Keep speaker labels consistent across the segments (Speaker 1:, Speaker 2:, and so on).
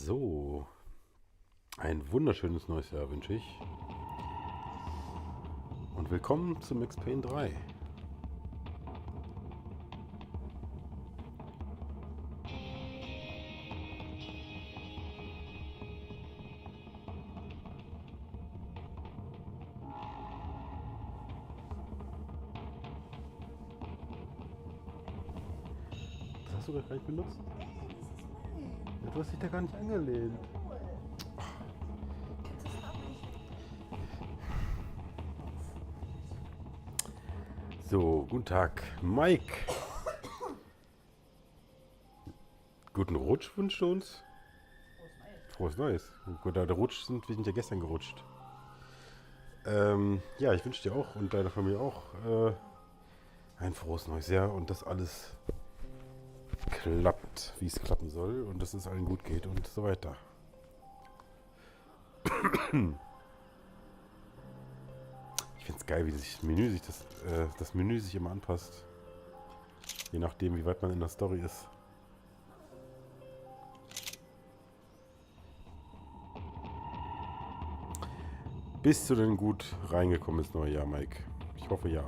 Speaker 1: So, ein wunderschönes neues Jahr wünsche ich. Und willkommen zum Payne 3. Das hast du doch gar nicht benutzt. Ja, du hast dich da gar nicht angelehnt. So, guten Tag, Mike. Guten Rutsch wünscht du uns. Frohes Neues. Gut, der Rutsch wir sind ja gestern gerutscht. Ja, ich wünsche dir auch und deiner Familie auch ein frohes neues Jahr und dass alles klappt, wie es klappen soll und dass es allen gut geht und so weiter. Ich finde es geil, wie sich das Menü sich immer anpasst. Je nachdem, wie weit man in der Story ist. Bist du denn gut reingekommen ins neue Jahr, Mike? Ich hoffe ja.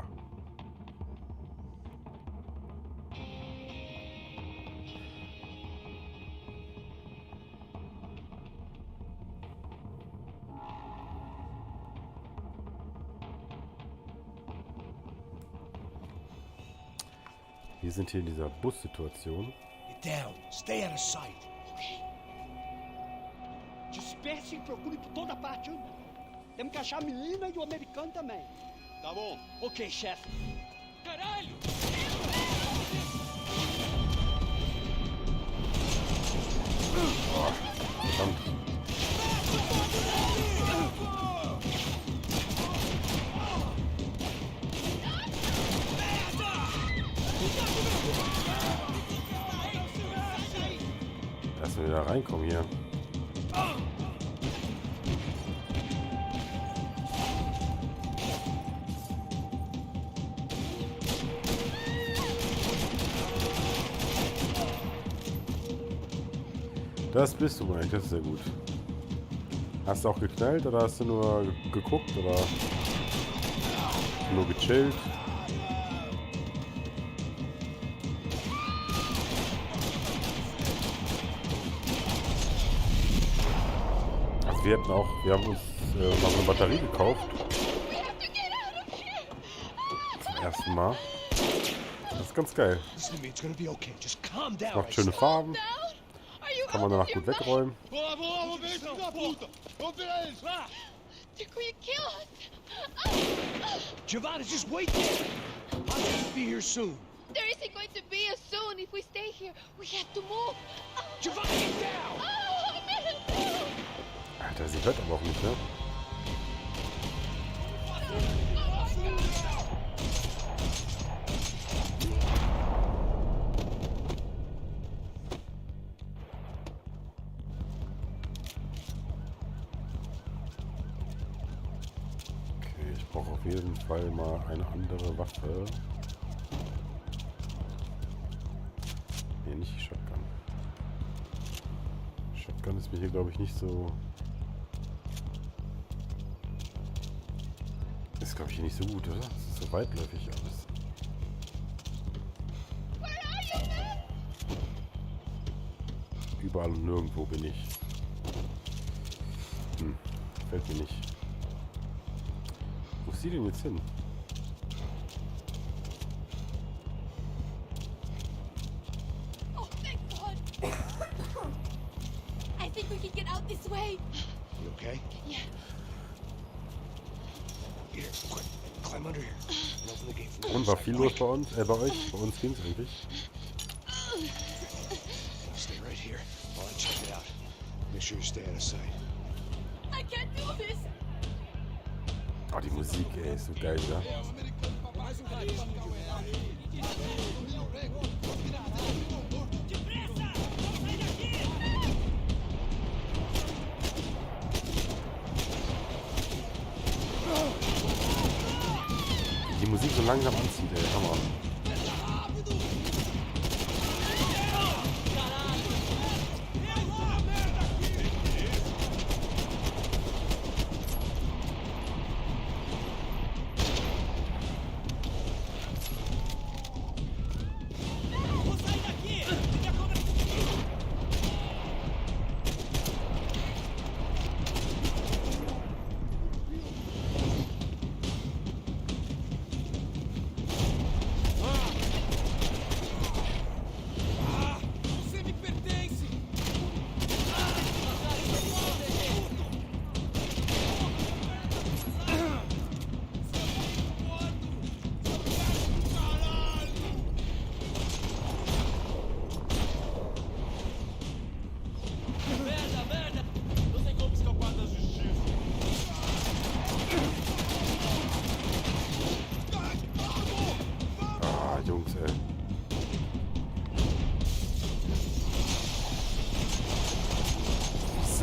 Speaker 1: Wir sind hier in dieser Bussituation.
Speaker 2: Get down. Stay out of sight.
Speaker 3: Ok. Disperse e procure por toda parte. Temos que achar a menina e o americano também.
Speaker 2: Tá bom.
Speaker 3: Ok, chefe.
Speaker 2: Caralho!
Speaker 1: Verdammt. Lass mir wieder reinkommen hier. Das bist du, Mike, das ist sehr gut. Hast du auch geknallt oder hast du nur geguckt oder nur gechillt? Also wir haben uns noch eine Batterie gekauft. Zum ersten Mal. Das ist ganz geil.
Speaker 2: Listen to me, it's gonna be okay. Just calm down.
Speaker 1: Macht schöne Farben. Kann man danach gut wegräumen.
Speaker 2: Giovanna, just wait there. I'll just be here soon.
Speaker 4: There isn't going to be a soon if we stay here. We have to move.
Speaker 2: Giovanna, get down!
Speaker 4: Oh, man.
Speaker 1: Alter, sie hört aber auch nicht, ne? Okay, ich brauche auf jeden Fall mal eine andere Waffe. Nee, nicht die Shotgun. Shotgun ist mir hier, glaube ich, nicht so... Ist, glaube ich, hier nicht so gut, oder? Das ist so weitläufig alles. Überall und nirgendwo bin ich. Fällt mir nicht. Wo ist sie denn jetzt hin?
Speaker 4: Oh, thank God. I think we can get out this way.
Speaker 2: You okay?
Speaker 4: Yeah.
Speaker 2: Here, quick. Climb under here. And open the gate from the
Speaker 1: Und
Speaker 2: other
Speaker 1: war
Speaker 2: side.
Speaker 1: viel los bei uns? Bei euch? Bei uns ging's eigentlich.
Speaker 2: Stay right here while I check it out. Make sure you stay out of sight.
Speaker 4: I can't do this.
Speaker 1: Oh, die Musik, ey, ist so geil, ja. Die Musik so langsam anzieht, ey, Hammer.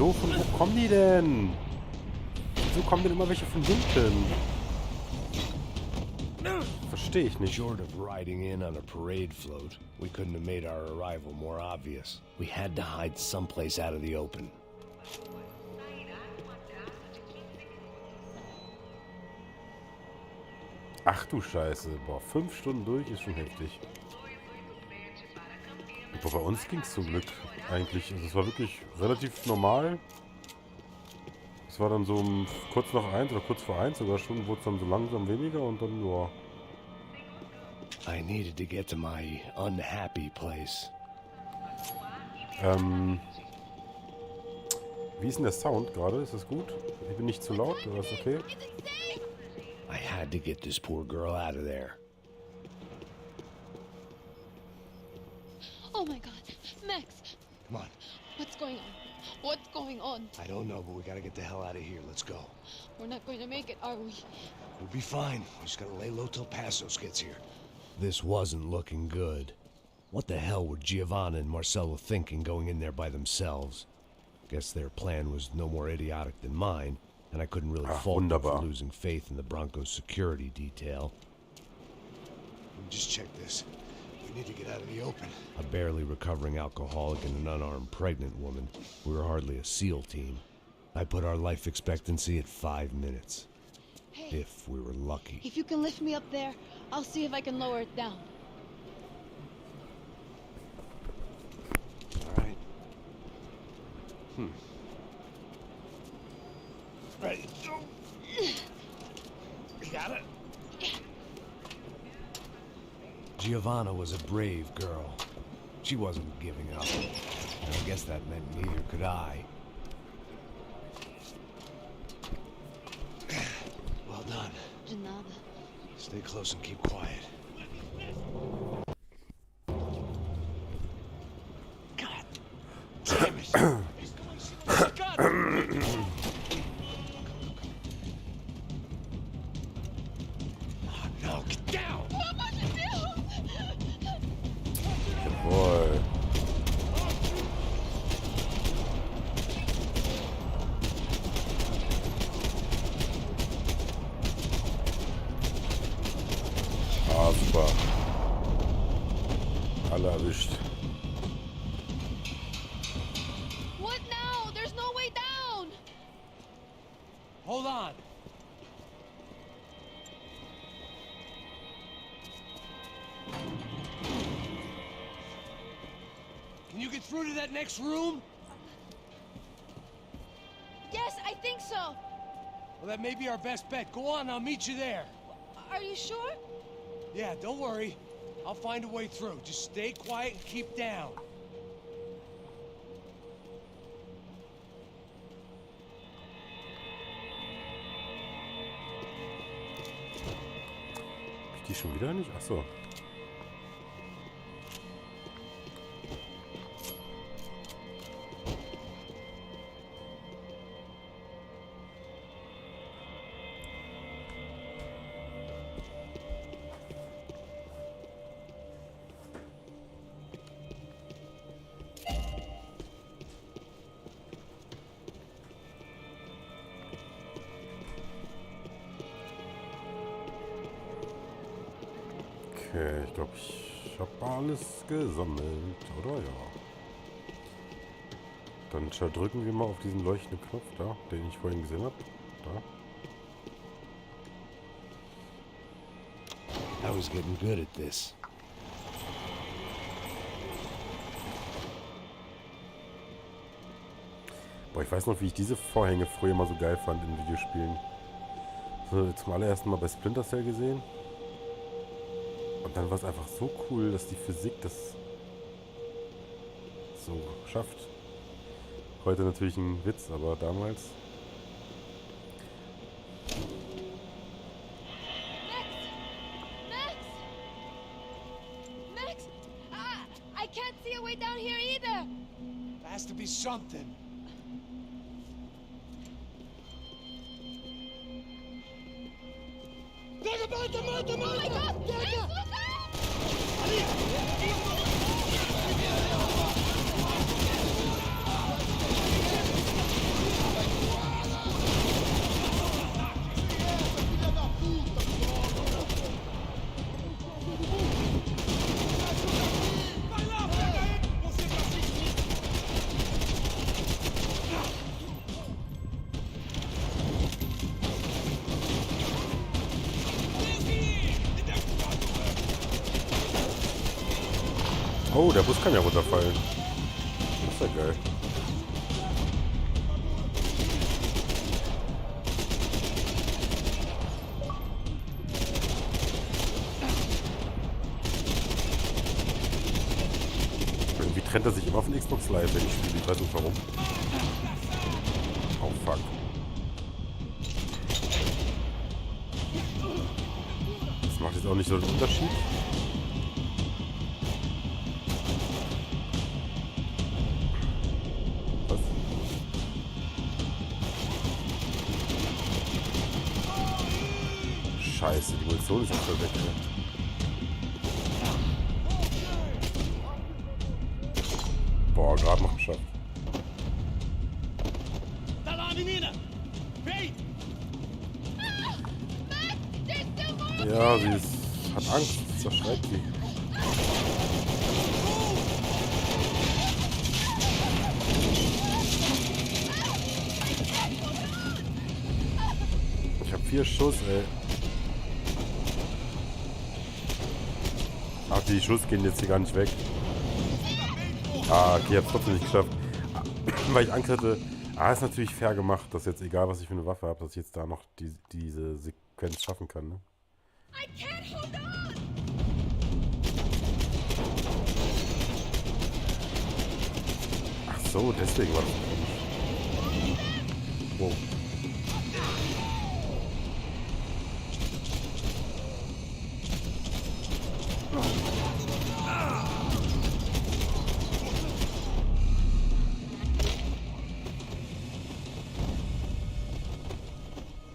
Speaker 1: Wieso? Von wo kommen die denn? Wieso kommen denn immer welche von hinten? Verstehe ich nicht.
Speaker 5: Short of riding in on a parade float, we couldn't have made our arrival more obvious. We had to hide someplace out of the open.
Speaker 1: Ach du Scheiße. Boah, 5 Stunden durch ist schon heftig. Aber bei uns ging es zum Glück eigentlich. Also es war wirklich relativ normal. Es war dann so kurz nach 1 oder kurz vor 1 sogar schon, wurde es dann so langsam weniger und dann, ja.
Speaker 5: I needed to get to my unhappy place.
Speaker 1: Wie ist denn der Sound gerade? Ist das gut? Ich bin nicht zu laut, oder ist okay?
Speaker 5: I had to get this poor girl out of there.
Speaker 4: Oh my god. Max,
Speaker 5: Come on.
Speaker 4: what's going on? What's going on?
Speaker 5: I don't know, but we gotta get the hell out of here. Let's go.
Speaker 4: We're not going to make it, are we?
Speaker 5: We'll be fine. We just gotta lay low till Passos gets here. This wasn't looking good. What the hell were Giovanna and Marcello thinking going in there by themselves? Guess their plan was no more idiotic than mine, and I couldn't really fault them for losing faith in the Broncos security detail. Just check this. We need to get out of the open. A barely recovering alcoholic and an unarmed pregnant woman. We were hardly a SEAL team. I put our life expectancy at 5 minutes.
Speaker 4: Hey,
Speaker 5: If we were lucky.
Speaker 4: if you can lift me up there, I'll see if I can lower it down.
Speaker 5: All right. Ready. Go. You got it? Giovanna was a brave girl. She wasn't giving up. And I guess that meant neither could I. Well done.
Speaker 4: De nada.
Speaker 5: Stay close and keep quiet. God damn it. Oh no, get down!
Speaker 1: Jawohl. Ah, super. Alle erwischt.
Speaker 4: What now? There's no way down!
Speaker 5: Hold on. Can you get through to that next room?
Speaker 4: Yes, I think so.
Speaker 5: Well, that may be our best bet. Go on, I'll meet you there.
Speaker 4: Are you sure?
Speaker 5: Yeah, don't worry. I'll find a way through. Just stay quiet and keep down.
Speaker 1: Hab ich die schon wieder nicht? Achso. Okay, ich glaube, ich habe alles gesammelt, oder? Ja. Dann drücken wir mal auf diesen leuchtenden Knopf da, den ich vorhin gesehen habe. Da.
Speaker 5: I was getting good at this.
Speaker 1: Boah, ich weiß noch, wie ich diese Vorhänge früher mal so geil fand in Videospielen. So, zum allerersten Mal bei Splinter Cell gesehen. Und dann war es einfach so cool, dass die Physik das so schafft. Heute natürlich ein Witz, aber damals...
Speaker 4: Max! I can't see a way down here either!
Speaker 5: There has to be something.
Speaker 4: Oh my god! Max, look out!
Speaker 1: Oh, der Bus kann ja runterfallen. Das ist ja geil. Irgendwie trennt er sich immer von Xbox Live, wenn ich spiele. Ich weiß nicht warum. Oh fuck. Das macht jetzt auch nicht so einen Unterschied. Was? Scheiße, die Munition ist auch voll weg. Ey. Boah, gerade noch geschafft.
Speaker 3: Tá lá, menina! Vem!
Speaker 1: Ja, sie ist, hat Angst, zerschreit sie. Ich hab 4 Schuss, ey. Ach, die Schuss gehen jetzt hier gar nicht weg. Ah, okay, ich hab's trotzdem nicht geschafft. Weil ich Angst hatte. Ah, ist natürlich fair gemacht, dass jetzt, egal was ich für eine Waffe habe, dass ich jetzt da noch diese Sequenz schaffen kann, ne?
Speaker 4: I can't hold on!
Speaker 1: Ach so, deswegen war das komisch. Wow.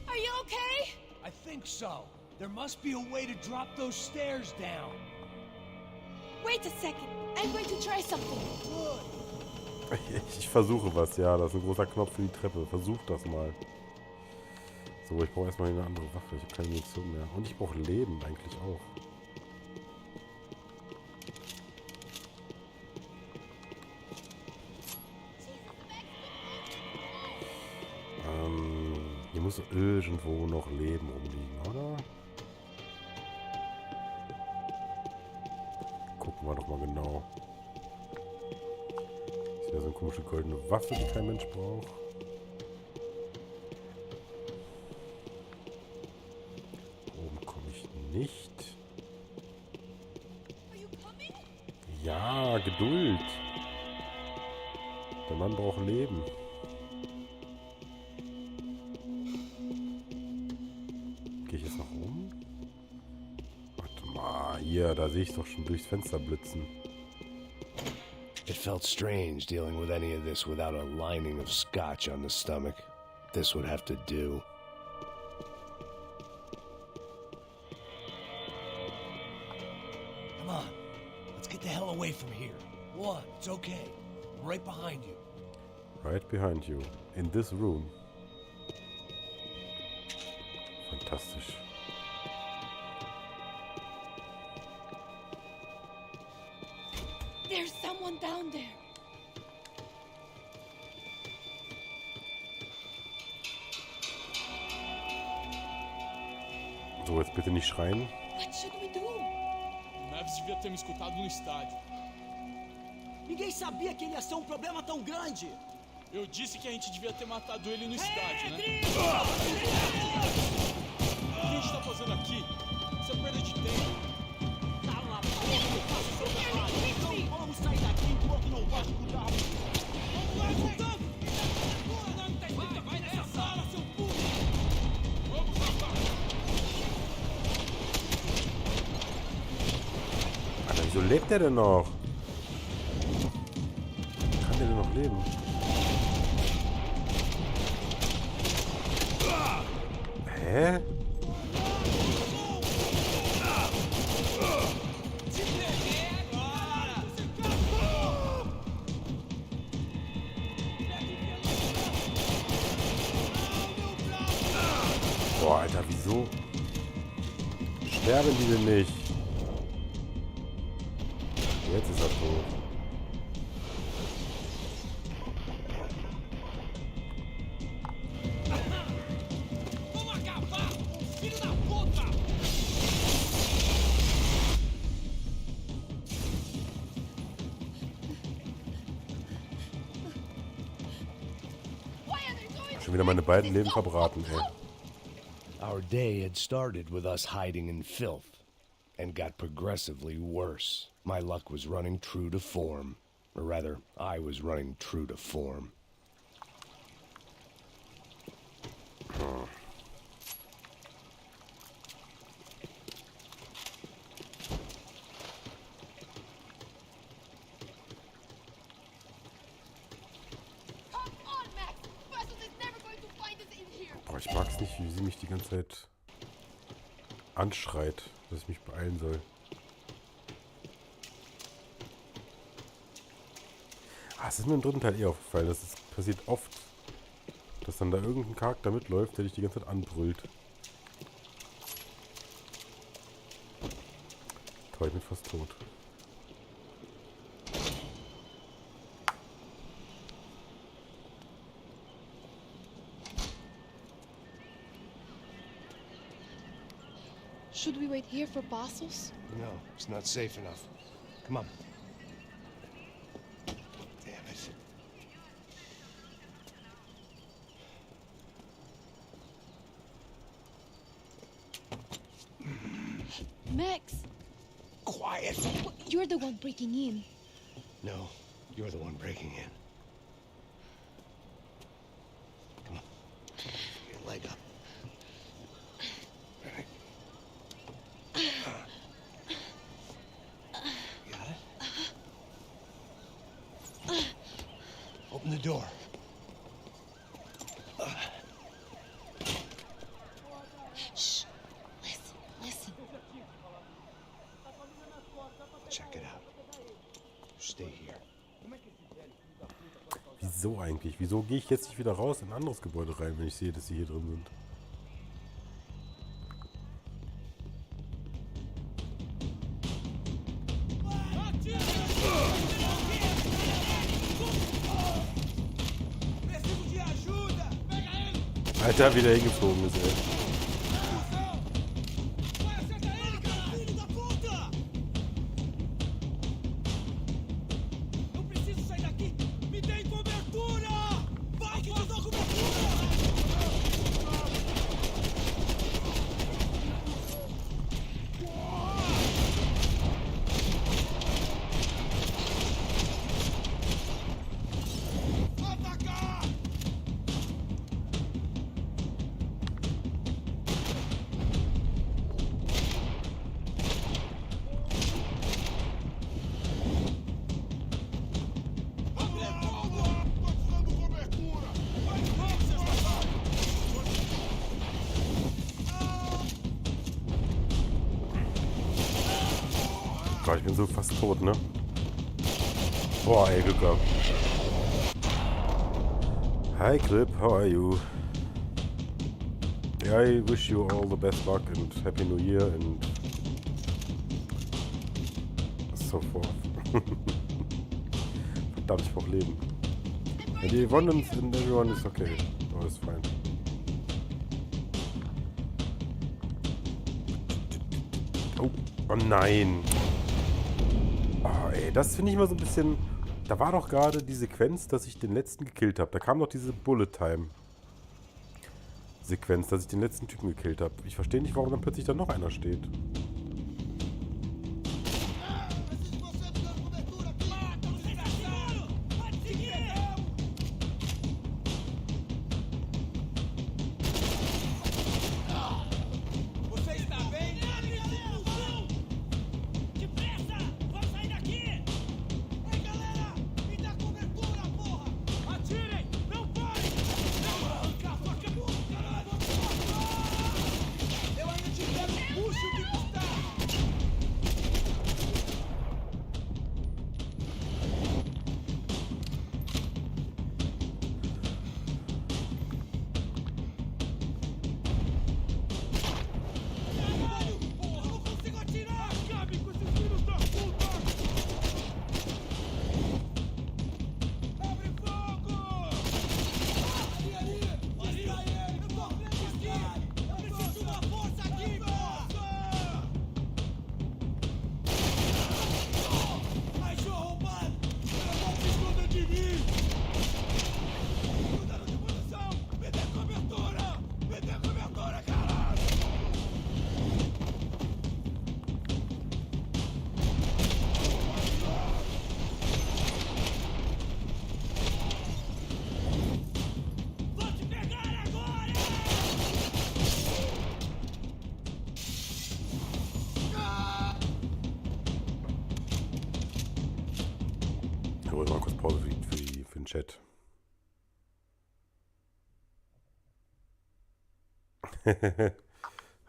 Speaker 4: Are you okay?
Speaker 5: I think so. There must be a way to drop those stairs down.
Speaker 4: Wait a second. I'm going to try something.
Speaker 1: Ich versuche was, ja. Das ist ein großer Knopf für die Treppe. Versuch das mal. So, ich brauche erstmal eine andere Waffe. Ich habe keine Munition mehr. Und ich brauche Leben eigentlich auch. Hier muss irgendwo noch Leben rumliegen, oder? Gucken wir doch mal genau. Das ist ja so eine komische goldene Waffe, die kein Mensch braucht. Oben komme ich nicht.
Speaker 4: Are you coming?
Speaker 1: Ja, Geduld. Der Mann braucht Leben. Gehe ich jetzt noch rum? Warte mal, hier, da sehe ich doch schon durchs Fenster blitzen.
Speaker 5: It felt strange dealing with any of this without a lining of scotch on the stomach. This would have to do. Come on. Let's get the hell away from here. One, it's okay. I'm right behind you.
Speaker 1: Right behind you. In this room. Fantastisch.
Speaker 4: There's someone down there.
Speaker 1: So, jetzt bitte nicht schreien.
Speaker 4: What should we do?
Speaker 6: O Neves devia ter me escutado no estádio.
Speaker 3: Ninguém sabia que ele ia ser um problema tão grande.
Speaker 6: Eu disse que a gente devia ter matado ele no estádio, né? O que a gente tá fazendo aqui? Isso é perda de tempo.
Speaker 3: Cala a boca, eu faço seu trabalho. Então vamos sair daqui enquanto não vai escutar. Vamos lá, voltando! Vai nessa sala, seu burro!
Speaker 6: Vamos, rapaz!
Speaker 1: Alter, wieso lebt der denn noch? Kann der denn noch leben? Hä? Boah, Alter, wieso? Sterben die denn nicht? Jetzt ist er tot.
Speaker 3: Vamos acabar com o filho da puta!
Speaker 1: Schon wieder meine beiden Leben verbraten, ey.
Speaker 5: Our day had started with us hiding in filth, and got progressively worse. My luck was running true to form. Or rather, I was running true to form.
Speaker 4: Come on, Max! Buses is never going to find us in here!
Speaker 1: Boah, ich mag's nicht, wie sie mich die ganze Zeit anschreit, dass ich mich beeilen soll. Es ist mir im dritten Teil eh aufgefallen, das passiert oft, dass dann da irgendein Charakter mitläuft, der dich die ganze Zeit anbrüllt. Toll, ich bin fast tot.
Speaker 4: Should we wait here for Bassos?
Speaker 5: No, it's not safe enough. Come on. Damn it.
Speaker 4: Max!
Speaker 5: Quiet.
Speaker 4: You're the one breaking in.
Speaker 5: No, you're the one breaking in. Come on. Get your leg up. Got it? Open the door.
Speaker 4: Shh! Listen, listen.
Speaker 5: Check it out. Stay here.
Speaker 1: Wieso eigentlich? Wieso gehe ich jetzt nicht wieder raus in ein anderes Gebäude rein, wenn ich sehe, dass sie hier drin sind?
Speaker 3: Preciso de ajuda! Pega ele!
Speaker 1: Alter, wie der hingeflogen ist, ey.
Speaker 3: Vai, acerta ele, cara! Filho da puta! Eu preciso sair daqui! Me deem cobertura! Vai que te dou cobertura! Atacar!
Speaker 1: Boah, ich bin so fast tot, ne? Boah, ey, Glück gehabt. Hi, Grip, how are you? I wish you all the best luck and Happy New Year and so forth. Verdammt, ich brauch Leben. And the abundance in everyone is okay. Oh, ist fine. Oh nein. Oh, ey, das finde ich mal so ein bisschen... Da war doch gerade die Sequenz, dass ich den letzten gekillt habe. Da kam doch diese Bullet-Time-Sequenz, dass ich den letzten Typen gekillt habe. Ich verstehe nicht, warum dann plötzlich da noch einer steht.
Speaker 3: Preciso de você me dando cobertura aqui! Mata o desgraçado! Vai te seguir! Você está bem? Não! Depressa! Vamos sair daqui! Ei, galera! Me dá cobertura, porra! Atirem! Não parem! Não arranca a faca! Caralho! Eu ainda te pego! Puxa o que custar!
Speaker 1: So, mal kurz Pause für den Chat.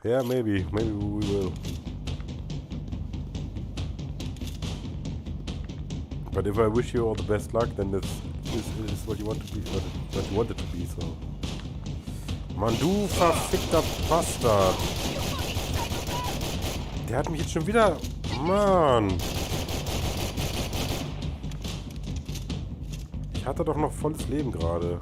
Speaker 1: Yeah, maybe we will. But if I wish you all the best luck, then this is what you want to be, what you wanted to be, so. Mann, du verfickter Bastard. Der hat mich jetzt schon wieder... Mann. Ich hatte doch noch volles Leben gerade.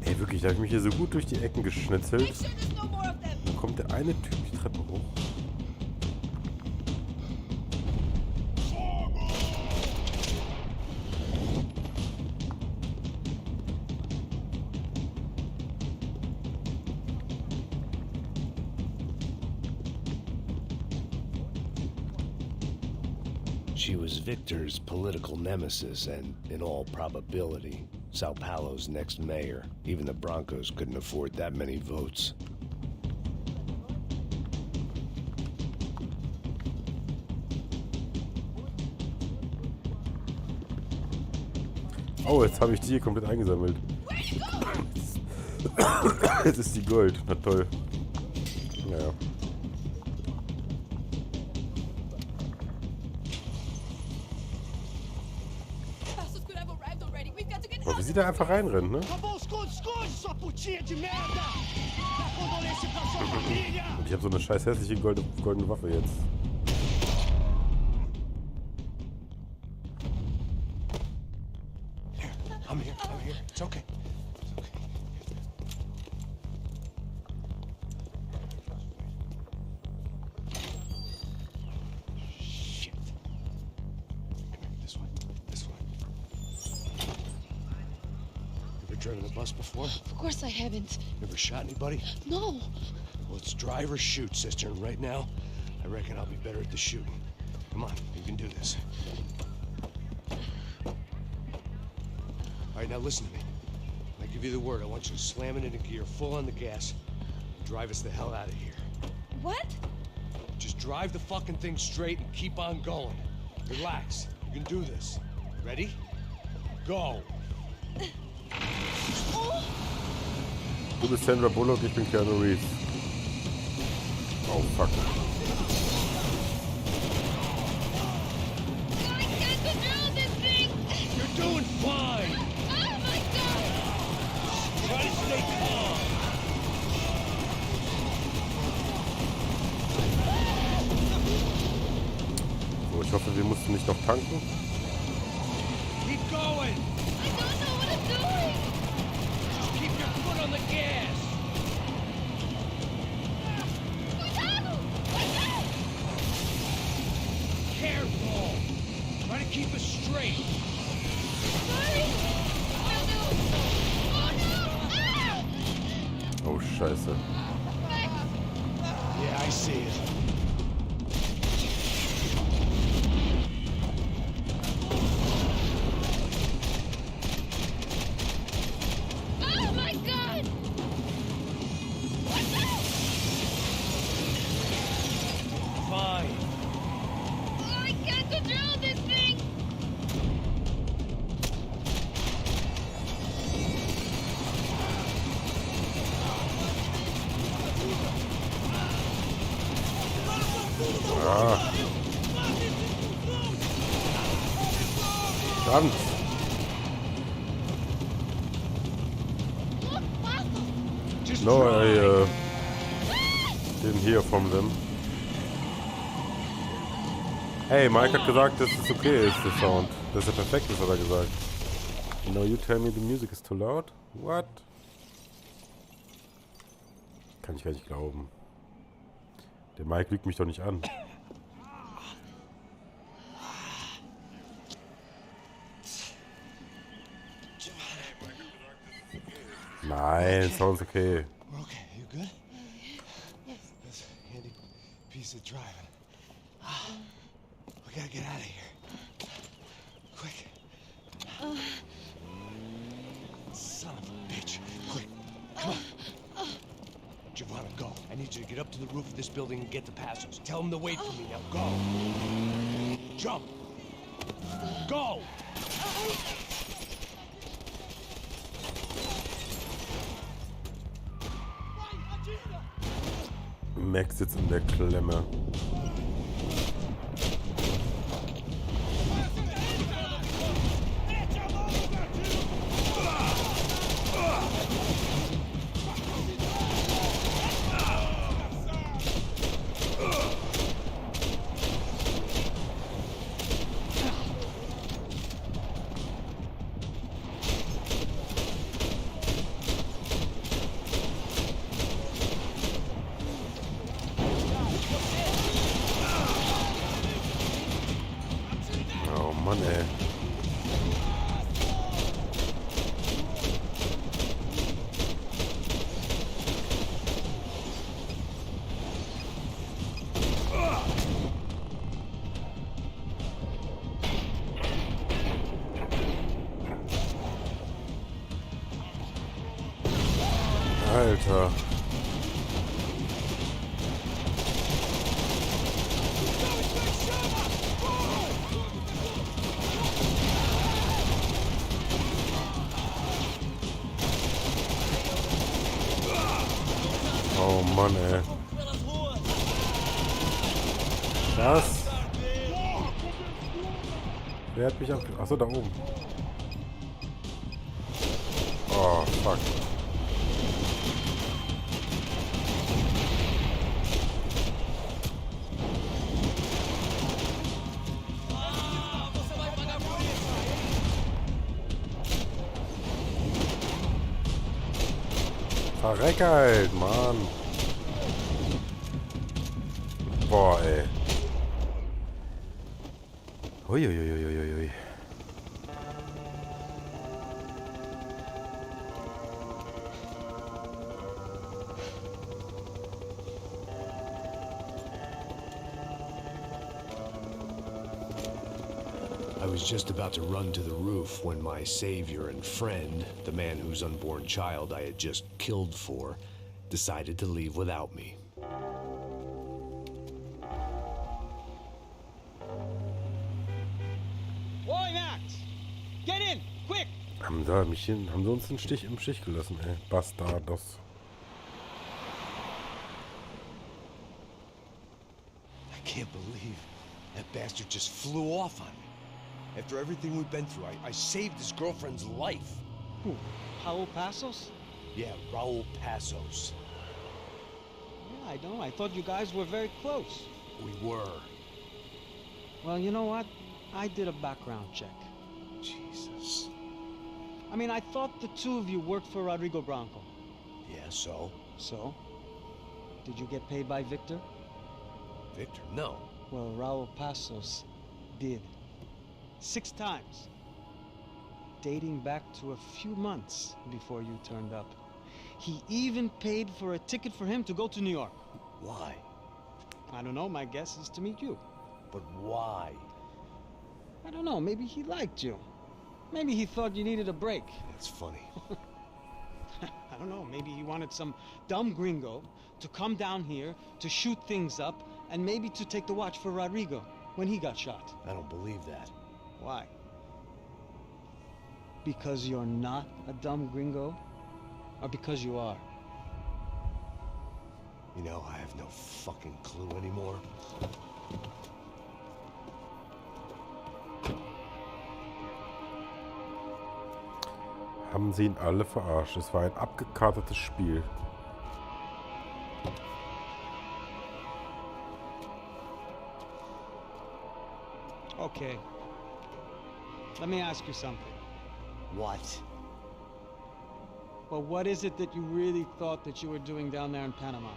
Speaker 1: Ey, wirklich, da habe ich mich hier so gut durch die Ecken geschnitzelt.
Speaker 4: Make sure there's no more of them.
Speaker 1: Dann kommt der eine Typ die Treppe hoch.
Speaker 5: She was Victor's political nemesis and, in all probability, Sao Paulo's next mayor. Even the Broncos couldn't afford that many votes.
Speaker 1: Oh, jetzt habe ich die hier komplett eingesammelt. Jetzt ist die Gold. Na toll. Naja.
Speaker 4: Bastards could have arrived already. We've got to get
Speaker 1: Aber
Speaker 4: out.
Speaker 1: wie sie da einfach reinrennt, ne?
Speaker 3: Acabou, esconde, sua putinha de merda! Dá condolência pra sua família!
Speaker 1: Und ich habe so eine scheiß hässliche goldene Waffe jetzt.
Speaker 5: I'm here. It's okay. Shit. Come here, this way. Ever driven a bus before?
Speaker 4: Of course I haven't.
Speaker 5: Ever shot anybody?
Speaker 4: No.
Speaker 5: Well, it's drive or shoot, sister, and right now, I reckon I'll be better at the shooting. Come on, you can do this. All right, now listen to me. When I give you the word, I want you to slam it into gear, full on the gas, and drive us the hell out of here.
Speaker 4: What?
Speaker 5: Just drive the fucking thing straight and keep on going. Relax. You can do this. Ready? Go.
Speaker 1: Du bist Sandra Bullock, ich bin Keanu Reeves. Oh, fuck.
Speaker 4: I can't control this thing.
Speaker 5: You're doing fine.
Speaker 4: Oh my god.
Speaker 5: Try to stay calm.
Speaker 1: So, ich hoffe, wir mussten nicht noch tanken.
Speaker 5: Keep going.
Speaker 4: I don't know what I'm doing.
Speaker 5: Just keep your foot on the gas.
Speaker 4: Cuidado! Cuidado!
Speaker 5: Careful. Try to keep us straight.
Speaker 4: Sorry. Oh no. Oh no. Ah!
Speaker 1: Oh, scheiße.
Speaker 5: Yeah, I see it.
Speaker 4: Oh my god!
Speaker 5: Fine.
Speaker 4: Oh, I can't control this thing!
Speaker 1: Ah. Verdammt.
Speaker 4: Look, Bastards!
Speaker 5: Just
Speaker 1: No,
Speaker 5: drive.
Speaker 1: I didn't hear from them. Hey, Mike hat gesagt, dass es okay ist, der Sound. Dass er perfekt ist, hat er gesagt. No, you tell me the music is too loud? What? Kann ich gar nicht glauben. Der Mike lügt mich doch nicht an. Nein, sounds okay.
Speaker 5: We're
Speaker 2: wasted driving. We gotta get out of here. Quick. Son of a bitch. Quick. Come on. Giovanna, go. I need you to get up to the roof of this building and get the Passos. Tell them to wait for me. Now go. Jump. Go.
Speaker 1: Max sitzt in der Klemme. Oh Mann, ey. Alter. Oh Mann, ey. Was? Wer hat mich ab... Achso, da oben. Oh, fuck. Verreck halt, Mann. Boah, ey. Huiuiuiuiui.
Speaker 5: I was just about to run to the roof when my savior and friend, the man whose unborn child I had just killed for, decided to leave without me.
Speaker 3: Boy, Max! Get in! Quick!
Speaker 1: Haben sie uns im Stich gelassen, ey. Bastardos.
Speaker 2: I can't believe that bastard just flew off on me. After everything we've been through, I saved his girlfriend's life.
Speaker 3: Who? Raul Passos?
Speaker 2: Yeah, Raul Passos.
Speaker 3: Yeah, I know. I thought you guys were very close.
Speaker 2: We were.
Speaker 3: Well, you know what? I did a background check.
Speaker 2: Jesus.
Speaker 3: I mean, I thought the two of you worked for Rodrigo Branco.
Speaker 2: Yeah, so?
Speaker 3: So? Did you get paid by Victor?
Speaker 2: Victor? No.
Speaker 3: Well, Raul Passos did. 6 times. Dating back to a few months before you turned up. He even paid for a ticket for him to go to New York.
Speaker 2: Why?
Speaker 3: I don't know, my guess is to meet you.
Speaker 2: But why?
Speaker 3: I don't know, maybe he liked you. Maybe he thought you needed a break.
Speaker 2: That's funny.
Speaker 3: I don't know, maybe he wanted some dumb gringo to come down here to shoot things up and maybe to take the watch for Rodrigo when he got shot.
Speaker 2: I don't believe that.
Speaker 3: Why? Because you're not a dumb gringo? Or because you are?
Speaker 2: You know, I have no fucking clue anymore.
Speaker 1: Haben sie ihn alle verarscht. Es war ein abgekartetes Spiel.
Speaker 3: Okay. Let me ask you something.
Speaker 2: What?
Speaker 3: Well, what is it that you really thought that you were doing down there in Panama?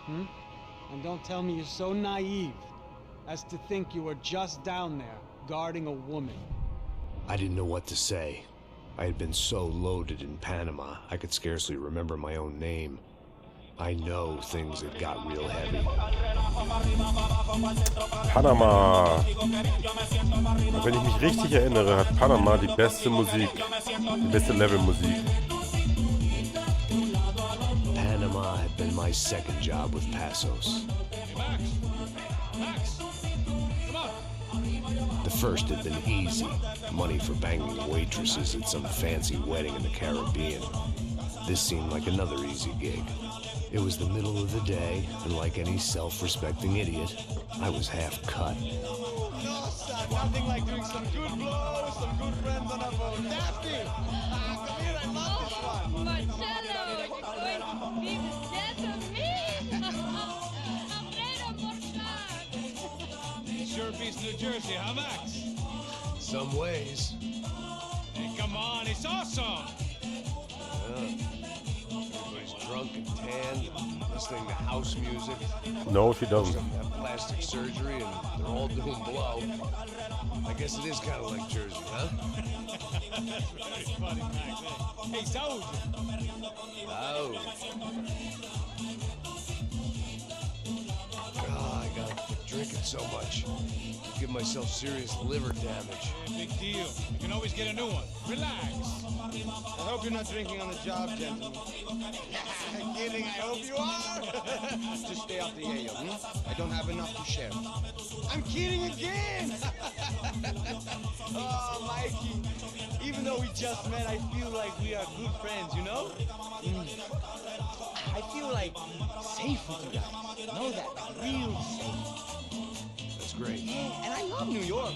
Speaker 3: Hmm? And don't tell me you're so naive as to think you were just down there guarding a woman.
Speaker 5: I didn't know what to say. I had been so loaded in Panama, I could scarcely remember my own name. I know things had got real heavy.
Speaker 1: Panama. Und wenn ich mich richtig erinnere, hat Panama die beste Musik, die beste Levelmusik.
Speaker 5: Panama had been my second job with Passos. The first had been easy. Money for banging waitresses at some fancy wedding in the Caribbean. This seemed like another easy gig. It was the middle of the day, and like any self-respecting idiot, I was half cut.
Speaker 3: Nothing like doing some good blows, some good friends on a boat. Daphne! Come here, I love this one.
Speaker 4: Marcello, you're going to be the death of me? Alfredo Morgan.
Speaker 2: Sure beats New Jersey, huh, Max?
Speaker 5: Some ways.
Speaker 2: Hey, come on, it's awesome!
Speaker 5: Everybody's drunk and tanned, listening to house music.
Speaker 1: No, she doesn't.
Speaker 5: Some have plastic surgery, and they're all doing blow. I guess it is kind of like Jersey, huh?
Speaker 2: Very funny, Max. Hey, Saúde!
Speaker 5: Oh. God, I got drinking so much. Give myself serious liver damage.
Speaker 2: Big deal. You can always get a new one. Relax.
Speaker 3: I hope you're not drinking on the job, gentlemen. Kidding, I hope you are. Just stay off the ale, I don't have enough to share. I'm kidding again. Oh, Mikey. Even though we just met, I feel like we are good friends, you know? I feel like safe with you guys. Know that? Real safe.
Speaker 5: That's great.
Speaker 3: Yeah, and I love New York.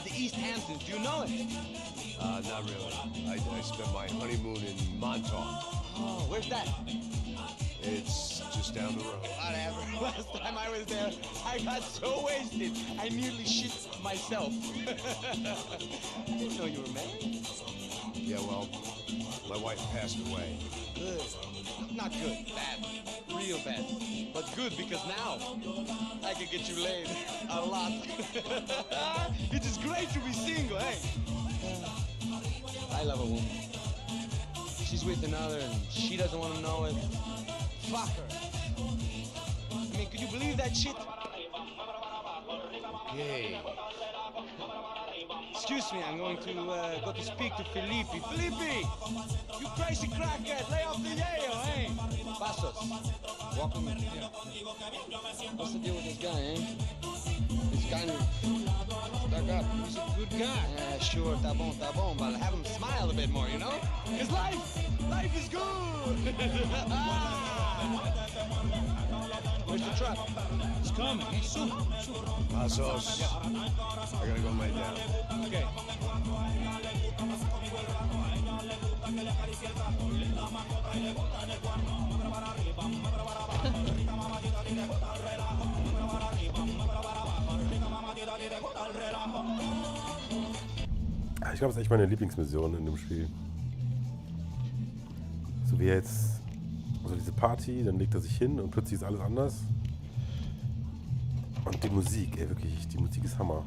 Speaker 3: The East Hamptons, do you know it?
Speaker 5: Not really. I spent my honeymoon in Montauk.
Speaker 3: Oh, where's that?
Speaker 5: It's just down the road.
Speaker 3: Whatever. Last time I was there, I got so wasted, I nearly shit myself. I didn't know you were married.
Speaker 5: Yeah, well, my wife passed away.
Speaker 3: Good. Not good. Bad. Real bad. But good because now I can get you laid a lot. It is great to be single, hey? I love a woman. She's with another and she doesn't want to know it. Fuck her. I mean, could you believe that shit?
Speaker 5: Okay.
Speaker 3: Excuse me, I'm going to go to speak to Felipe. Felipe! You crazy crackhead! Lay off the yayo, hey! Passos, walk with me. Yeah. What's the deal with this guy, eh? He's kind of stuck up. He's a good guy. Yeah, sure, tá bom, but have him smile a bit more, you know? Because life is good! Where's the truck?
Speaker 2: It's coming. Hey, soon.
Speaker 5: Passos. I gotta go lay down.
Speaker 2: Okay.
Speaker 1: Ich glaube, das ist echt meine Lieblingsmission in dem Spiel. So wie jetzt, also diese Party, dann legt er sich hin und plötzlich ist alles anders. Und die Musik, ey, wirklich, die Musik ist Hammer.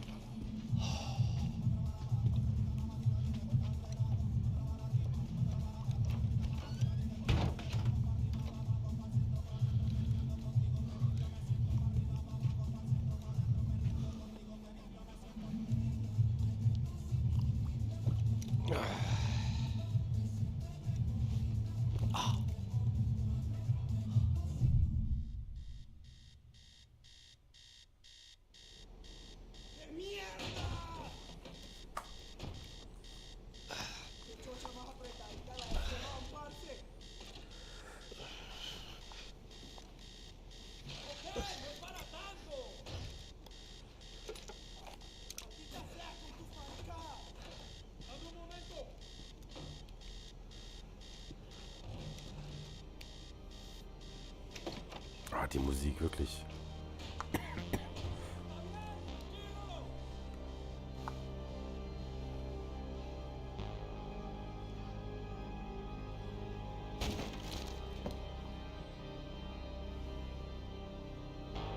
Speaker 1: Ah, die Musik, wirklich.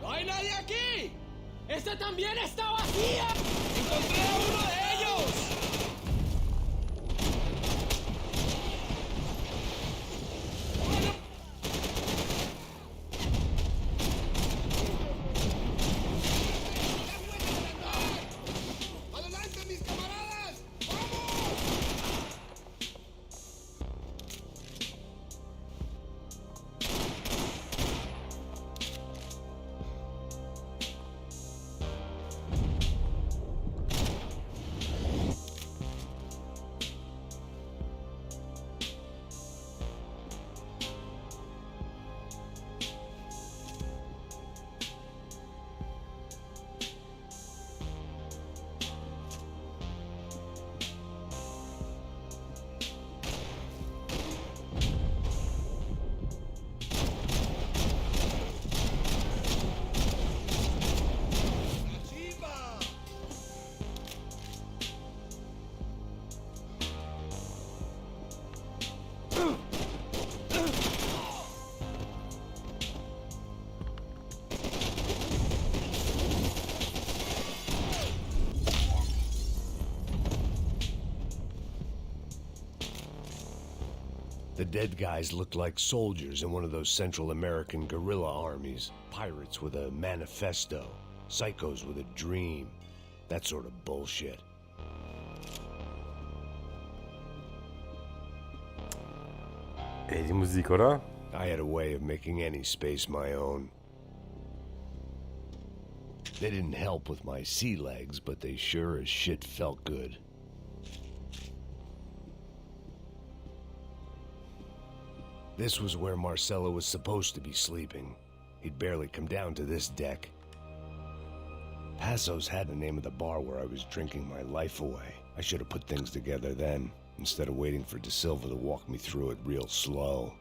Speaker 6: ¡No hay nadie aquí! ¡Esta también está vacía! ¡Encontré a uno de ellos!
Speaker 5: The dead guys looked like soldiers in one of those Central American guerrilla armies. Pirates with a manifesto. Psychos with a dream. That sort of bullshit.
Speaker 1: Ey, die Musik, oder?
Speaker 5: I had a way of making any space my own. They didn't help with my sea legs, but they sure as shit felt good. This was where Marcelo was supposed to be sleeping. He'd barely come down to this deck. Passos had the name of the bar where I was drinking my life away. I should have put things together then, instead of waiting for De Silva to walk me through it real slow.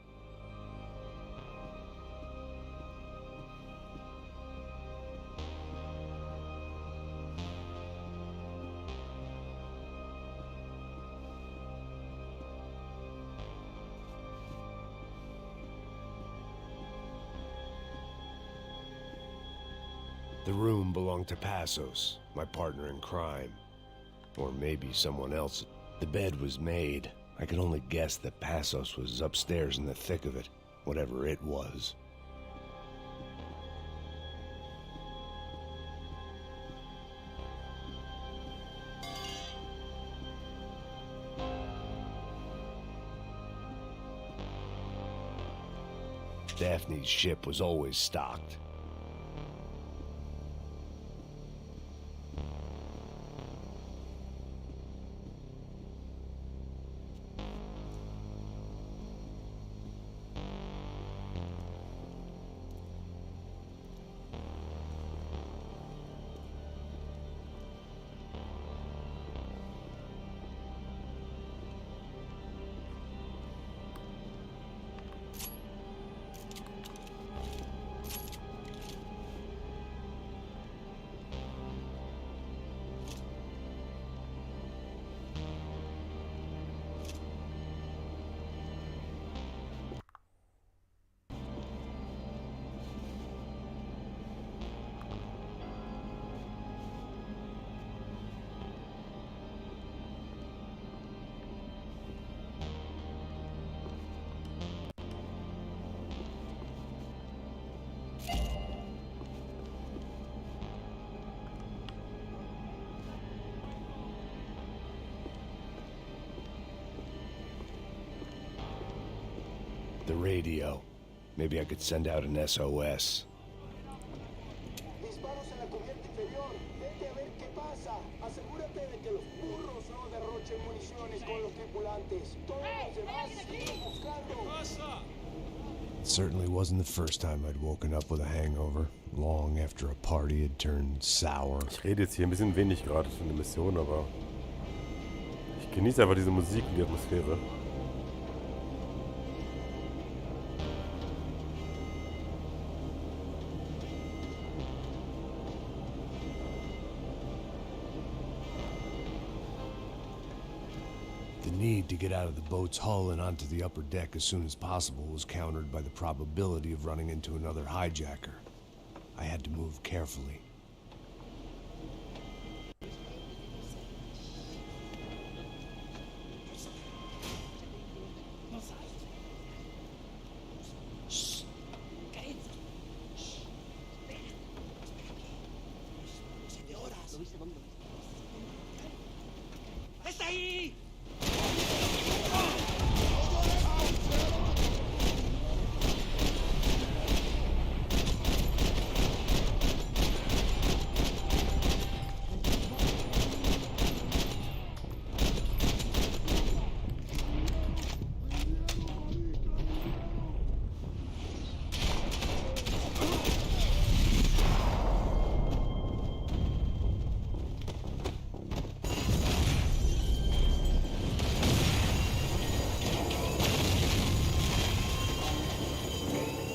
Speaker 5: The room belonged to Passos, my partner in crime. Or maybe someone else. The bed was made. I could only guess that Passos was upstairs in the thick of it, whatever it was. Daphne's ship was always stocked. The radio. Maybe I could send out an SOS.
Speaker 7: Disparos en la cubierta inferior. Vete a ver qué pasa. Asegúrate de que los burros no derrochen municiones con los tripulantes. Todos los demás siguen buscando.
Speaker 5: It certainly wasn't the first time I'd woken up with a hangover, long after a party had turned sour.
Speaker 1: Ich rede jetzt hier ein bisschen wenig gerade von der Mission, aber ich genieße einfach diese Musik und die Atmosphäre.
Speaker 5: The need to get out of the boat's hull and onto the upper deck as soon as possible was countered by the probability of running into another hijacker. I had to move carefully.
Speaker 3: ¡Está ahí!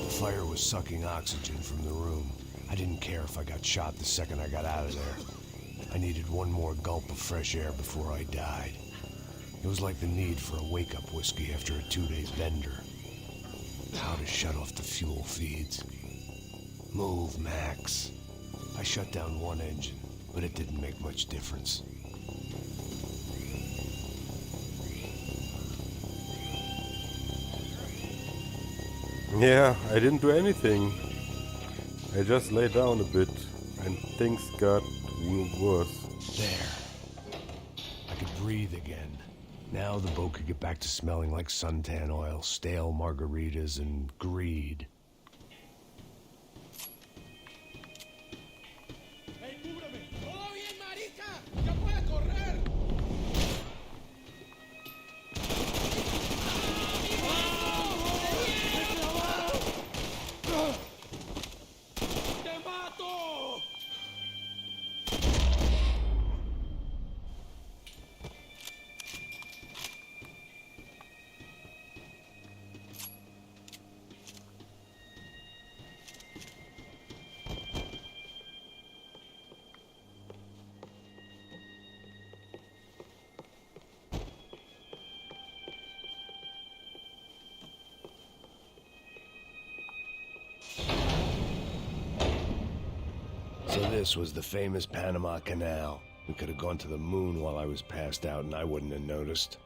Speaker 5: The fire was sucking oxygen from the room. I didn't care if I got shot the second I got out of there. I needed one more gulp of fresh air before I died. It was like the need for a wake-up whiskey after a 2-day bender. How to shut off the fuel feeds. Move, Max. I shut down one engine, but it didn't make much difference.
Speaker 1: Yeah, I didn't do anything. I just lay down a bit and things got worse.
Speaker 5: There. I could breathe again. Now the boat could get back to smelling like suntan oil, stale margaritas, and greed.
Speaker 6: ¡Ey, cúbreme! ¡Todo bien, marica! ¡Ya puede correr! ¡Te mato!
Speaker 5: So this was the famous Panama Canal. We could have gone to the moon while I was passed out and I wouldn't have noticed.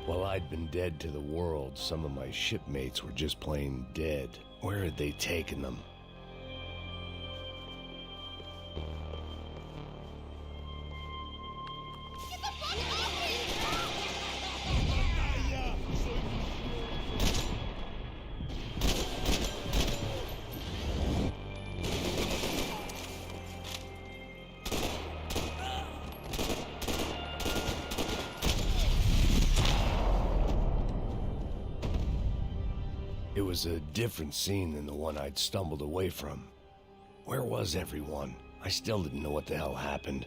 Speaker 5: While I'd been dead to the world, some of my shipmates were just plain dead. Where had they taken them? It was a different scene than the one I'd stumbled away from. Where was everyone? I still didn't know what the hell happened.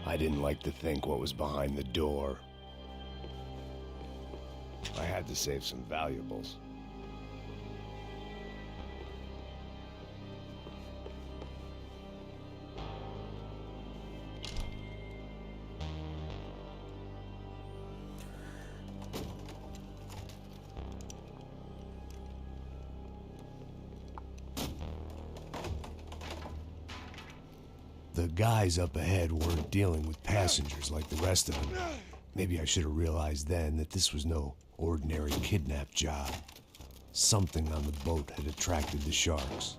Speaker 5: I didn't like to think what was behind the door. I had to save some valuables. The guys up ahead weren't dealing with passengers like the rest of them. Maybe I should have realized then that this was no ordinary kidnap job. Something on the boat had attracted the sharks.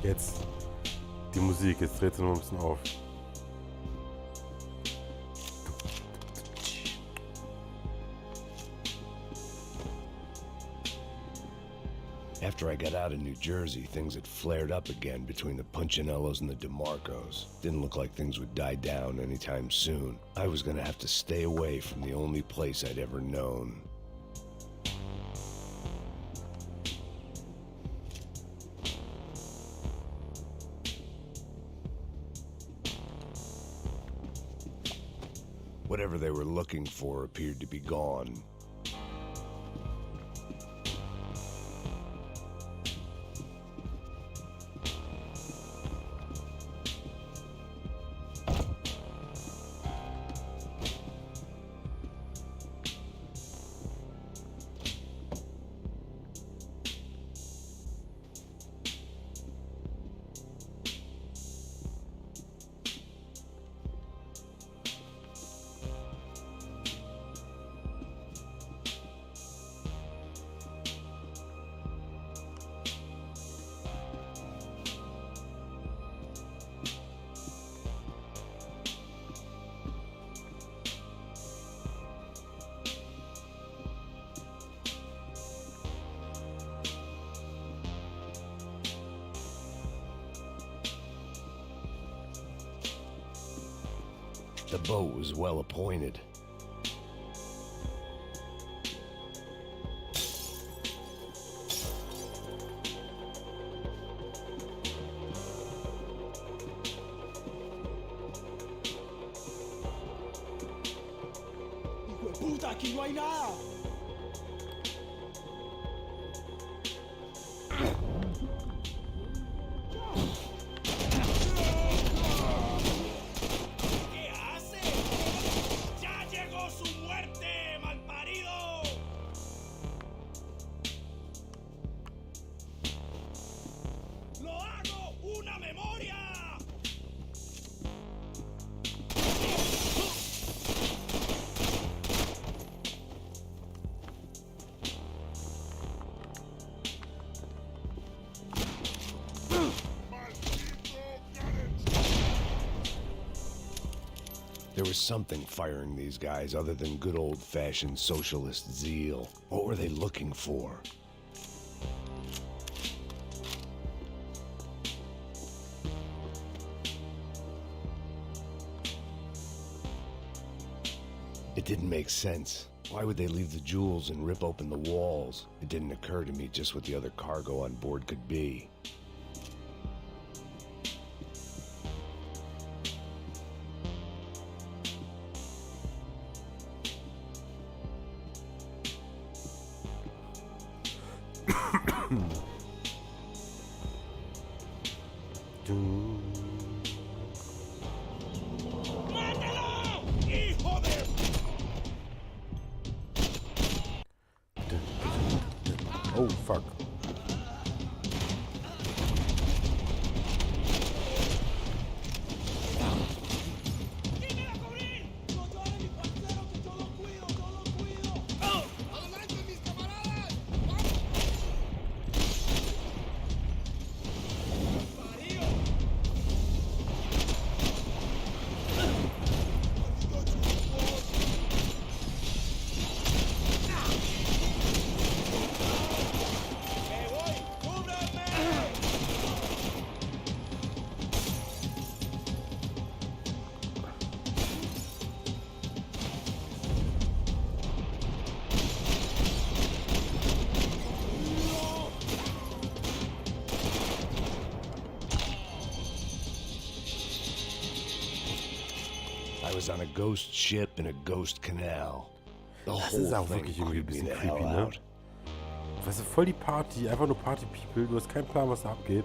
Speaker 1: Jetzt die Musik, jetzt dreht sie noch ein bisschen auf.
Speaker 5: After I got out of New Jersey, things had flared up again between the Punchinellos and the DeMarcos. Didn't look like things would die down anytime soon. I was gonna have to stay away from the only place I'd ever known. Whatever they were looking for appeared to be gone. The boat was well appointed.
Speaker 3: ¡Hijo de puta, aquí no hay nada! ¿Qué hace? ¡Ya llegó su muerte, malparido! ¡Lo hago una memoria!
Speaker 5: There was something firing these guys other than good old-fashioned socialist zeal. What were they looking for? It didn't make sense. Why would they leave the jewels and rip open the walls? It didn't occur to me just what the other cargo on board could be.
Speaker 3: ¡Mátalo! ¡Hijo de...
Speaker 1: Oh, fuck.
Speaker 3: ¡Dime a cubrir! ¡No llores, mi parcero, que yo lo cuido, yo lo cuido! ¡Adelante, mis camaradas! ¡Vamos! ¡Parió! ¡Me voy! ¡Cúbreme!
Speaker 5: I was on a ghost ship in a ghost canal. The
Speaker 1: Das
Speaker 5: whole
Speaker 1: ist auch
Speaker 5: thing
Speaker 1: wirklich irgendwie ein
Speaker 5: creeped me
Speaker 1: bisschen
Speaker 5: the
Speaker 1: creepy,
Speaker 5: hell
Speaker 1: ne?
Speaker 5: out.
Speaker 1: Weißt du, voll die Party, einfach nur Party-People, du hast keinen Plan, was da abgeht.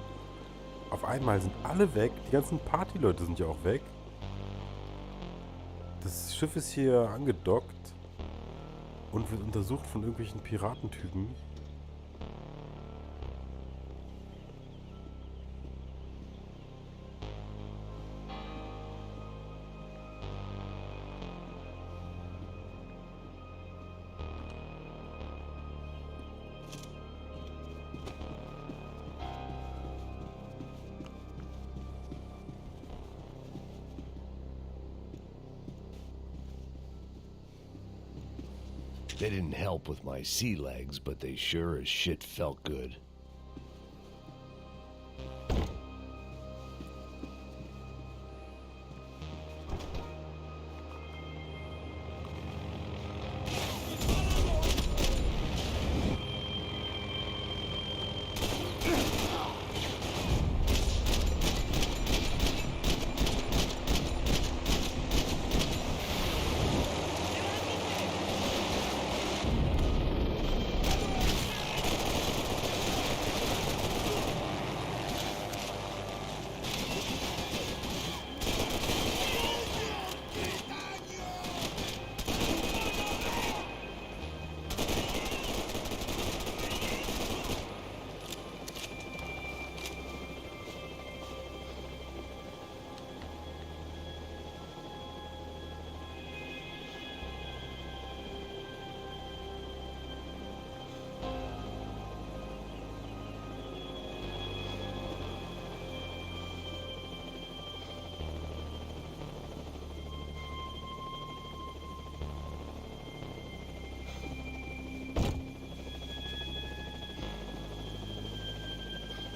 Speaker 1: Auf einmal sind alle weg, die ganzen Partyleute sind ja auch weg. Das Schiff ist hier angedockt und wird untersucht von irgendwelchen Piratentypen.
Speaker 5: They didn't help with my sea legs, but they sure as shit felt good.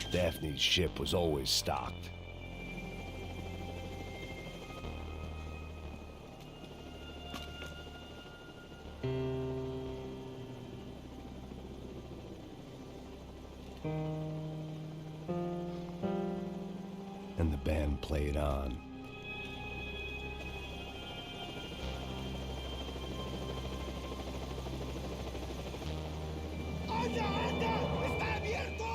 Speaker 5: Daphne's ship was always stocked. And the band played on.
Speaker 3: ¡Anda, anda! ¡Está abierto!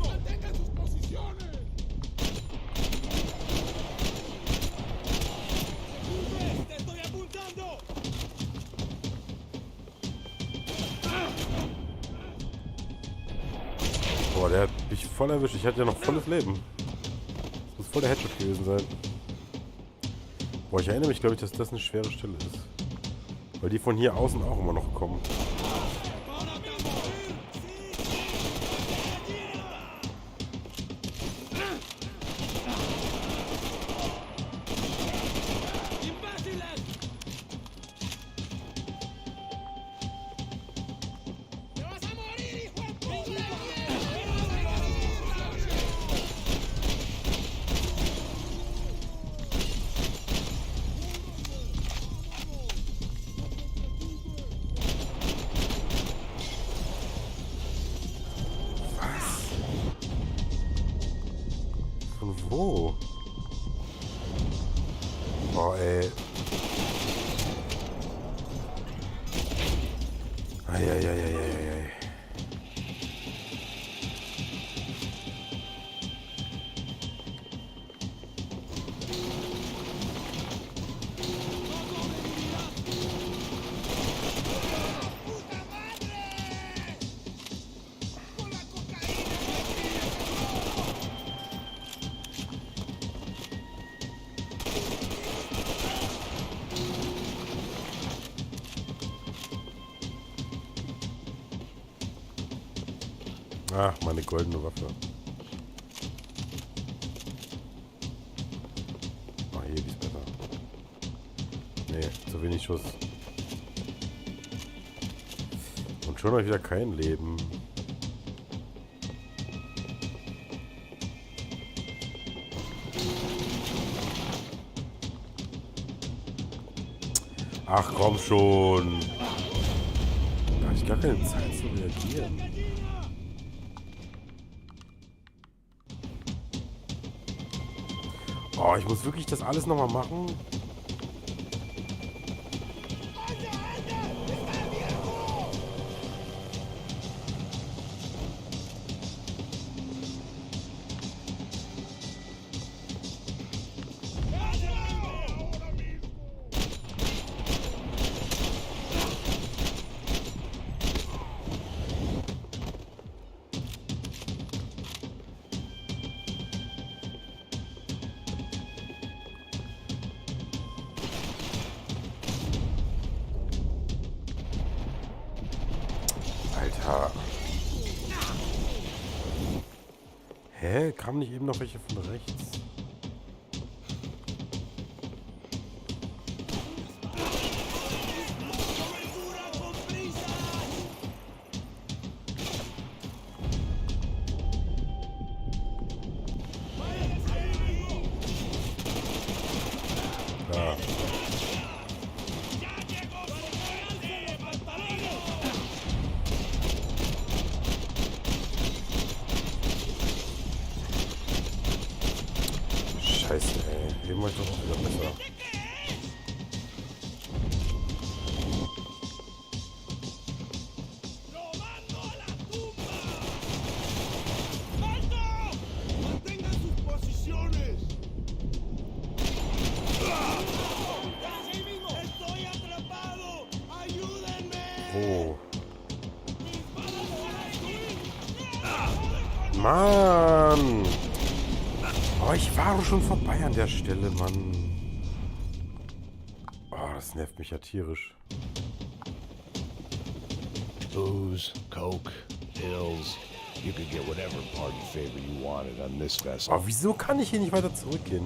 Speaker 3: ¡Mantengan sus posiciones! ¡Te estoy apuntando!
Speaker 1: Boah, der hat mich voll erwischt. Ich hatte ja noch volles Leben. Das muss voll der Headshot gewesen sein. Boah, ich erinnere mich, glaube ich, dass das eine schwere Stelle ist. Weil die von hier außen auch immer noch kommen. Von wo? Oh, ey. Eieieiei. Ach, meine goldene Waffe. Ah, hier, die ist besser. Nee, zu wenig Schuss. Und schon habe ich wieder kein Leben. Ach, komm schon. Da habe ich gar keine Zeit zu reagieren. Oh, ich muss wirklich das alles nochmal machen? Alter. Hä? Kamen nicht eben noch welche von rechts? Ja. Scheiße, ey. Eben war ich doch auch wieder besser.
Speaker 3: ¡Mantengan sus posiciones! ¡Estoy atrapado! ¡Ayúdenme!
Speaker 1: Oh. Mann! Oh, ich war doch schon vorbei an der Stelle, Mann. Oh, das nervt mich ja tierisch.
Speaker 5: Booze, coke, pills. You could get whatever party favor you wanted on this vessel.
Speaker 1: Aber wieso kann ich hier nicht weiter zurückgehen?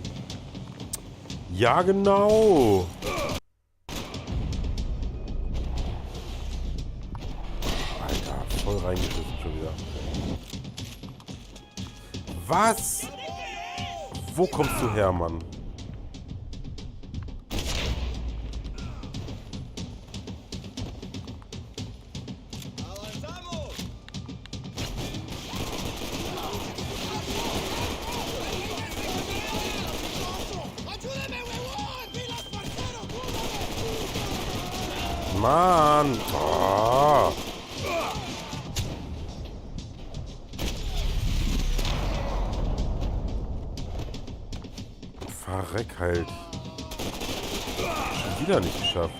Speaker 1: Ja, genau. Alter, voll reingeschissen schon wieder. Was? Wo kommst du her, Mann? Mann! Oh. Verreck halt. Schon wieder nicht geschafft.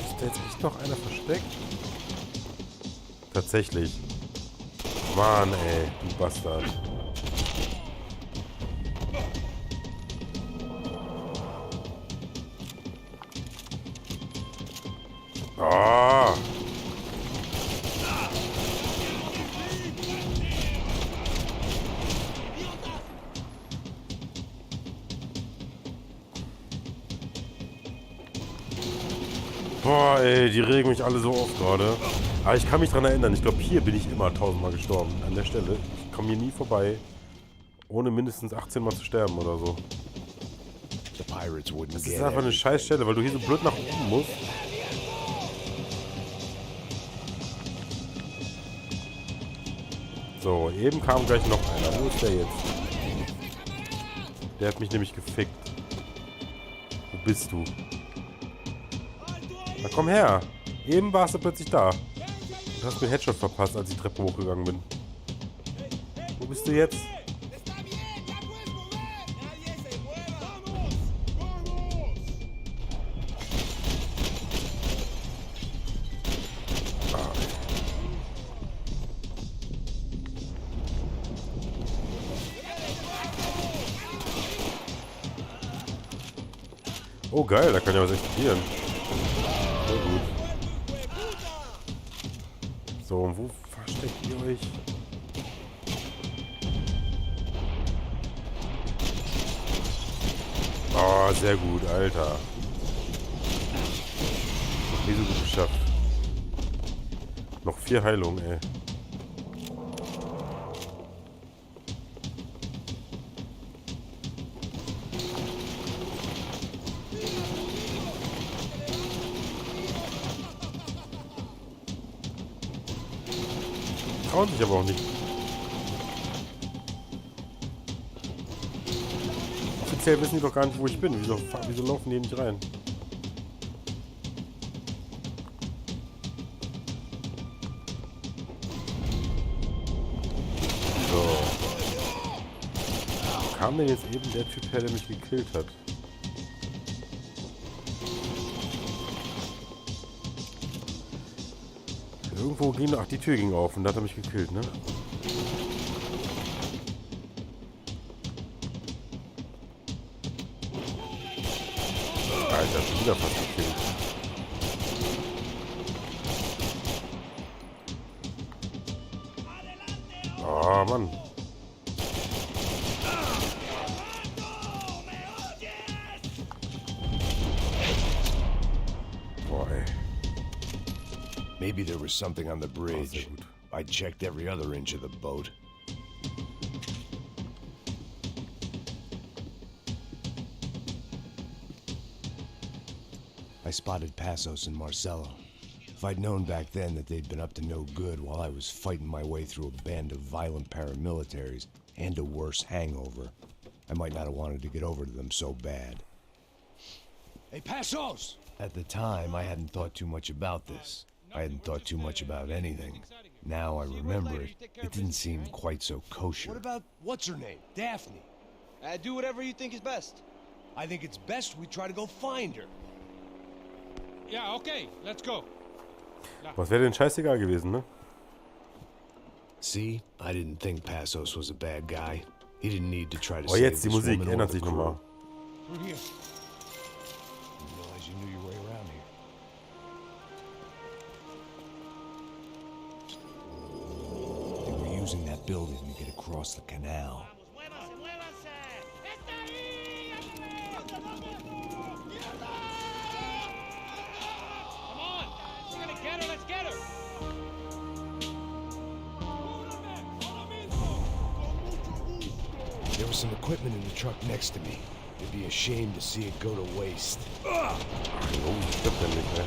Speaker 1: Ist da jetzt echt noch einer versteckt? Tatsächlich. Mann, ey, du Bastard. Ah! Boah, ey, die regen mich alle so auf gerade. Aber ich kann mich dran erinnern, ich glaube, hier bin ich immer 1000-mal gestorben. An der Stelle. Ich komme hier nie vorbei, ohne mindestens 18 Mal zu sterben oder so. Das ist einfach eine scheiß Stelle, weil du hier so blöd nach oben musst. So, eben kam gleich noch einer. Wo ist der jetzt? Der hat mich nämlich gefickt. Wo bist du? Na komm her. Eben warst du plötzlich da. Und hast mir einen Headshot verpasst, als ich die Treppe hochgegangen bin. Wo bist du jetzt? Oh geil, da kann ja was explodieren. Sehr gut. So, und wo versteckt ihr euch? Oh, sehr gut, Alter. Noch nie so gut geschafft. Noch 4 Heilungen, ey. Trauen sich aber auch nicht. Offiziell wissen die doch gar nicht, wo ich bin. Wieso laufen die nicht rein? So. Wo kam denn jetzt eben der Typ her, der mich gekillt hat? Irgendwo ging... Ach, die Tür ging auf und da hat er mich gekillt, ne? Alter, schon wieder fast gekillt. Oh, Mann. Boah, ey.
Speaker 5: Maybe there was something on the bridge. I checked every other inch of the boat. I spotted Passos and Marcelo. If I'd known back then that they'd been up to no good while I was fighting my way through a band of violent paramilitaries and a worse hangover, I might not have wanted to get over to them so bad.
Speaker 2: Hey, Passos!
Speaker 5: At the time, I hadn't thought too much about this. I hadn't thought too much about anything. Now I remember it, it didn't seem quite so kosher.
Speaker 2: What about, what's her name? Daphne.
Speaker 6: Do whatever you think is best.
Speaker 2: I think it's best we try to go find her.
Speaker 6: Yeah, okay, let's go.
Speaker 1: Was wäre denn scheißegal gewesen, ne?
Speaker 5: See, I didn't think Passos was a bad guy. He didn't need to try to
Speaker 1: Oh,
Speaker 5: save
Speaker 1: jetzt die
Speaker 5: this
Speaker 1: Musik
Speaker 5: woman or
Speaker 1: ändert
Speaker 5: the
Speaker 1: sich
Speaker 5: crew.
Speaker 1: nochmal.
Speaker 2: Through here. Didn't realize you knew your way around here. They were using that building to get across the canal.
Speaker 3: ¡Muévanse, muévanse! ¡Está ahí! Come on! We're gonna get her, let's get her!
Speaker 2: There was some equipment in the truck next to me. It'd be a shame to see it go to waste.
Speaker 1: Oh, stimmt ja nicht, ne?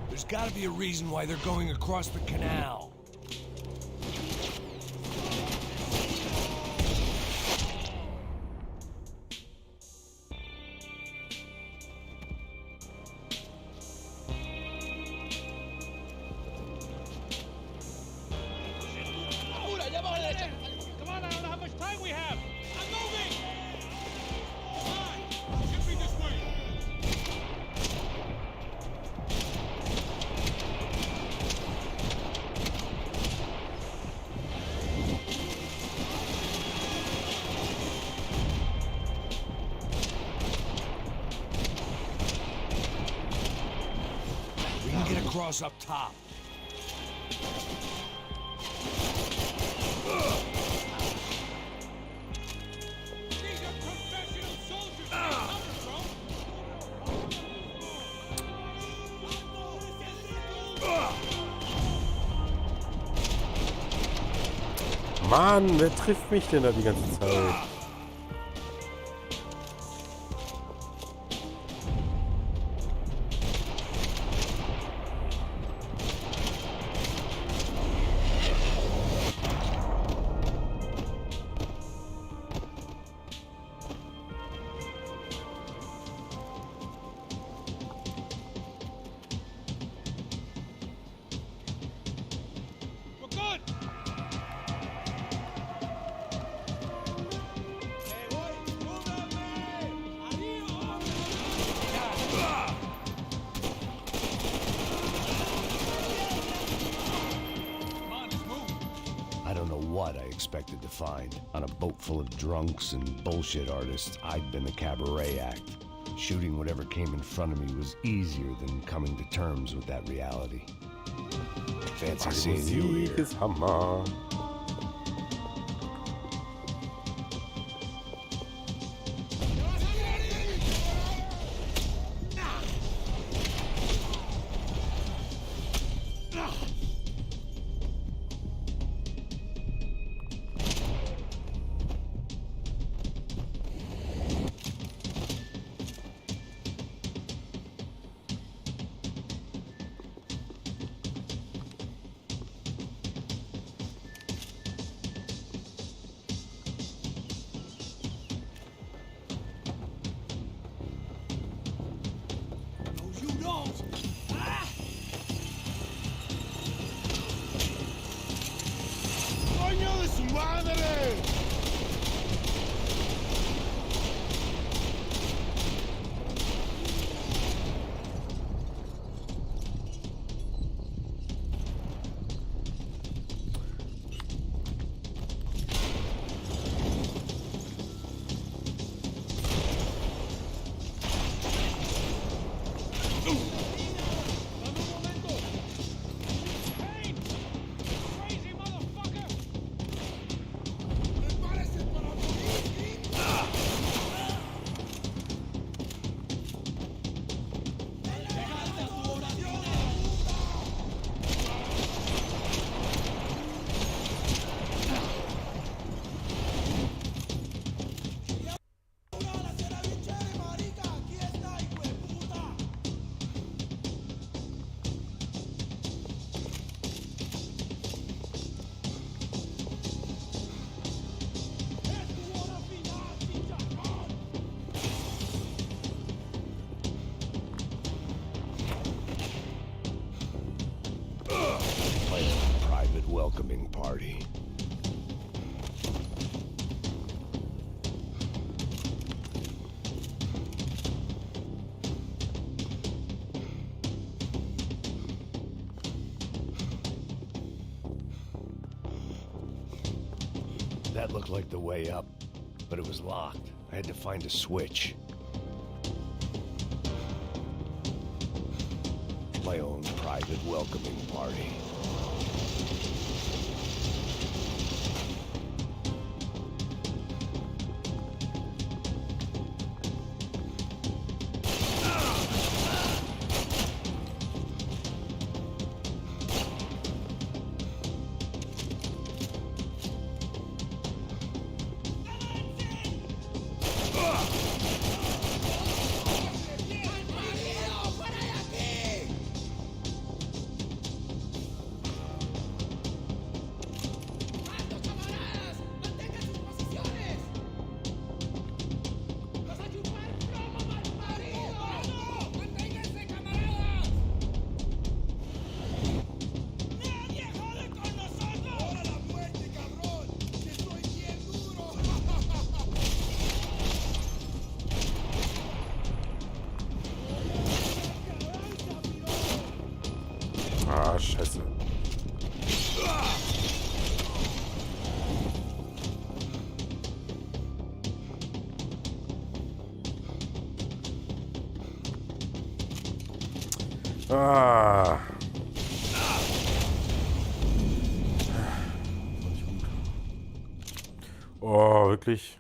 Speaker 2: There's gotta be a reason why they're going across the canal.
Speaker 3: Come on, I don't know how much time we have! I'm moving! Fine! Should be this way!
Speaker 2: We can get across up top.
Speaker 3: These are professional soldiers! Cover,
Speaker 1: Mann, wer trifft mich denn da die ganze Zeit?
Speaker 3: We're good!
Speaker 5: I don't know what I expected to find. On a boat full of drunks and bullshit artists, I'd been a cabaret act. Shooting whatever came in front of me was easier than coming to terms with that reality. Fancy
Speaker 1: Die
Speaker 5: seeing you
Speaker 1: Musik
Speaker 5: here.
Speaker 1: ist Hammer.
Speaker 3: ¡Coño de su madre! Payne! Crazy motherfucker!
Speaker 5: Like a private welcoming party. That looked like the way up, but it was locked. I had to find a switch. My own private welcoming party.
Speaker 1: Ah, scheiße. Ah. Oh, wirklich?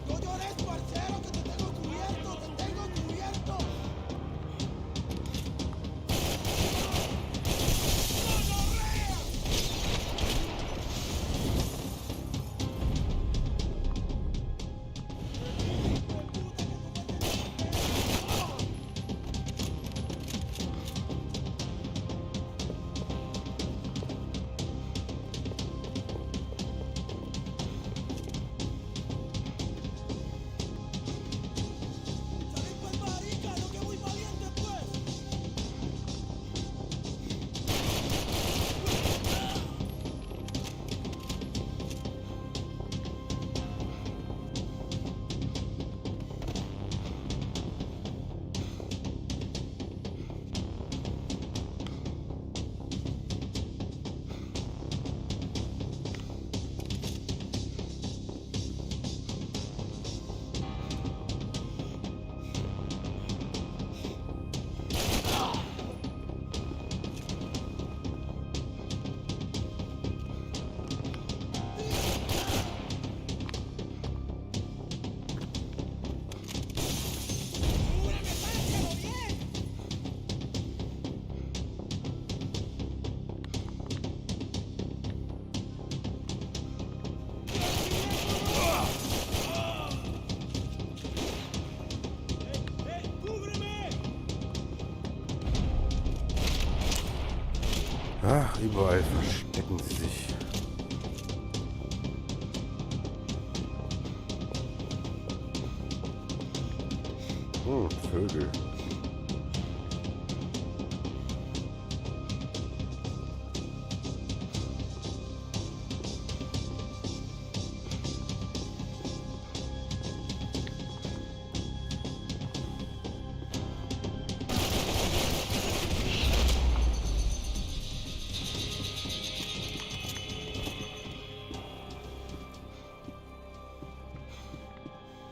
Speaker 3: No llores, parcero, que te tengo cubierto, te tengo cubierto. Salí pues, marica, no que muy valiente, pues. ¡Cúbreme!
Speaker 1: Ach, überall verstecken sie sich. Vögel.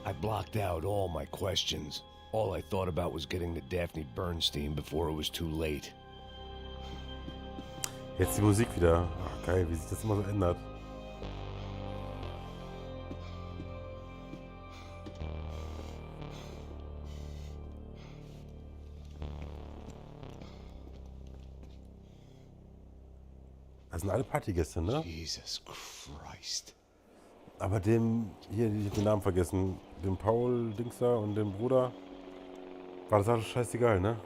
Speaker 5: I blocked out all my questions. All I thought about was getting to Daphne Bernstein before it was too late.
Speaker 1: Jetzt die Musik wieder. Ach, geil, wie sich das immer so ändert. Das sind alle Partygäste, ne?
Speaker 5: Jesus Christ.
Speaker 1: Aber dem, hier, ich hab den Namen vergessen, dem Paul Dings da und dem Bruder, war das alles scheißegal, ne?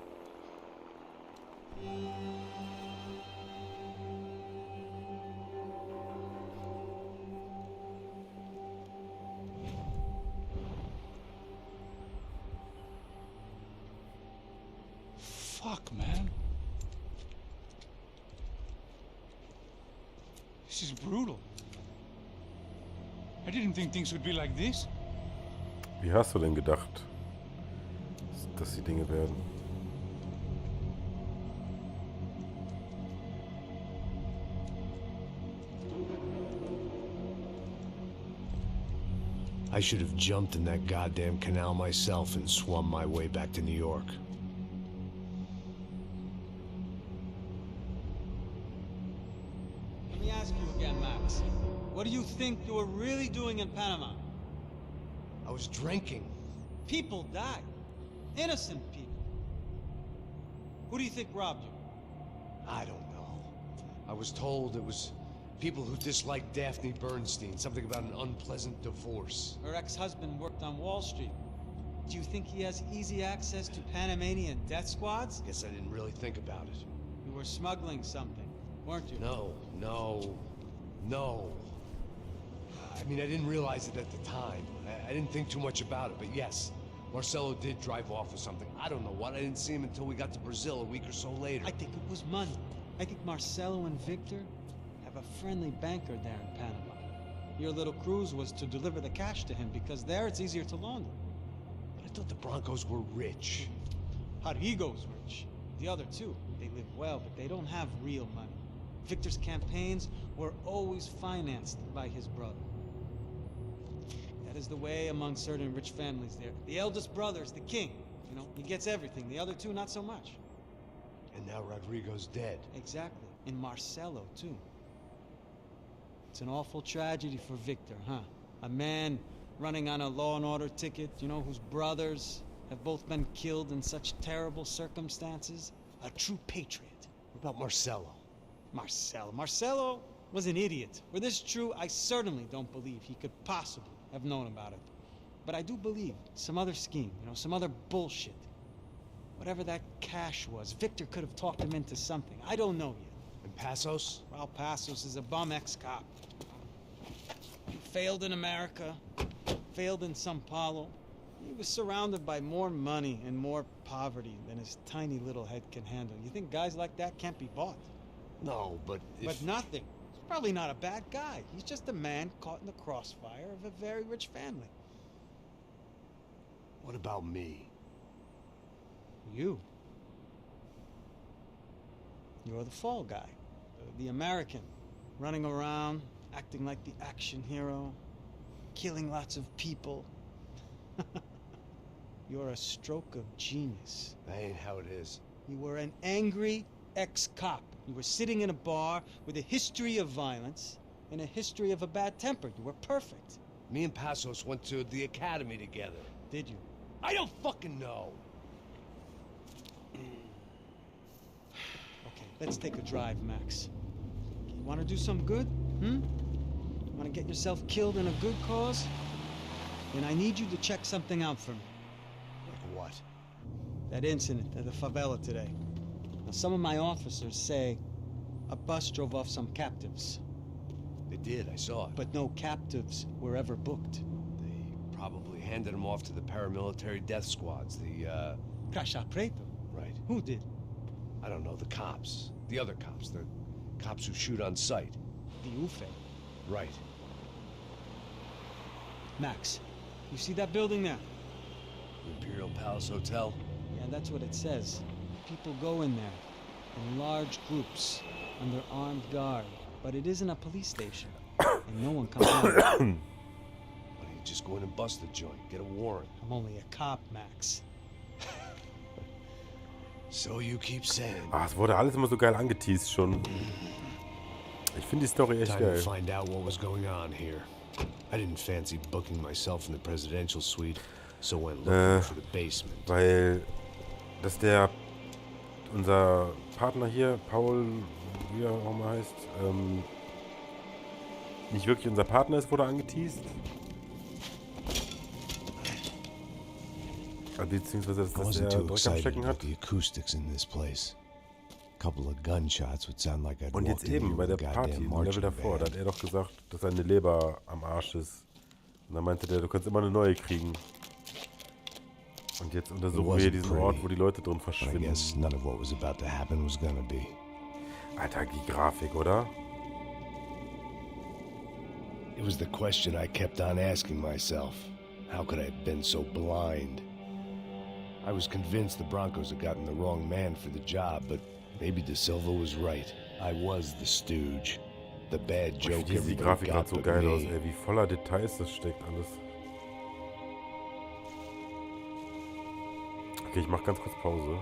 Speaker 3: Fuck, man. This is brutal. I didn't think things would be like this.
Speaker 1: Wie hast du denn gedacht, dass die Dinge werden?
Speaker 5: I should have jumped in that goddamn canal myself and swum my way back to New York.
Speaker 6: Let me ask you again, Max. What do you think you were really doing in Panama?
Speaker 5: I was drinking.
Speaker 6: People died. Innocent people. Who do you think robbed you?
Speaker 5: I don't know. I was told it was people who disliked Daphne Bernstein, something about an unpleasant divorce.
Speaker 6: Her ex-husband worked on Wall Street. Do you think he has easy access to Panamanian death squads?
Speaker 5: Guess I didn't really think about it.
Speaker 6: You were smuggling something, weren't you?
Speaker 5: No. I mean, I didn't realize it at the time. I didn't think too much about it, but yes, Marcelo did drive off with something. I don't know what. I didn't see him until we got to Brazil a week or so later.
Speaker 6: I think it was money. I think Marcelo and Victor have a friendly banker there in Panama. Your little cruise was to deliver the cash to him because there it's easier to launder.
Speaker 5: But I thought the Broncos were rich.
Speaker 6: Rodrigo's rich. The other two, they live well, but they don't have real money. Victor's campaigns were always financed by his brother. That is the way among certain rich families there. The eldest brother's the king. You know, he gets everything. The other two, not so much.
Speaker 5: And now Rodrigo's dead.
Speaker 6: Exactly. And Marcelo, too. It's an awful tragedy for Victor, huh? A man running on a law and order ticket, you know, whose brothers have both been killed in such terrible circumstances. A true patriot.
Speaker 5: What about Marcelo?
Speaker 6: Marcelo was an idiot. Were this true, I certainly don't believe he could possibly have known about it. But I do believe some other scheme, you know, some other bullshit. Whatever that cash was, Victor could have talked him into something. I don't know yet.
Speaker 5: And Passos?
Speaker 6: Raul Passos is a bum ex-cop. He failed in America, failed in Sao Paulo. He was surrounded by more money and more poverty than his tiny little head can handle. You think guys like that can't be bought?
Speaker 5: No, but if...
Speaker 6: But nothing. He's probably not a bad guy. He's just a man caught in the crossfire of a very rich family.
Speaker 5: What about me?
Speaker 6: You. You're the fall guy. The American. Running around, acting like the action hero. Killing lots of people. You're a stroke of genius.
Speaker 5: That ain't how it is.
Speaker 6: You were an angry ex-cop. You were sitting in a bar with a history of violence and a history of a bad temper. You were perfect.
Speaker 5: Me and Passos went to the academy together.
Speaker 6: Did you?
Speaker 5: I don't fucking know.
Speaker 6: Okay, let's take a drive, Max. You want to do some good? Want to get yourself killed in a good cause? Then I need you to check something out for me.
Speaker 5: Like what?
Speaker 6: That incident at the favela today. Now, some of my officers say a bus drove off some captives.
Speaker 5: They did, I saw it.
Speaker 6: But no captives were ever booked.
Speaker 5: They probably handed them off to the paramilitary death squads, the,
Speaker 6: Crash Preto.
Speaker 5: Right.
Speaker 6: Who did?
Speaker 5: I don't know, the cops. The other cops, the cops who shoot on sight.
Speaker 6: The UFE.
Speaker 5: Right.
Speaker 6: Max, you see that building there?
Speaker 5: Imperial Palace Hotel?
Speaker 6: Yeah, that's what it says. People go in there in large groups under armed guard, but it isn't a police station, and no one comes out.
Speaker 5: Why don't you just go in and bust the joint, get a warrant?
Speaker 6: I'm only a cop, Max.
Speaker 5: So you keep saying.
Speaker 1: Ah, es wurde alles immer so geil angeteased schon. Ich finde die Story echt
Speaker 5: Time to
Speaker 1: geil.
Speaker 5: find out what was going on here. I didn't fancy booking myself in the presidential suite, so went looking for the basement.
Speaker 1: Weil dass unser Partner hier, Paul, wie er auch mal heißt, nicht wirklich unser Partner ist, wurde angeteased. Beziehungsweise,
Speaker 5: I
Speaker 1: dass
Speaker 5: wasn't
Speaker 1: er
Speaker 5: too
Speaker 1: Dreck am
Speaker 5: excited
Speaker 1: Stecken
Speaker 5: about
Speaker 1: hat.
Speaker 5: the acoustics in this place. A couple of gunshots would sound like I'd
Speaker 1: Und jetzt
Speaker 5: walked in here
Speaker 1: eben bei
Speaker 5: with
Speaker 1: der
Speaker 5: a
Speaker 1: Party,
Speaker 5: goddamn
Speaker 1: im Level
Speaker 5: marching
Speaker 1: davor, da
Speaker 5: band.
Speaker 1: hat er doch gesagt, dass seine Leber am Arsch ist. Und dann meinte der, du kannst immer eine neue kriegen. Und jetzt
Speaker 5: It
Speaker 1: untersuchen wir hier
Speaker 5: wasn't
Speaker 1: diesen Ort,
Speaker 5: pretty,
Speaker 1: wo die Leute drin
Speaker 5: but I
Speaker 1: verschwinden.
Speaker 5: guess none of what was about to happen was gonna be.
Speaker 1: Alter, die Grafik, oder?
Speaker 5: It was the question I kept on asking myself. How could I have been so blind? I was convinced the Broncos had gotten the wrong man for the job, but maybe De Silva was right. I was the stooge. The bad
Speaker 1: Ich
Speaker 5: joke
Speaker 1: finde die
Speaker 5: everybody
Speaker 1: Grafik gerade
Speaker 5: got
Speaker 1: so
Speaker 5: but
Speaker 1: geil aus,
Speaker 5: me.
Speaker 1: ey. Wie voller Details das steckt alles. Okay, ich mach ganz kurz Pause.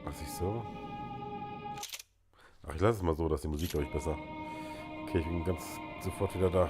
Speaker 1: Was ich so? Ach, ich lasse es mal so, dass die Musik, glaube ich, besser. Okay, ich bin ganz sofort wieder da.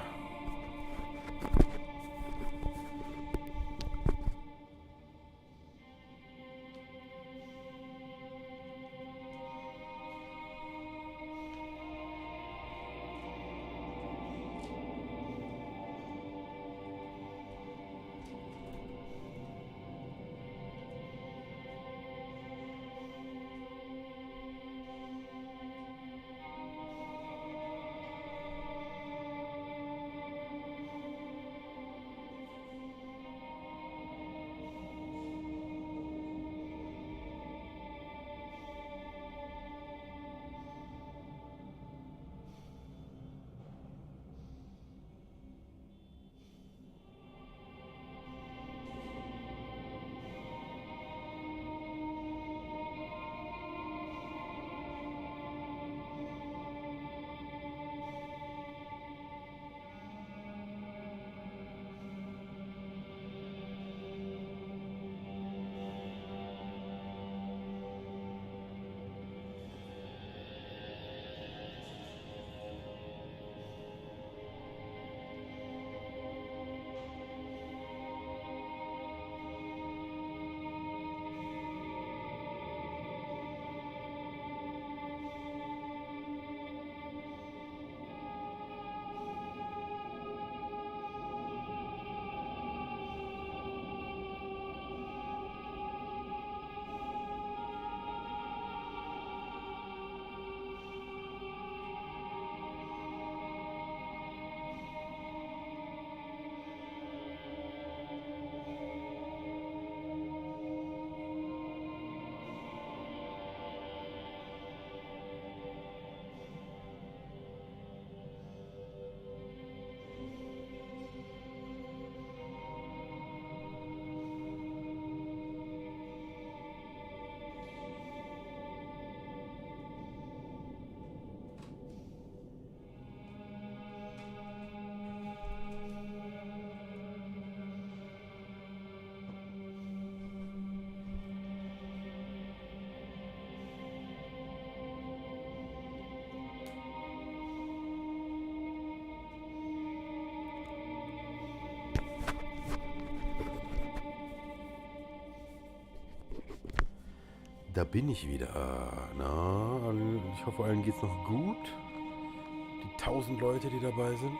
Speaker 1: Da bin ich wieder. Na, ich hoffe, allen geht's noch gut. Die 1000 Leute, die dabei sind.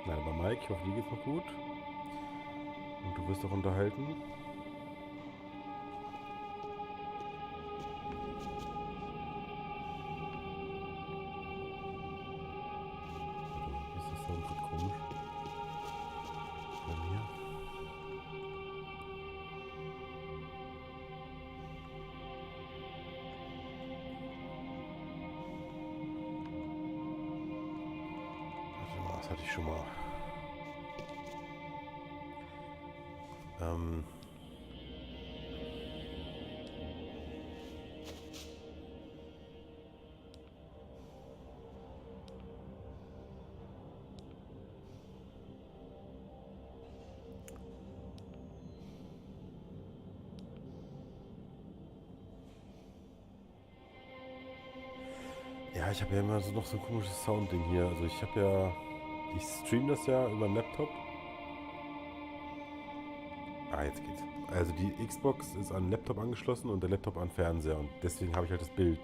Speaker 1: Nein, aber Mike, ich hoffe, dir geht's noch gut. Und du wirst auch unterhalten. Wie ist das Sound so komisch? Bei mir? Das hatte ich schon mal. Ja, ich habe ja immer so noch so ein komisches Soundding hier. Also ich habe ja, ich streame das ja über den Laptop. Ah, jetzt geht's. Also die Xbox ist an den Laptop angeschlossen und der Laptop an den Fernseher und deswegen habe ich halt das Bild.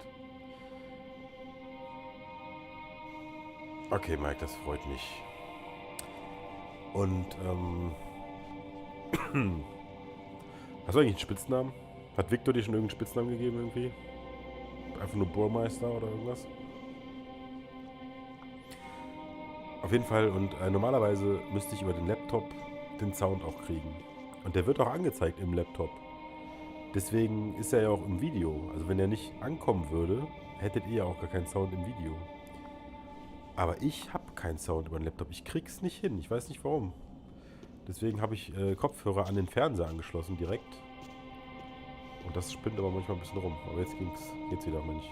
Speaker 1: Okay, Mike, das freut mich. Und, hast du eigentlich einen Spitznamen? Hat Victor dir schon irgendeinen Spitznamen gegeben irgendwie? Einfach nur Burmeister oder irgendwas? Auf jeden Fall, und normalerweise müsste ich über den Laptop den Sound auch kriegen. Und der wird auch angezeigt im Laptop. Deswegen ist er ja auch im Video. Also wenn er nicht ankommen würde, hättet ihr ja auch gar keinen Sound im Video. Aber ich habe keinen Sound über den Laptop. Ich krieg's nicht hin. Ich weiß nicht warum. Deswegen habe ich Kopfhörer an den Fernseher angeschlossen direkt. Und das spinnt aber manchmal ein bisschen rum. Aber jetzt geht's wieder, Mensch.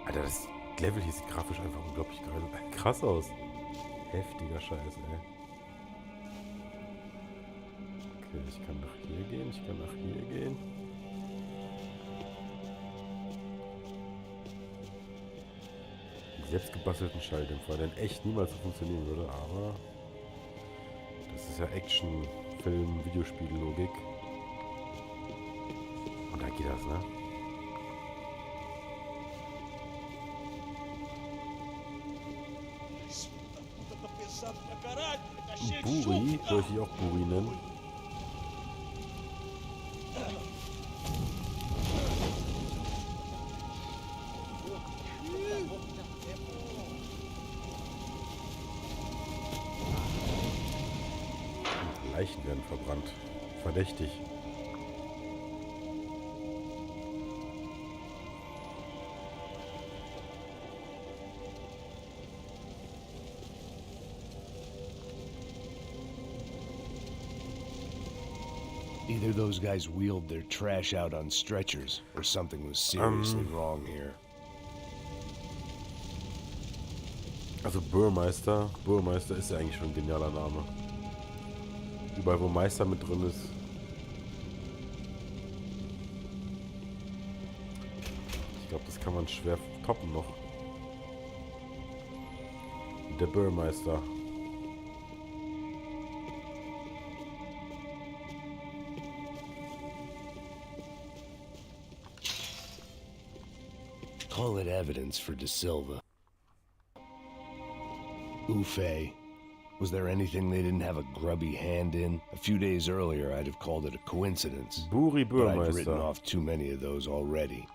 Speaker 1: Alter, das Level hier sieht grafisch einfach unglaublich geil, krass aus. Heftiger Scheiß, ey. Okay, ich kann nach hier gehen, ich kann nach hier gehen. Die selbstgebastelten Schalldämpfer, der in echt niemals so funktionieren würde, aber das ist ja Action, Film, Videospiel-Logik. Und da geht das, ne? Buri, soll ich die auch Buri nennen? Leichen werden verbrannt. Verdächtig.
Speaker 5: Either those guys wheeled their trash out on stretchers, or something was seriously wrong here.
Speaker 1: Also Bürgermeister. Bürgermeister ist ja eigentlich schon ein genialer Name. Überall wo Meister mit drin ist. Ich glaube, das kann man schwer toppen noch. Der Bürgermeister.
Speaker 5: Call it evidence for De Silva. Ufe. Was there anything they didn't have a grubby hand in? A few days earlier, I'd have called it a coincidence.
Speaker 1: Buri
Speaker 5: But I'd written
Speaker 1: Bürgermeister.
Speaker 5: off too many of those already.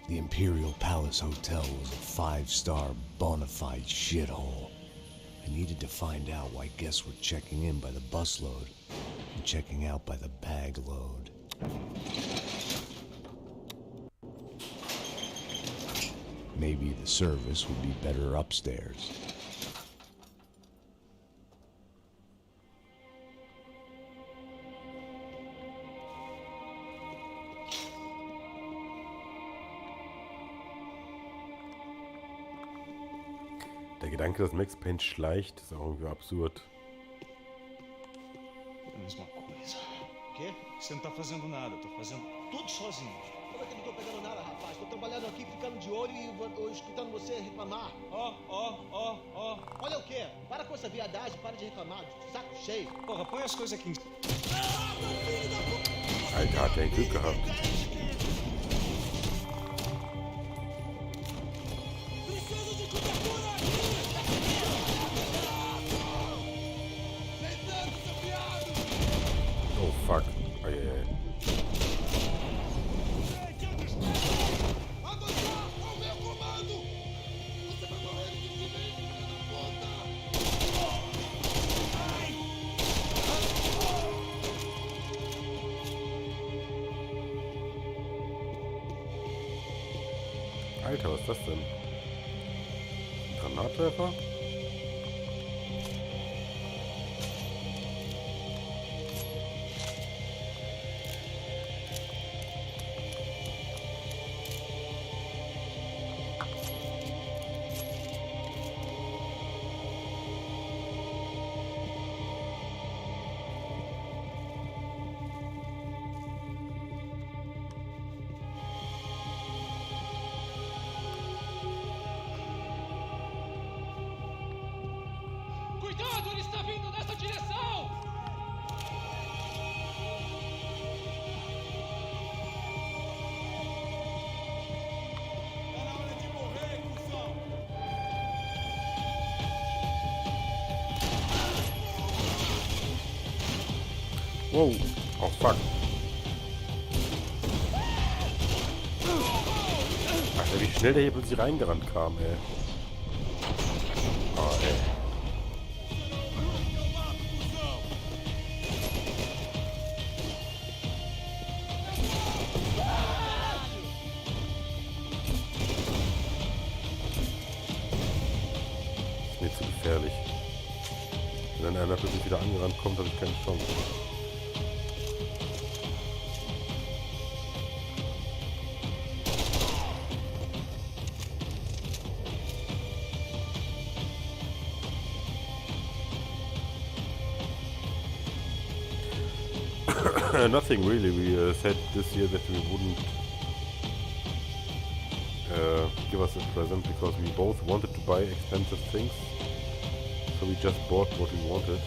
Speaker 5: The Imperial Palace Hotel was a five-star, bona fide shithole. I needed to find out why guests were checking in by the busload and checking out by the bag load. Maybe the service would be better upstairs.
Speaker 1: Der Gedanke, dass Max Payne schleicht, ist auch irgendwie absurd.
Speaker 8: A mesma coisa. Quê? Você não tá fazendo nada, eu tô fazendo tudo sozinho.
Speaker 7: Como é que eu não tô pegando nada, rapaz? Tô trabalhando aqui, ficando de olho e escutando você reclamar.
Speaker 8: Ó.
Speaker 7: Olha o quê? Para com essa viadagem, para de reclamar. Saco cheio.
Speaker 8: Porra, põe as coisas aqui em
Speaker 1: Alter, hat der Glück gehabt.
Speaker 3: Preciso de cobertura aqui! Tentando, seu viado!
Speaker 1: Oh fuck. Oh, yeah.
Speaker 3: Avançar ao meu comando! Você vai morrer de silêncio, filho da puta!
Speaker 1: Alter, was ist das denn? Granatwerfer?
Speaker 3: Cuidado, ele está vindo nessa direção!
Speaker 1: Wow. Oh, fuck. Alter, wie schnell der hier plötzlich reingerannt kam, ey. Oh, ey. Ist mir zu gefährlich. Wenn dann einer plötzlich wieder angerannt kommt, habe ich keine Chance. Nothing really. We said this year that we wouldn't give us a present because we both wanted to buy expensive things. So we just bought what we wanted.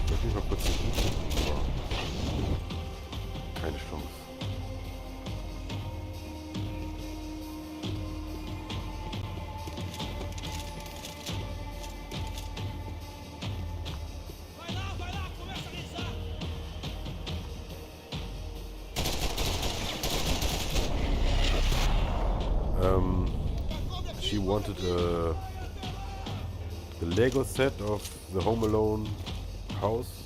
Speaker 1: Lass mich mal kurz hier hingucken. Oh. Keine Chance.
Speaker 3: Vai lá, começa a rezar.
Speaker 1: She wanted the Lego set of the Home Alone house,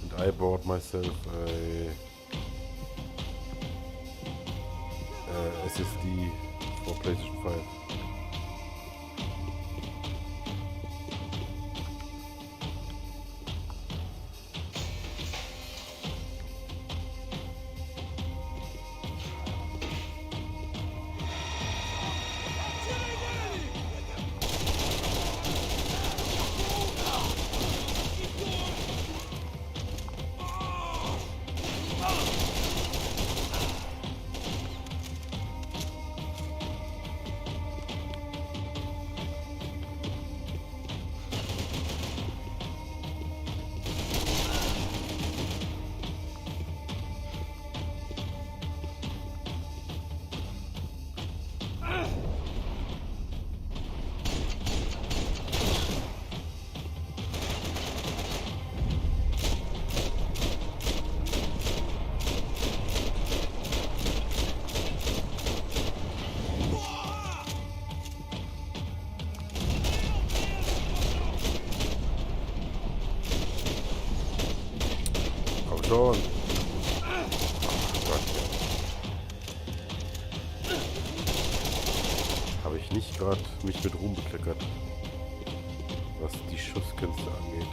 Speaker 1: and I bought myself a SSD for PlayStation 5. Schon. Oh Gott. Habe ich nicht gerade mich mit Ruhm bekleckert, was die Schusskünste angeht.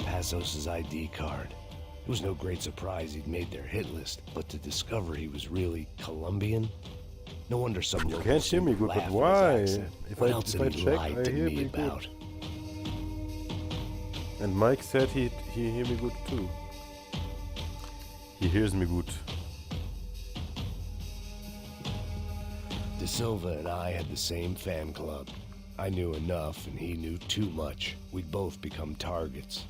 Speaker 5: Passos' ID card. It was no great surprise he'd made their hit list, but to discover he was really Colombian? No wonder some
Speaker 1: You
Speaker 5: locals
Speaker 1: can't hear me good,
Speaker 5: laugh
Speaker 1: but
Speaker 5: at
Speaker 1: why?
Speaker 5: his accent.
Speaker 1: If
Speaker 5: What
Speaker 1: I
Speaker 5: else
Speaker 1: if
Speaker 5: had
Speaker 1: I
Speaker 5: he
Speaker 1: check,
Speaker 5: lied
Speaker 1: I
Speaker 5: to
Speaker 1: hear
Speaker 5: me
Speaker 1: me good.
Speaker 5: about?
Speaker 1: And Mike said he hear me good too. He hears me good.
Speaker 5: De Silva and I had the same fan club. I knew enough and he knew too much. We'd both become targets.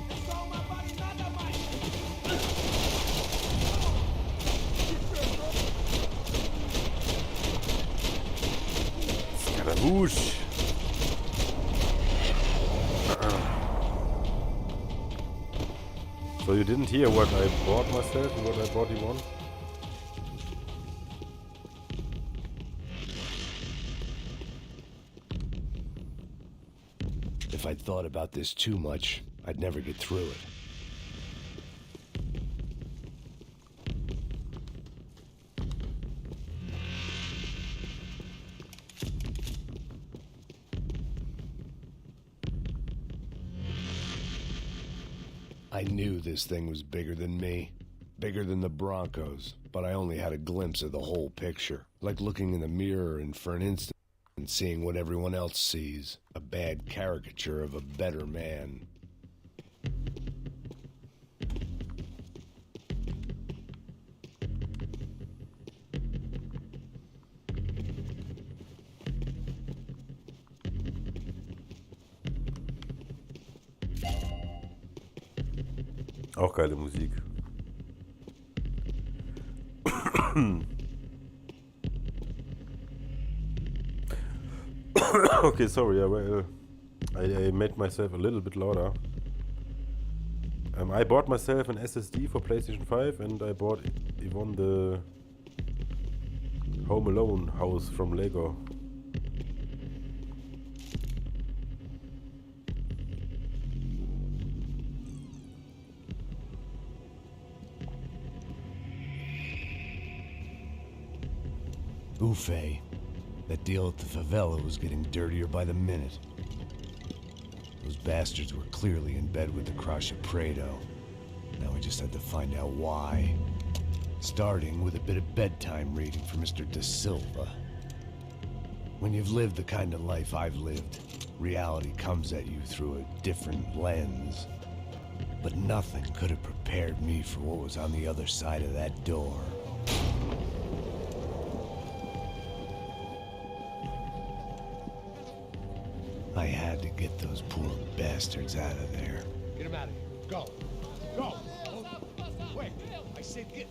Speaker 3: É só uma bala e nada mais.
Speaker 1: Scaramouche! So you didn't hear what I bought myself and what I bought him on?
Speaker 5: If I'd thought about this too much, I'd never get through it. I knew this thing was bigger than me, bigger than the Broncos, but I only had a glimpse of the whole picture, like looking in the mirror and for an instant and seeing what everyone else sees, a bad caricature of a better man.
Speaker 1: Auch geile Musik. Okay, sorry, I made myself a little bit louder. I bought myself an SSD for PlayStation 5 and I bought even the Home Alone house from Lego.
Speaker 5: Ufe. That deal at the favela was getting dirtier by the minute. Those bastards were clearly in bed with the Crusher Prado. Now we just had to find out why. Starting with a bit of bedtime reading for Mr. Da Silva. When you've lived the kind of life I've lived, reality comes at you through a different lens. But nothing could have prepared me for what was on the other side of that door. I had to get those poor bastards out of there.
Speaker 2: Get him out of here. Go. Go. Wait. I said get.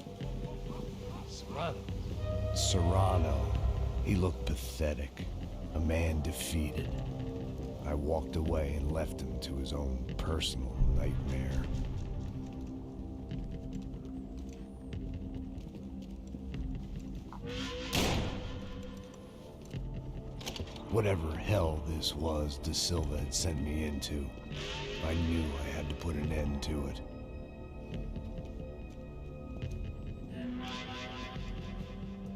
Speaker 2: Serrano.
Speaker 5: Serrano. He looked pathetic. A man defeated. I walked away and left him to his own personal nightmare. Whatever hell this was Da Silva had sent me into, I knew I had to put an end to it.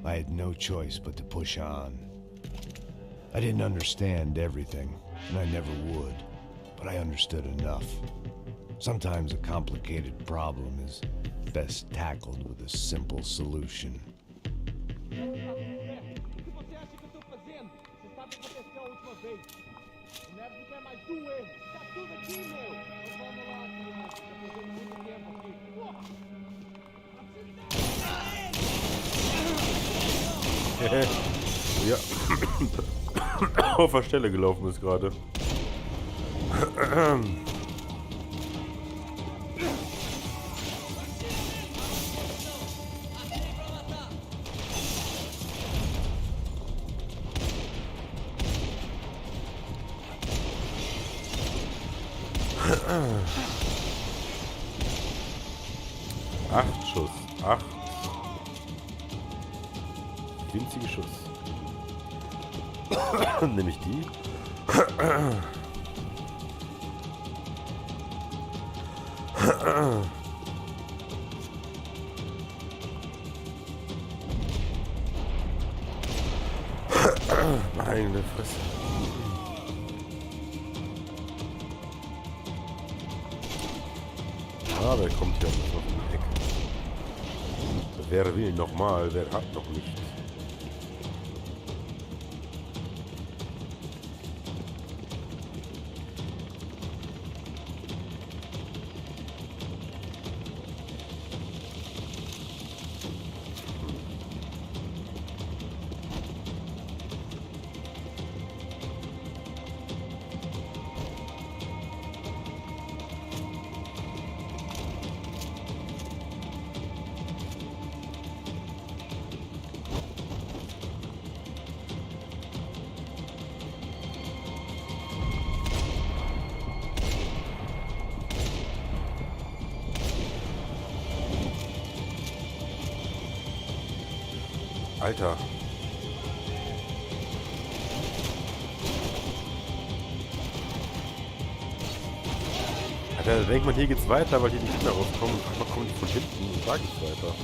Speaker 5: I had no choice but to push on. I didn't understand everything, and I never would, but I understood enough. Sometimes a complicated problem is best tackled with a simple solution.
Speaker 1: Ja. Auf der Stelle gelaufen ist gerade. Acht Schuss. 8. Winzige Schuss. Nehme ich die. Meine Fresse. Ah, wer kommt hier noch im Eck? Wer will nochmal? Wer hat noch nicht? Alter. Alter, da denkt man, hier geht's weiter, weil hier die Kinder rauskommen. Und einfach kommen die von hinten und da geht's weiter.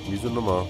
Speaker 1: Miese Nummer.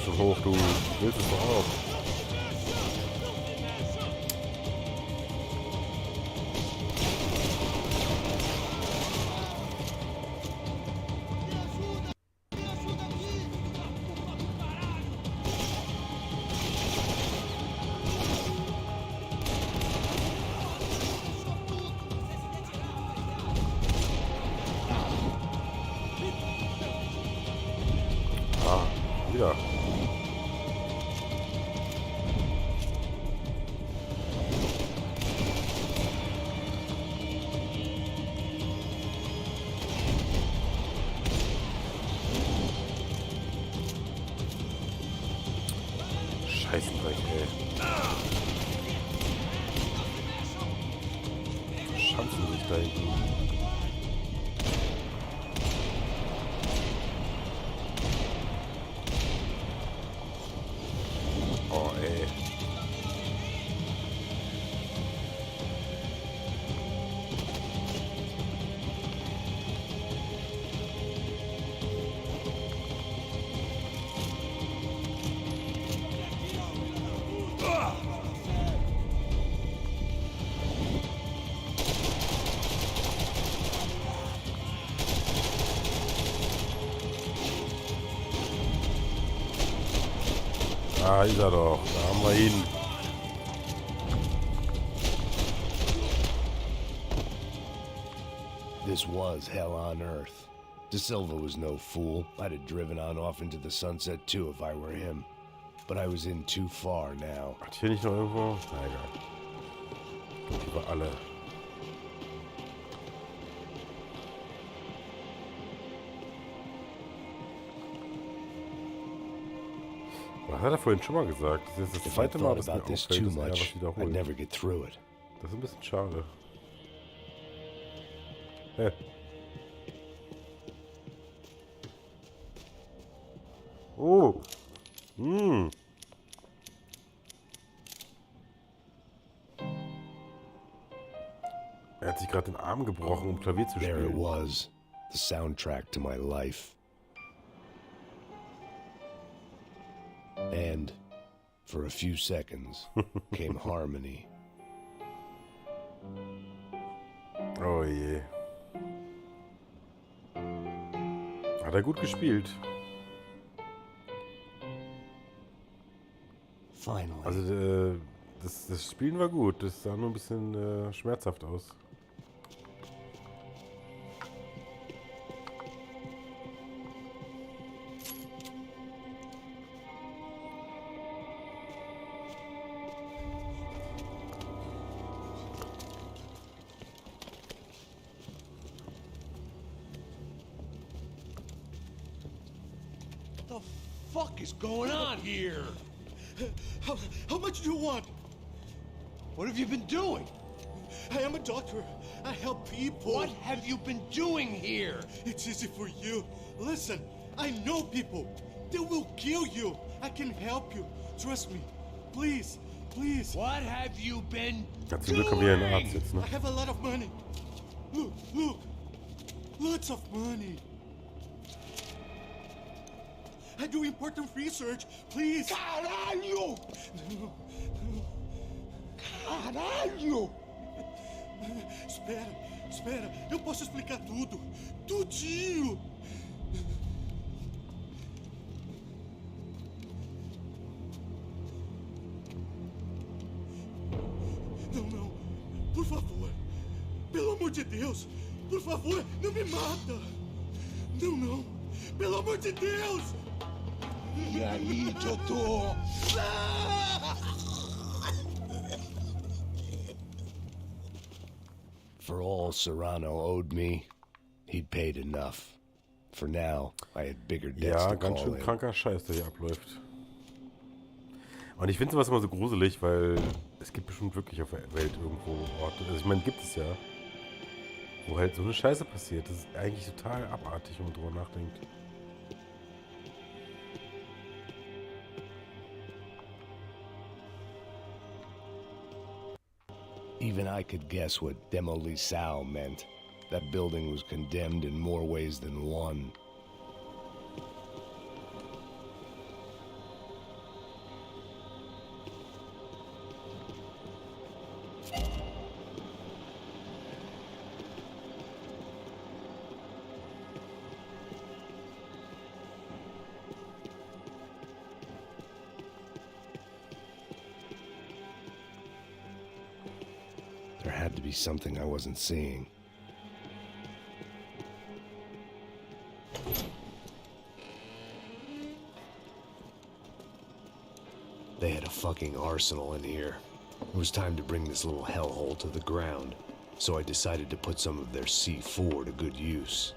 Speaker 1: Komm schon hoch, du willst es doch auch. Wieder. Scheißendreck, ey. Schanzen sich da hinten. Oh, ey. Da ist er doch. Da haben wir ihn.
Speaker 5: This was hell on earth. De Silva was no fool. I'd have driven on off into the sunset too if I were him. But I was in too far now.
Speaker 1: Hat hier nicht noch irgendwo? Na egal. Über alle. Was hat er vorhin schon mal gesagt? Das ist das
Speaker 5: If I
Speaker 1: zweite Mal,
Speaker 5: thought
Speaker 1: dass mir
Speaker 5: about this
Speaker 1: auffällt,
Speaker 5: too
Speaker 1: dass er was
Speaker 5: much, I'd
Speaker 1: wiederholt.
Speaker 5: never get through it.
Speaker 1: Das ist ein bisschen schade. Hä? Oh. Hm. Er hat sich gerade den Arm gebrochen, um Klavier zu
Speaker 5: There it
Speaker 1: spielen.
Speaker 5: was, the soundtrack to my life. And for a few seconds came harmony.
Speaker 1: Oh je. Hat er gut gespielt.
Speaker 5: Finally.
Speaker 1: Also das Spielen war gut. Das sah nur ein bisschen schmerzhaft aus.
Speaker 2: What the fuck is going on here?
Speaker 3: How much do you want?
Speaker 2: What have you been doing?
Speaker 3: I am a doctor. I help people.
Speaker 2: What have you been doing here?
Speaker 3: It's easy for you. Listen, I know people. They will kill you. I can help you. Trust me. Please, please.
Speaker 2: What have you been
Speaker 1: Ja, zum Glück haben wir einen Arzt
Speaker 2: doing?
Speaker 1: jetzt, ne?
Speaker 3: I have a lot of money. Look, look. Lots of money. I do important research. Please.
Speaker 2: Caralho!
Speaker 3: No,
Speaker 2: Caralho!
Speaker 3: Espera, espera. Eu posso explicar tudo. Tudinho. Não, não. Por favor. Pelo amor de Deus. Por favor, não me mata. Não, não. Pelo amor de Deus.
Speaker 2: E aí, doutor?
Speaker 5: For all Serrano owed me, he'd paid enough. For now, I had bigger debts
Speaker 1: Ja,
Speaker 5: to
Speaker 1: ganz
Speaker 5: call
Speaker 1: schön
Speaker 5: in.
Speaker 1: kranker Scheiß, der hier abläuft. Und ich finde sowas immer so gruselig, weil es gibt bestimmt wirklich auf der Welt irgendwo Orte, also ich meine, gibt es ja, wo halt so eine Scheiße passiert. Das ist eigentlich total abartig, wenn man drüber nachdenkt.
Speaker 5: Even I could guess what Demolição meant. That building was condemned in more ways than one. had to be something I wasn't seeing. They had a fucking arsenal in here. It was time to bring this little hellhole to the ground, so I decided to put some of their C4 to good use.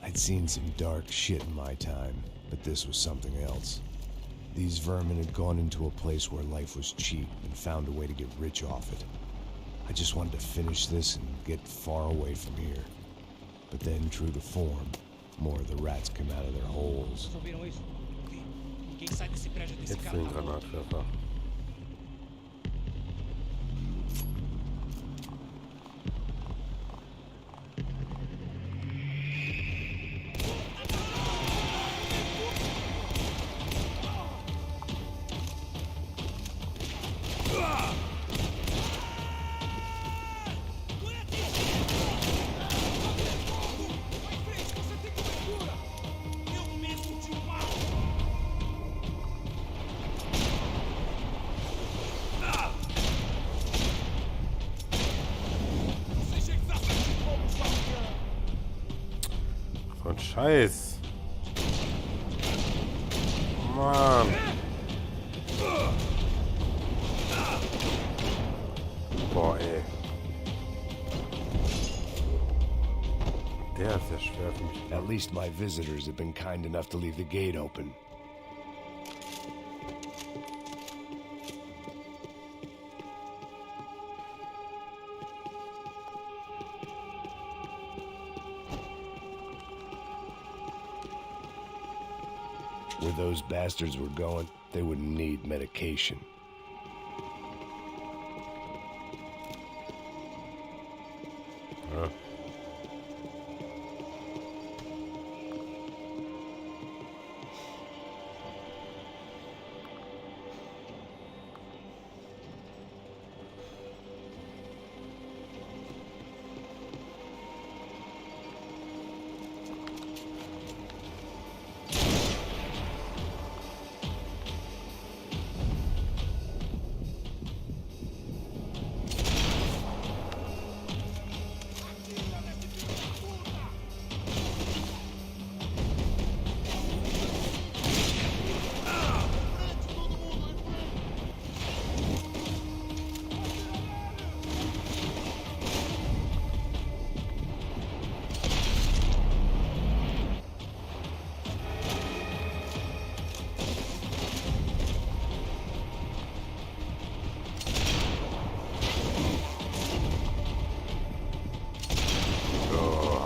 Speaker 5: I'd seen some dark shit in my time, but this was something else. These vermin had gone into a place where life was cheap and found a way to get rich off it. I just wanted to finish this and get far away from here. But then, true to form, more of the rats come out of their holes.
Speaker 1: Jetzt den Granatwerfer. So ein Scheiß. Mann. Boah, ey. Der ist ja schwer für mich.
Speaker 5: At least my visitors have been kind enough to leave the gate open. Where those bastards were going, they wouldn't need medication.
Speaker 1: Ja.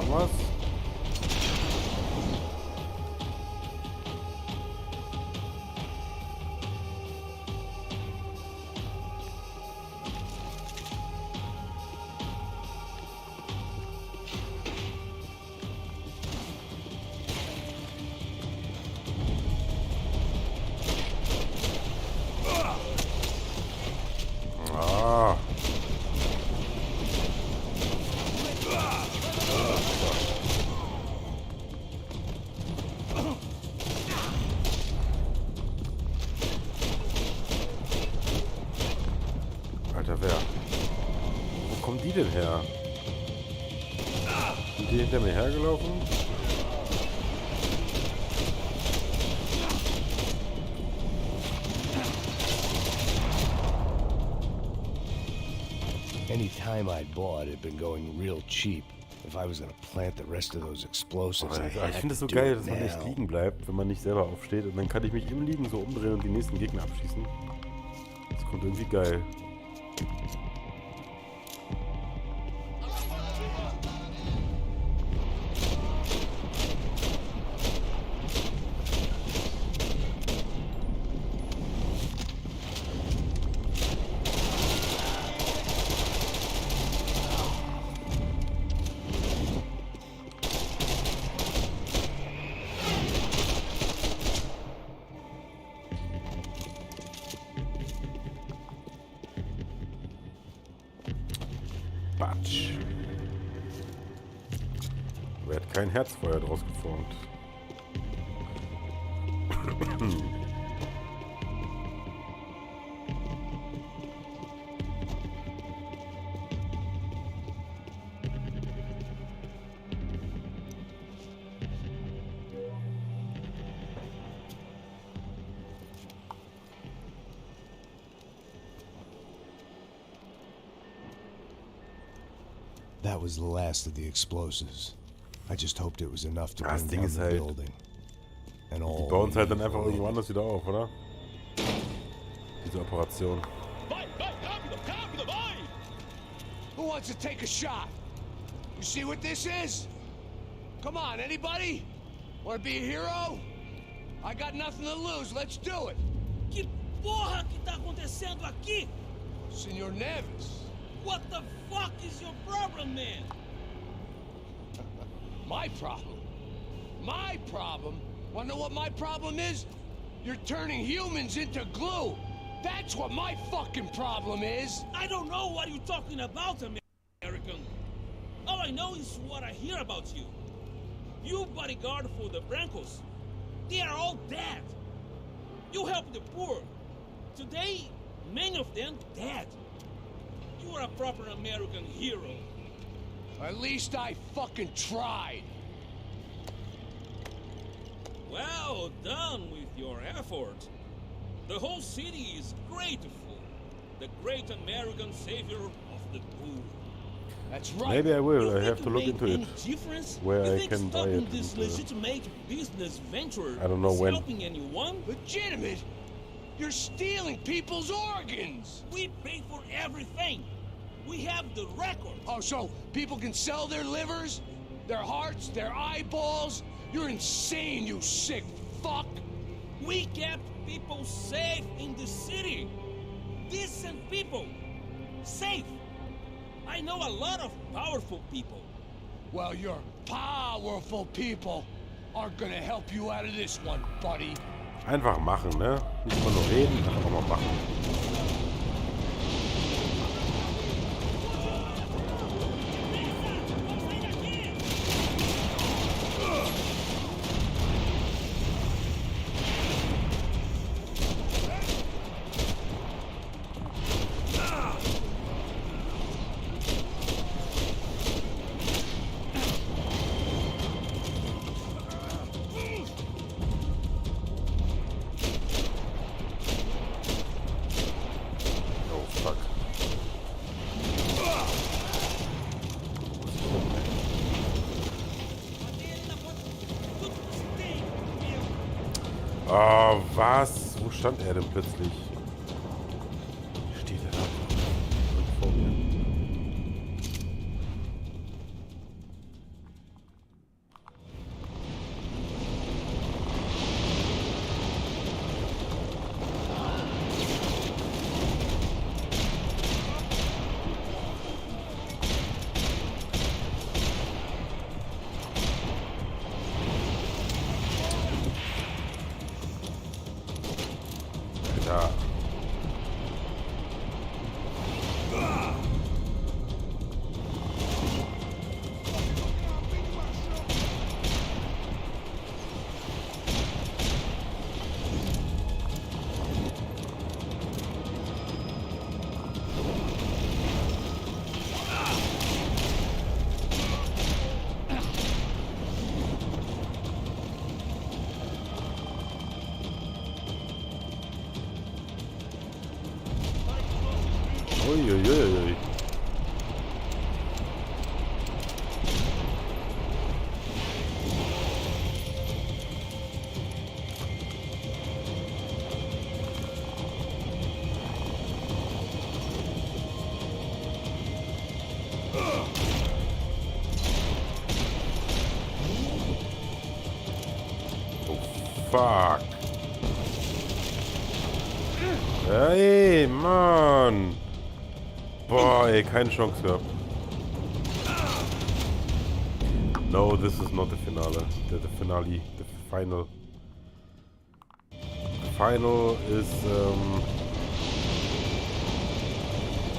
Speaker 1: Was? Ah. Alter, wer? Wo kommen die denn her? Sind die hinter mir hergelaufen?
Speaker 5: Any time I'd bought had been going real cheap. If I was gonna plant the rest of those explosives, I
Speaker 1: Ich
Speaker 5: had
Speaker 1: finde es
Speaker 5: to
Speaker 1: so
Speaker 5: do
Speaker 1: geil,
Speaker 5: it
Speaker 1: dass man echt
Speaker 5: now.
Speaker 1: liegen bleibt, wenn man nicht selber aufsteht. Und dann kann ich mich im Liegen so umdrehen und die nächsten Gegner abschießen. Das kommt irgendwie geil. Batsch. Wer hat kein Herzfeuer draus geformt?
Speaker 5: That was the last of the explosives. I just hoped it was enough to
Speaker 1: Ja, das
Speaker 5: bring
Speaker 1: Ding
Speaker 5: down
Speaker 1: ist
Speaker 5: the
Speaker 1: halt-
Speaker 5: building. And
Speaker 1: Die
Speaker 5: all
Speaker 1: bauen es halt dann
Speaker 5: we
Speaker 1: einfach
Speaker 5: need
Speaker 1: irgendwo anders wieder auf, oder? Diese Operation.
Speaker 3: Vai, vai, rápido, rápido, vai!
Speaker 2: Who wants to take a shot? You see what this is? Come on, anybody? Want to be a hero? I got nothing to lose. Let's do it.
Speaker 3: Que porra que tá acontecendo aqui?
Speaker 2: Senor Neves.
Speaker 3: What the fuck is your problem, man?
Speaker 2: My problem? My problem? Wanna know what my problem is? You're turning humans into glue. That's what my fucking problem is.
Speaker 3: I don't know what you're talking about, American. All I know is what I hear about you. You bodyguard for the Brancos. They are all dead. You help the poor. Today, many of them dead. You are a proper American hero.
Speaker 2: At least I fucking tried.
Speaker 3: Well done with your effort. The whole city is grateful. The great American savior of the poor.
Speaker 2: That's right.
Speaker 1: Maybe I will.
Speaker 3: You
Speaker 1: I have
Speaker 3: think
Speaker 1: to
Speaker 3: you
Speaker 1: look
Speaker 3: make
Speaker 1: into
Speaker 3: any
Speaker 1: it.
Speaker 3: difference?
Speaker 1: Where
Speaker 3: You
Speaker 1: I
Speaker 3: think
Speaker 1: can buy
Speaker 3: stopping
Speaker 1: it
Speaker 3: this
Speaker 1: and,
Speaker 3: legitimate business venture
Speaker 1: I don't know
Speaker 3: is
Speaker 1: when.
Speaker 3: helping anyone?
Speaker 2: Legitimate? You're stealing people's organs.
Speaker 3: We pay for everything. We have the record.
Speaker 2: Oh, so people can sell their livers, their hearts, their eyeballs? You're insane, you sick fuck.
Speaker 3: We kept people safe in the city. Decent people. Safe. I know a lot of powerful people.
Speaker 2: Well, your powerful people aren't gonna help you out of this one, buddy.
Speaker 1: Einfach machen, ne? Nicht immer nur reden, einfach auch mal machen. Oh, fuck. Oh, was? Wo stand er denn plötzlich? Steht er da? Vor mir. Alter. Uiuiui. Fuck. Ey, Mann. Boah, ey, keine Chance gehabt. No, this is not the finale. The finale. The final. The final is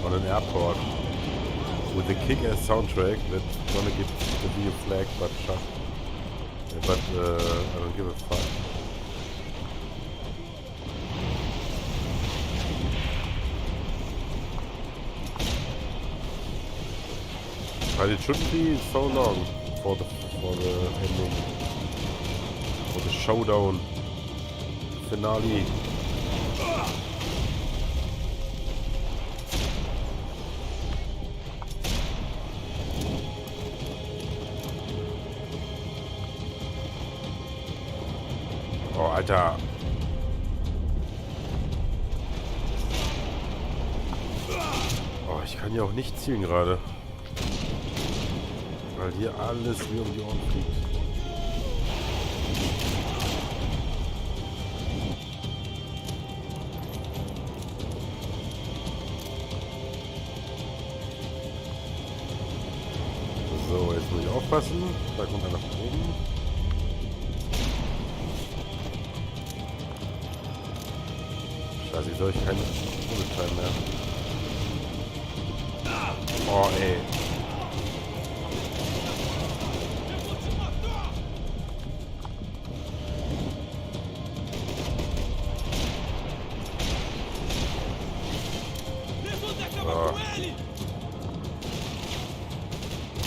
Speaker 1: on an airport with a kick-ass soundtrack that's gonna give the video flag, but I don't give a fuck. But it shouldn't be so long for the ending, for the showdown, finale. Oh, Alter. Oh, ich kann ja auch nicht zielen gerade. Weil hier alles mir um die Ohren fliegt. So, jetzt muss ich aufpassen. Da kommt einer von oben. Scheiße, wieso ich keine Probezeit mehr? Oh, ey.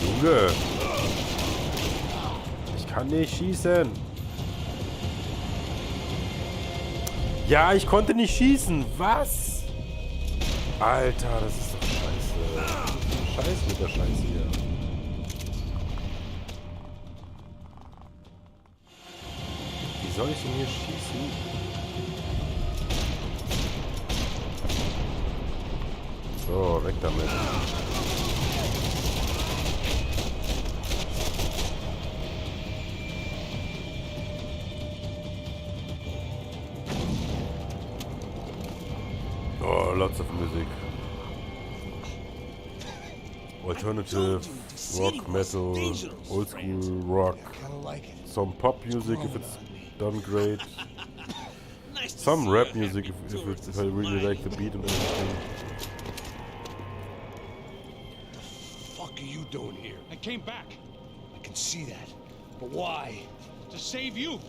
Speaker 1: Junge! Ich kann nicht schießen! Ja, ich konnte nicht schießen! Was? Alter, das ist doch scheiße. Scheiß mit der Scheiße hier. Wie soll ich denn hier schießen? So, weg damit. Oh, lots of music. Alternative, rock, metal, old school rock. Some pop music if it's done great. Some rap music if I really like the beat and everything.
Speaker 2: What are you doing here?
Speaker 8: I came back
Speaker 2: I can see that. But why?
Speaker 8: to save you.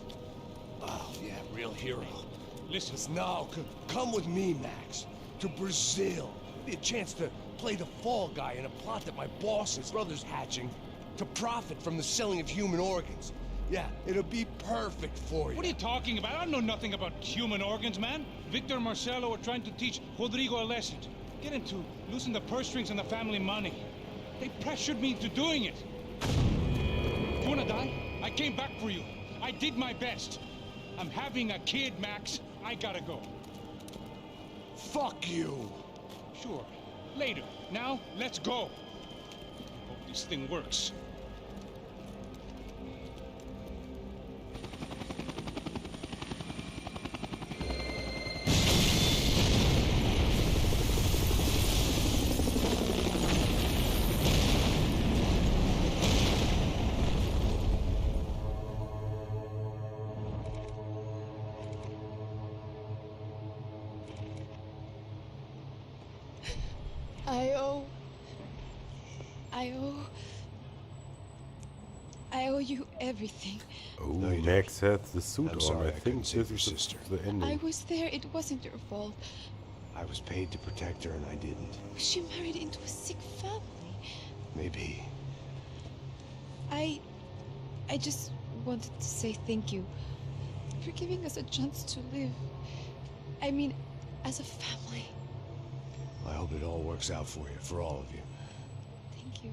Speaker 2: Oh, yeah, real hero.
Speaker 8: Listen,
Speaker 2: Now, come with me, Max. To Brazil. Be a chance to play the fall guy in a plot that my boss's brother's hatching to profit from the selling of human organs. Yeah, it'll be perfect for you.
Speaker 8: what are you talking about? I know nothing about human organs, man. Victor and Marcelo are trying to teach Rodrigo a lesson. Get him to loosen the purse strings and the family money. They pressured me into doing it. You wanna die? I came back for you. I did my best. I'm having a kid, Max. I gotta go.
Speaker 2: Fuck you.
Speaker 8: Sure. Later. Now, let's go. Hope this thing works.
Speaker 4: I owe you everything.
Speaker 1: Oh,
Speaker 2: No, you
Speaker 1: Max has the suit
Speaker 2: I'm
Speaker 1: on.
Speaker 2: sorry,
Speaker 1: I
Speaker 2: I
Speaker 1: think
Speaker 2: couldn't
Speaker 1: this
Speaker 2: save your
Speaker 1: is
Speaker 2: sister.
Speaker 1: the
Speaker 4: I
Speaker 1: ending.
Speaker 4: was there. It wasn't your fault.
Speaker 2: I was paid to protect her and I didn't.
Speaker 4: She married into a sick family.
Speaker 2: Maybe.
Speaker 4: I just wanted to say thank you for giving us a chance to live. I mean, as a family.
Speaker 2: I hope it all works out for you, for all of you.
Speaker 4: Thank you.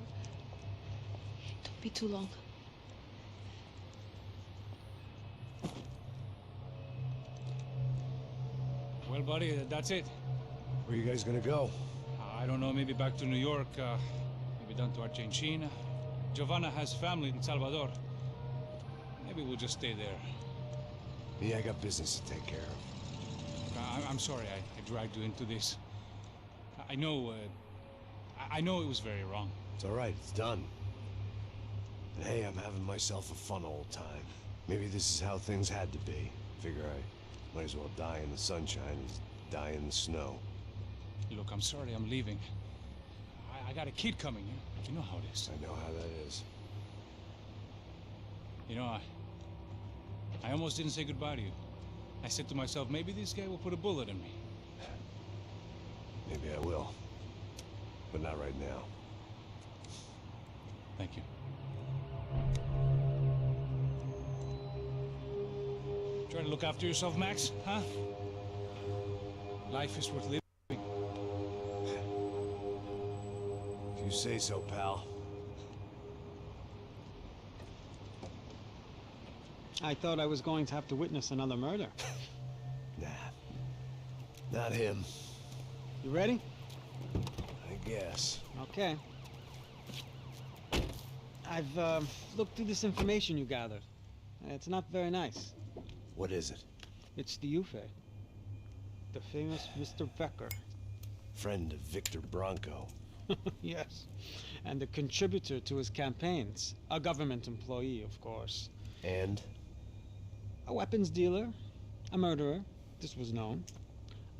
Speaker 4: Don't be too long.
Speaker 8: Well, buddy, that's it.
Speaker 2: Where are you guys gonna go?
Speaker 8: I don't know, maybe back to New York, maybe down to Argentina. Giovanna has family in Salvador. Maybe we'll just stay there.
Speaker 5: Me, I got business to take care of.
Speaker 8: I'm sorry I dragged you into this. I know, I know it was very wrong.
Speaker 5: It's all right. It's done. And hey, I'm having myself a fun old time. Maybe this is how things had to be. Figure I might as well die in the sunshine as die in the snow.
Speaker 8: Look, I'm sorry I'm leaving. I got a kid coming. You know how it is.
Speaker 5: I know how that is.
Speaker 8: You know, I almost didn't say goodbye to you. I said to myself, maybe this guy will put a bullet in me.
Speaker 5: Maybe I will. But not right now.
Speaker 8: Thank you. Try to look after yourself, Max, huh? Life is worth living.
Speaker 5: If you say so, pal.
Speaker 6: I thought I was going to have to witness another murder.
Speaker 5: Nah. Not him.
Speaker 6: You ready?
Speaker 5: I guess.
Speaker 6: Okay. I've looked through this information you gathered. It's not very nice.
Speaker 5: What is it?
Speaker 6: It's the Ufe. The famous Mr. Becker.
Speaker 5: Friend of Victor Bronco.
Speaker 6: Yes. And a contributor to his campaigns. A government employee, of course.
Speaker 5: And?
Speaker 6: A weapons dealer. A murderer. This was known.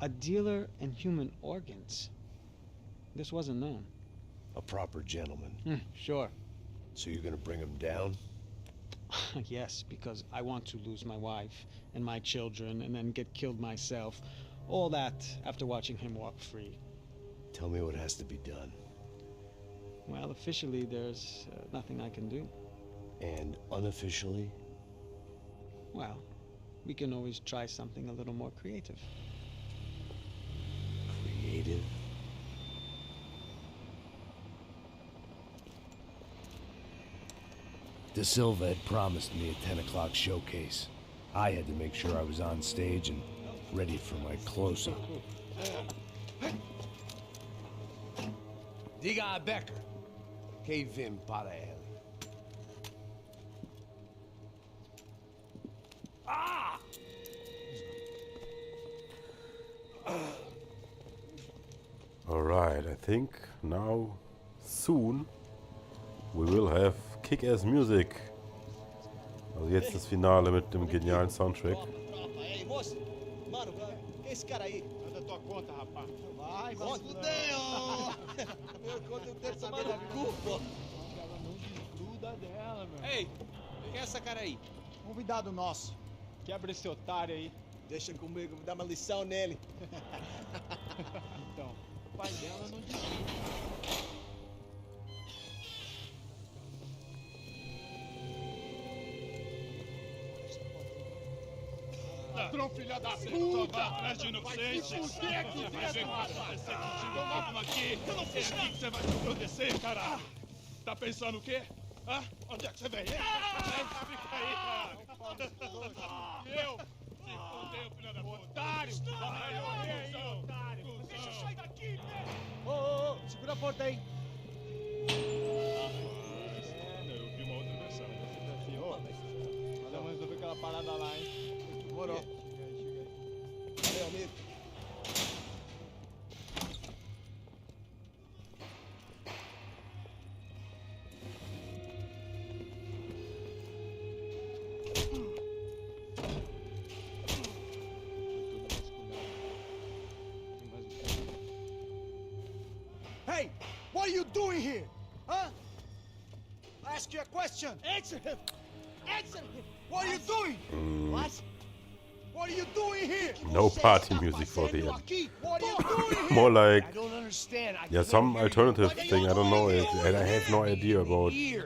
Speaker 6: A dealer in human organs. This wasn't known.
Speaker 5: A proper gentleman.
Speaker 6: Sure.
Speaker 5: So you're gonna bring him down?
Speaker 6: Yes, because I want to lose my wife and my children and then get killed myself. All that after watching him walk free.
Speaker 5: Tell me what has to be done.
Speaker 6: Well, officially, there's nothing I can do.
Speaker 5: And unofficially?
Speaker 6: Well, we can always try something a little more creative.
Speaker 5: Creative? De Silva had promised me a 10 o'clock showcase. I had to make sure I was on stage and ready for my close-up. Diga a Becker. Que vim para ele.
Speaker 1: Alright, I think now, soon, we will have Kick-Ass Music. Also jetzt das Finale mit dem genialen Soundtrack.
Speaker 7: Ei, moço! Mano, quem é esse cara aí?
Speaker 3: Manda tua conta, rapaz.
Speaker 7: Vai, fudeu! Eu conto, eu quero saber da culpa.
Speaker 3: Ela não desgruda dela, meu.
Speaker 9: Ei, quem é essa cara aí?
Speaker 3: Convidado nosso. Quebra esse otário aí.
Speaker 7: Deixa comigo, vou dar uma lição nele.
Speaker 3: Então, o pai dela não desgruda.
Speaker 8: Ladrão, filha da puta! Atrás de inocente! Vai ver o que vai acontecer contigo, vamos aqui! É aqui que você vai se acontecer, caralho! Tá pensando o quê? Hã? Onde é que você vem? Fica aí, cara! Eu? Se fodeu, filha da puta! Otário! Vai morrer aí, otário! Deixa eu sair daqui, velho!
Speaker 3: Ô, segura a porta aí.
Speaker 8: Eu vi uma outra versão.
Speaker 3: Vamos resolver aquela parada lá, hein?
Speaker 7: Demorou. Valeu, amigo.
Speaker 3: Hey, what are you doing here? Huh? I ask you a question. Answer him. Answer him. What are you doing? What? What are you doing here?
Speaker 1: No party music for the end.
Speaker 3: What are you doing here?
Speaker 1: More like,
Speaker 5: I don't understand.
Speaker 1: yeah, some alternative thing, I don't know it, and I have no idea about
Speaker 3: Hey,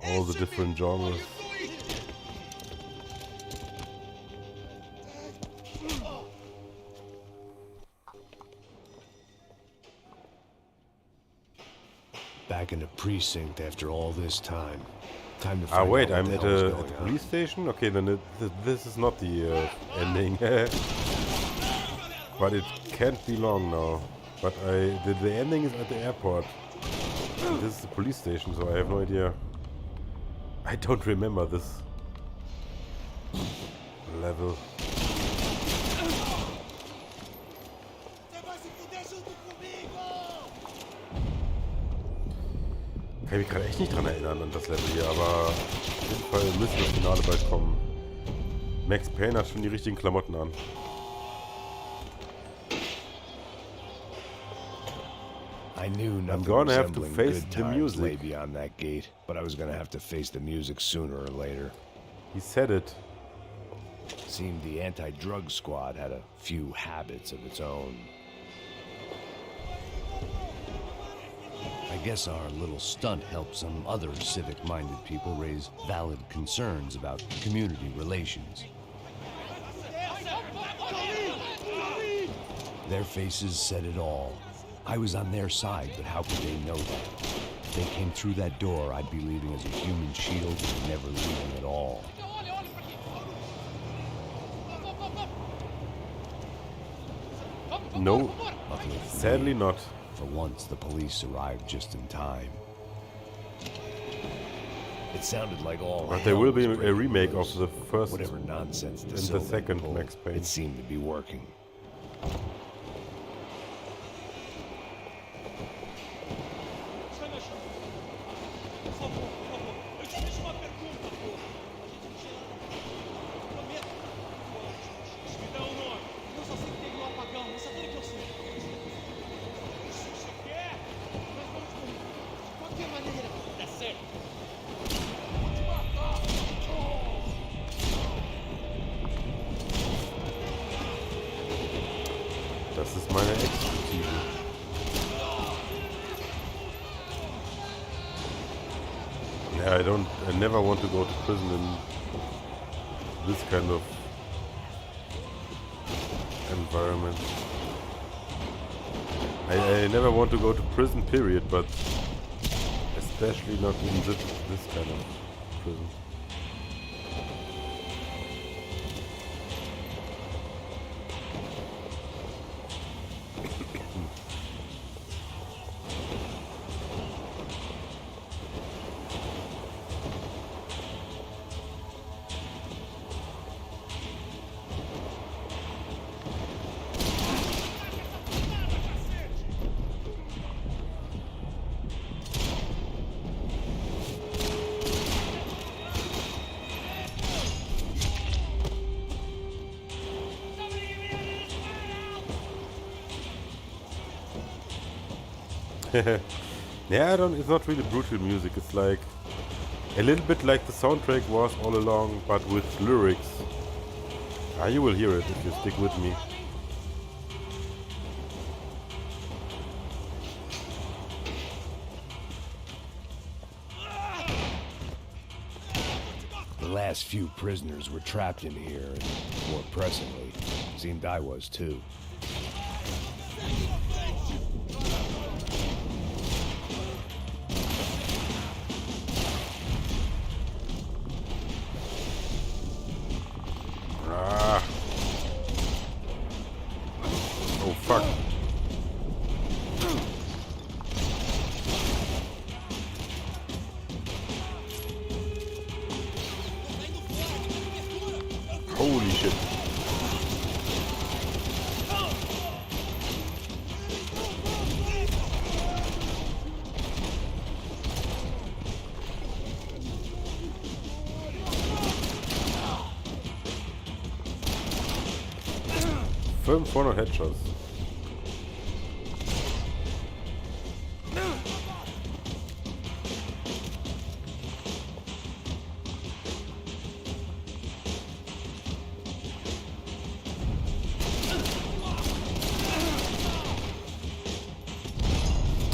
Speaker 1: all the
Speaker 3: answer me.
Speaker 1: different genres.
Speaker 3: What are you doing here?
Speaker 5: Back in the precinct after all this time. Time to find
Speaker 1: Ah wait,
Speaker 5: out
Speaker 1: I'm
Speaker 5: what
Speaker 1: at
Speaker 5: the hell
Speaker 1: a
Speaker 5: was going on.
Speaker 1: police station? Okay, then this is not the ending. But it can't be long now. But the ending is at the airport. And this is the police station, so I have no idea. I don't remember this. level.
Speaker 3: Você vai se fuder junto comigo!
Speaker 1: Kann ich mich gerade echt nicht dran erinnern an das Level hier, aber auf jeden Fall müsste das Finale bald kommen. Max Payne hat schon die richtigen Klamotten an.
Speaker 5: I knew nothing
Speaker 1: gonna have to
Speaker 5: resembling
Speaker 1: face
Speaker 5: good
Speaker 1: the
Speaker 5: times
Speaker 1: music.
Speaker 5: lay beyond that gate, but I was gonna have to face the music sooner or later.
Speaker 1: He said it.
Speaker 5: Seemed the anti-drug squad had a few habits of its own. I guess our little stunt helped some other civic-minded people raise valid concerns about community relations. Their faces said it all. I was on their side, but how could they know that? If they came through that door, I'd be leaving as a human shield and never leaving at all.
Speaker 1: No,
Speaker 5: Luckily for
Speaker 1: sadly
Speaker 5: me,
Speaker 1: not.
Speaker 5: for once, the police arrived just in time. It sounded like all
Speaker 1: But there
Speaker 5: hell
Speaker 1: will be
Speaker 5: was
Speaker 1: a
Speaker 5: breaking
Speaker 1: remake of
Speaker 5: loose.
Speaker 1: the first
Speaker 5: Whatever nonsense
Speaker 1: and the
Speaker 5: Silver
Speaker 1: second
Speaker 5: pulled,
Speaker 1: Max Payne.
Speaker 5: it seemed to be working.
Speaker 3: Sai me achando. Por favor, por favor. Eu te fiz uma pergunta, porra. A gente não prometo. Me dá um nome. Eu só sei que teve um apagão. Essa é tudo que eu sei. Se você quer, nós vamos comigo. De qualquer maneira, dá certo. Vou te matar.
Speaker 1: Das ist meine Expertise. Yeah, I never want to go to prison in this kind of environment. I never want to go to prison, period, but especially not in this kind of prison. Yeah, it's not really brutal music. It's like a little bit like the soundtrack was all along, but with lyrics. Ah, you will hear it if you stick with me.
Speaker 5: The last few prisoners were trapped in here, and more pressingly, seemed I was too.
Speaker 1: Ah. Oh fuck. Holy shit. Film 400 Headshots.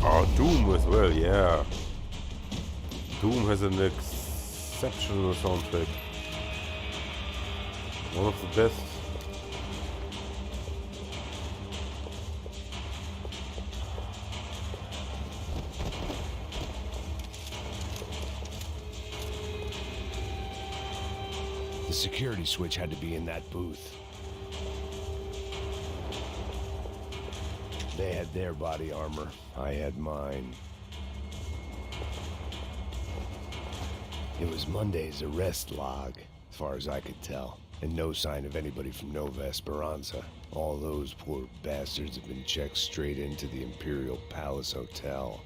Speaker 1: Oh, Doom as well, yeah. Doom has an exceptional soundtrack. One of the best.
Speaker 5: The security switch had to be in that booth. They had their body armor. I had mine. It was Monday's arrest log, as far as I could tell. And no sign of anybody from Nova Esperanza. All those poor bastards have been checked straight into the Imperial Palace Hotel.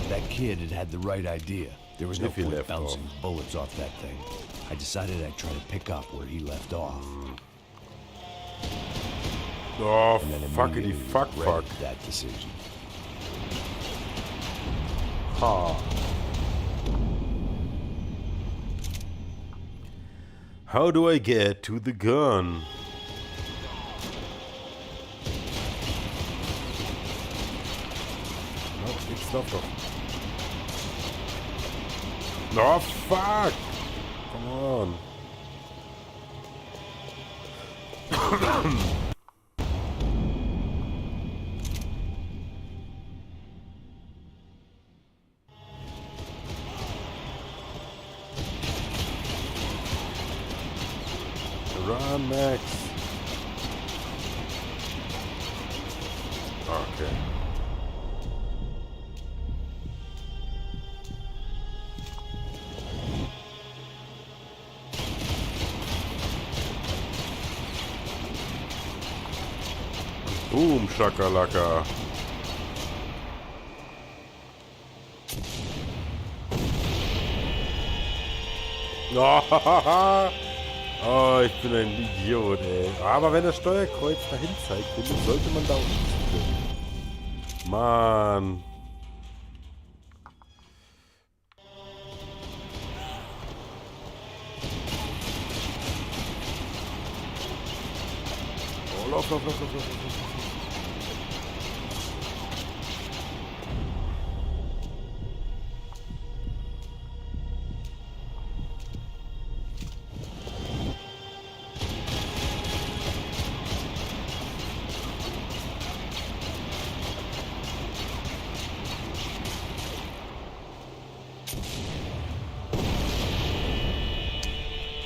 Speaker 5: That kid had the right idea. There was no
Speaker 1: If he
Speaker 5: point
Speaker 1: left
Speaker 5: bouncing bullets off that thing. I decided I'd try to pick up where he left off.
Speaker 1: Oh,
Speaker 5: And then
Speaker 1: fuckity
Speaker 5: immediately
Speaker 1: fuck.
Speaker 5: regretted that decision.
Speaker 1: Ha. How do I get to the gun? No, it's not doch. No, fuck! Come on. Run, Max. Okay. Boom, shakalaka. Oh, ich bin ein Idiot, ey. Aber wenn das Steuerkreuz dahin zeigt, finde ich, sollte man da auch schießen können. Mann. Oh, lauf.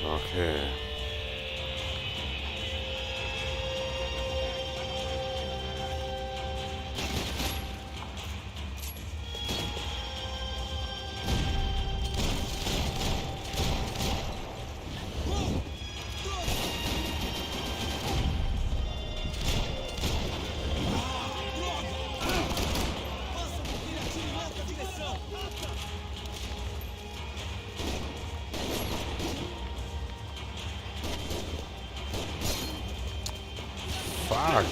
Speaker 1: Okay. Fuck.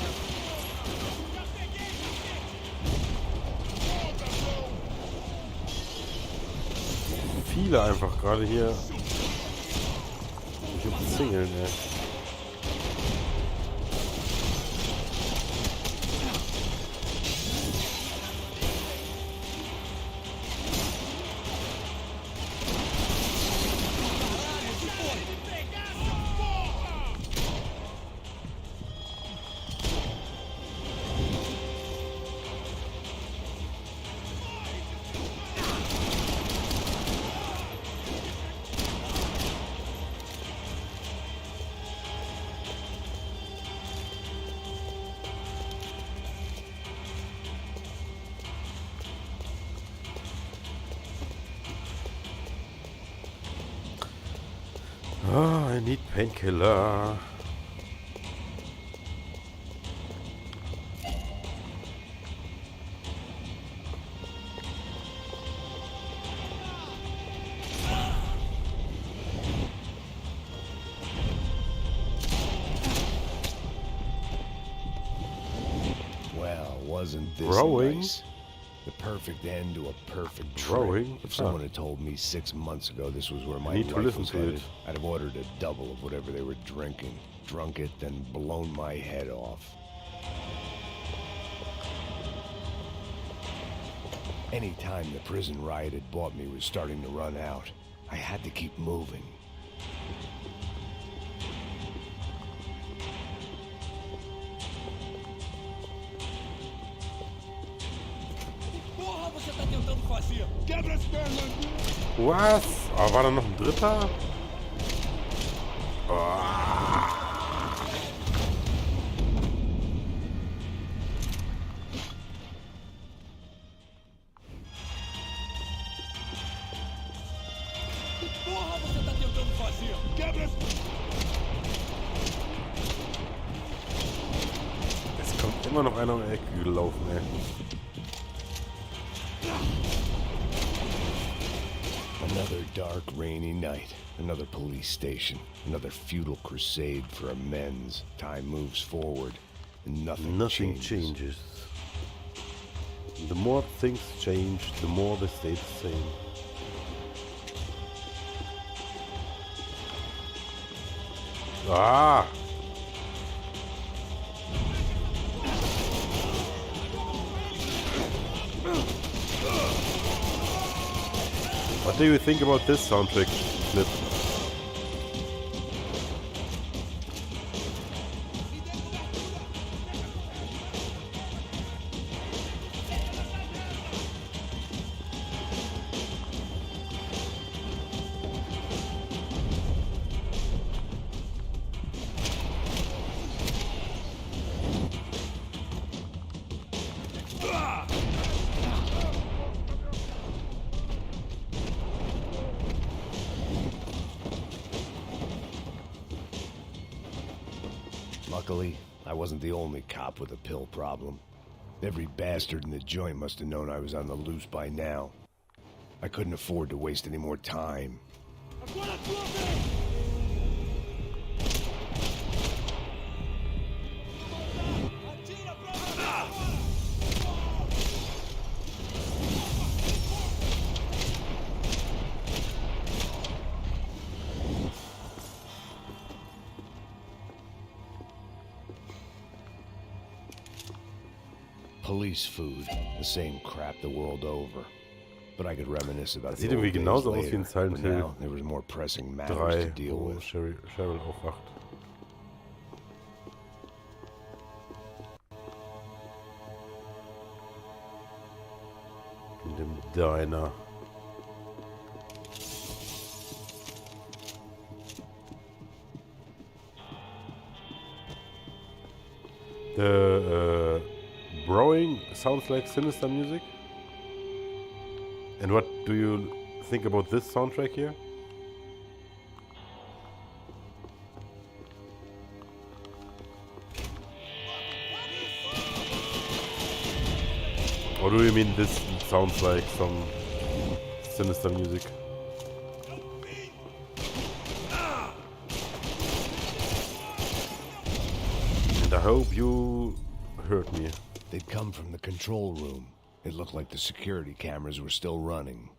Speaker 1: Viele einfach gerade hier. Ich umzingeln, ey. Oh, I need painkiller.
Speaker 5: Well, wasn't this
Speaker 1: Growing?
Speaker 5: nice? The perfect end to a perfect
Speaker 1: Growing?
Speaker 5: trip. If someone had told me 6 months ago this was where my
Speaker 1: need to
Speaker 5: life
Speaker 1: listen
Speaker 5: was
Speaker 1: to
Speaker 5: headed,
Speaker 1: it.
Speaker 5: I'd have ordered a double of whatever they were drinking, drunk it, then blown my head off. Any time the prison riot had bought me was starting to run out. I had to keep moving.
Speaker 3: Porra, você tá tentando tentando fazer? Quebra as pernas!
Speaker 1: Was? Aber war da noch ein dritter? Ah.
Speaker 3: Porra, você tá tentando fazer? Quebra as...
Speaker 1: Es kommt immer noch einer um die Ecke gelaufen, ey.
Speaker 5: Another dark, rainy night. Another police station. Another futile crusade for amends. Time moves forward, and nothing
Speaker 1: changes. The more things change, the more they stay the same. Ah! What do you think about this soundtrack clip?
Speaker 5: Luckily, I wasn't the only cop with a pill problem. Every bastard in the joint must have known I was on the loose by now. I couldn't afford to waste any more time.
Speaker 3: Agora a tua vez! Atira pra lá!
Speaker 5: Police food, the same crap the world over. But I could reminisce about
Speaker 1: Das
Speaker 5: the
Speaker 1: sieht irgendwie
Speaker 5: old days
Speaker 1: genauso aus wie
Speaker 5: later,
Speaker 1: in Silent
Speaker 5: when
Speaker 1: Hill
Speaker 5: now there was more pressing matters
Speaker 1: 3,
Speaker 5: to deal
Speaker 1: wo
Speaker 5: with.
Speaker 1: Cheryl aufwacht. In dem Diner. The brewing sounds like sinister music. And what do you think about this soundtrack here? Or do you mean this sounds like some sinister music? And I hope you heard me.
Speaker 5: They'd come from the control room. It looked like the security cameras were still running.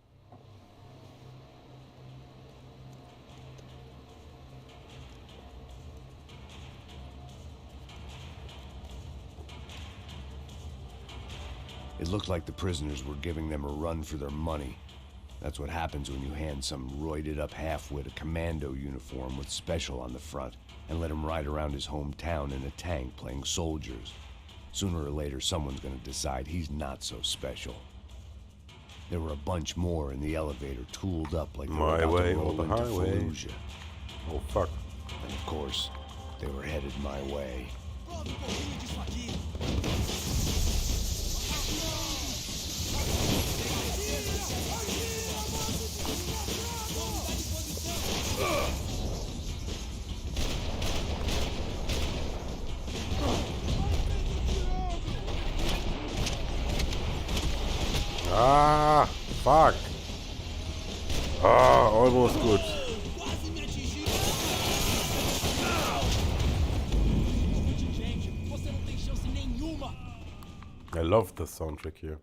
Speaker 5: It looked like the prisoners were giving them a run for their money. That's what happens when you hand some roided-up halfwit a commando uniform with special on the front and let him ride around his hometown in a tank playing soldiers. Sooner or later, someone's gonna decide he's not so special. There were a bunch more in the elevator, tooled up like they were
Speaker 1: My
Speaker 5: about
Speaker 1: way
Speaker 5: to
Speaker 1: or
Speaker 5: roll
Speaker 1: the
Speaker 5: into
Speaker 1: highway.
Speaker 5: Fallujah.
Speaker 1: Oh fuck.
Speaker 5: And of course, they were headed my way.
Speaker 3: Prova um pouquinho disso aqui!
Speaker 1: Ah, fuck. Ah, almost good.
Speaker 3: Quase me atingiu! Gente, você não tem chance nenhuma!
Speaker 1: I love the soundtrack here.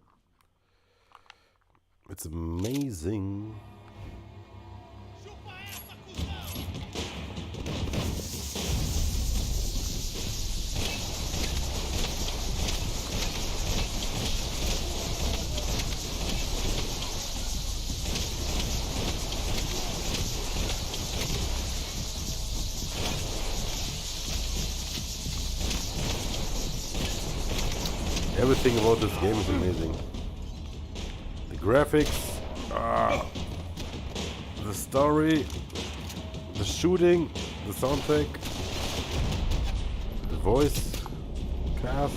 Speaker 1: It's amazing.
Speaker 3: Chupa essa, cuzão!
Speaker 1: Everything about this game is amazing. The graphics, the story, the shooting, the soundtrack, the voice cast.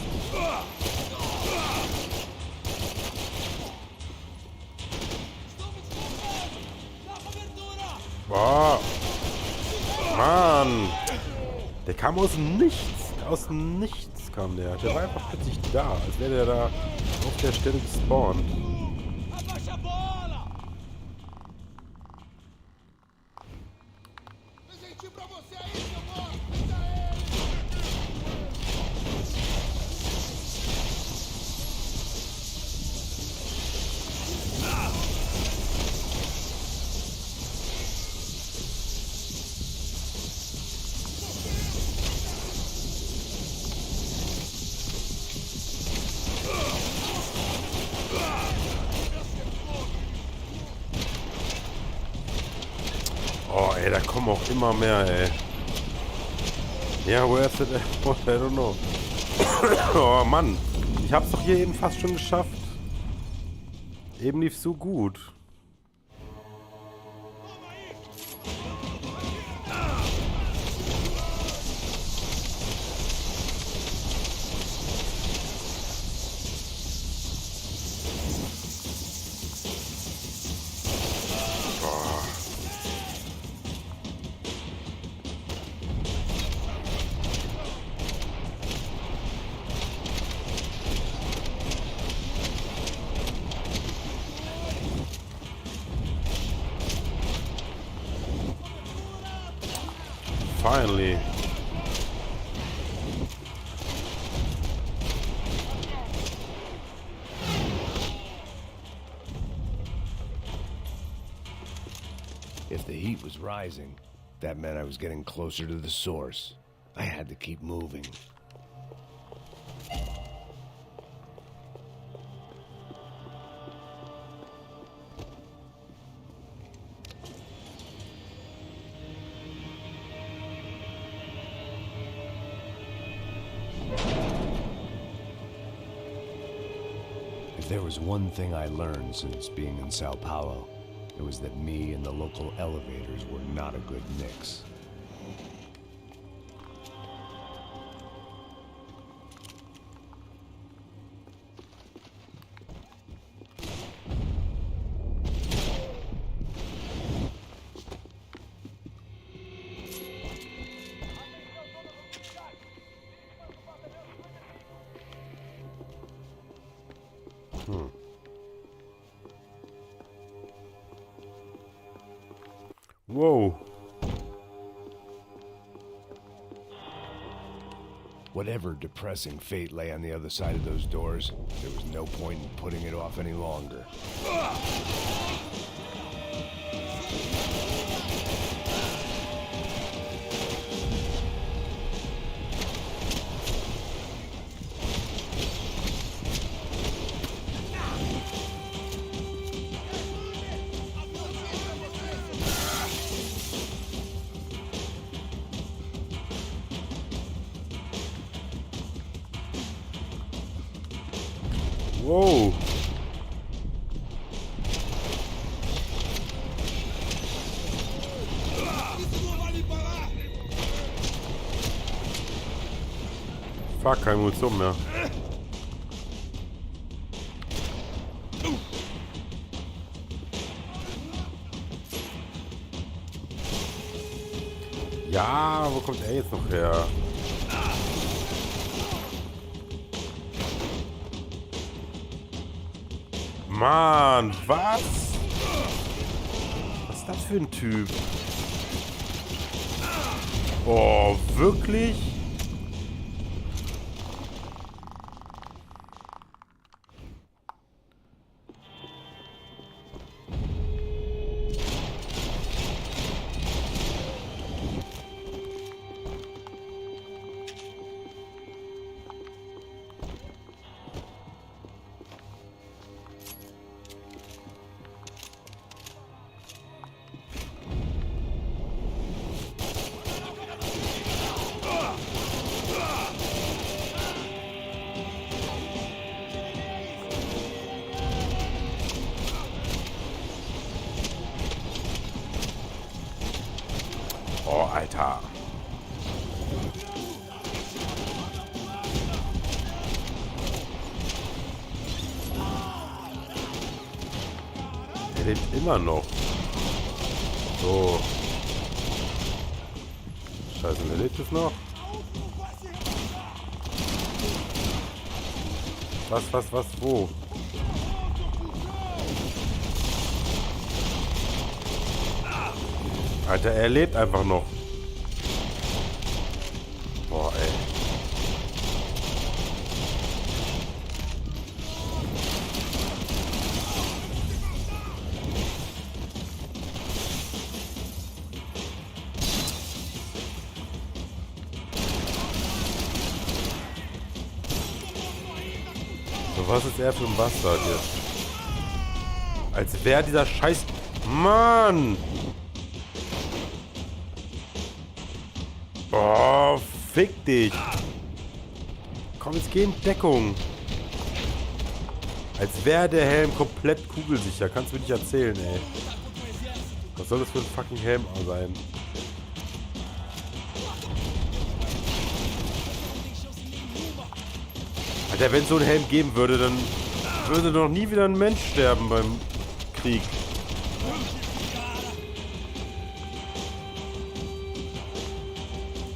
Speaker 1: Boah. Mann. Der kam aus dem Nichts. Aus dem Nichts kam der. Der war einfach plötzlich da. Als wäre der da auf der Stelle gespawnt.
Speaker 3: Abaixa a bola! Presentinho pra você aí, seu bosta!
Speaker 1: Oh, ey, da kommen auch immer mehr, ey. Ja, where's it? I don't know. Oh, Mann. Ich hab's doch hier eben fast schon geschafft. Eben lief's so gut. Finally.
Speaker 5: If the heat was rising, that meant I was getting closer to the source. I had to keep moving. If there was one thing I learned since being in Sao Paulo, it was that me and the local elevators were not a good mix.
Speaker 1: Whoa.
Speaker 5: Whatever depressing fate lay on the other side of those doors, there was no point in putting it off any longer.
Speaker 1: Whoa. Fuck, keine Munition mehr. Ja, wo kommt er jetzt noch her? Mann, was? Was ist das für ein Typ? Oh, wirklich? Der lebt immer noch. So. Scheiße, der lebt es noch. Was, wo? Alter, er lebt einfach noch. Boah, ey. So, was ist er für ein Bastard jetzt? Als wäre dieser Scheiß... Mann! Oh, fick dich! Komm, jetzt geh in Deckung! Als wäre der Helm komplett kugelsicher. Kannst du mir nicht erzählen, ey. Was soll das für ein fucking Helm sein? Alter, wenn es so einen Helm geben würde, dann würde doch nie wieder ein Mensch sterben beim Krieg.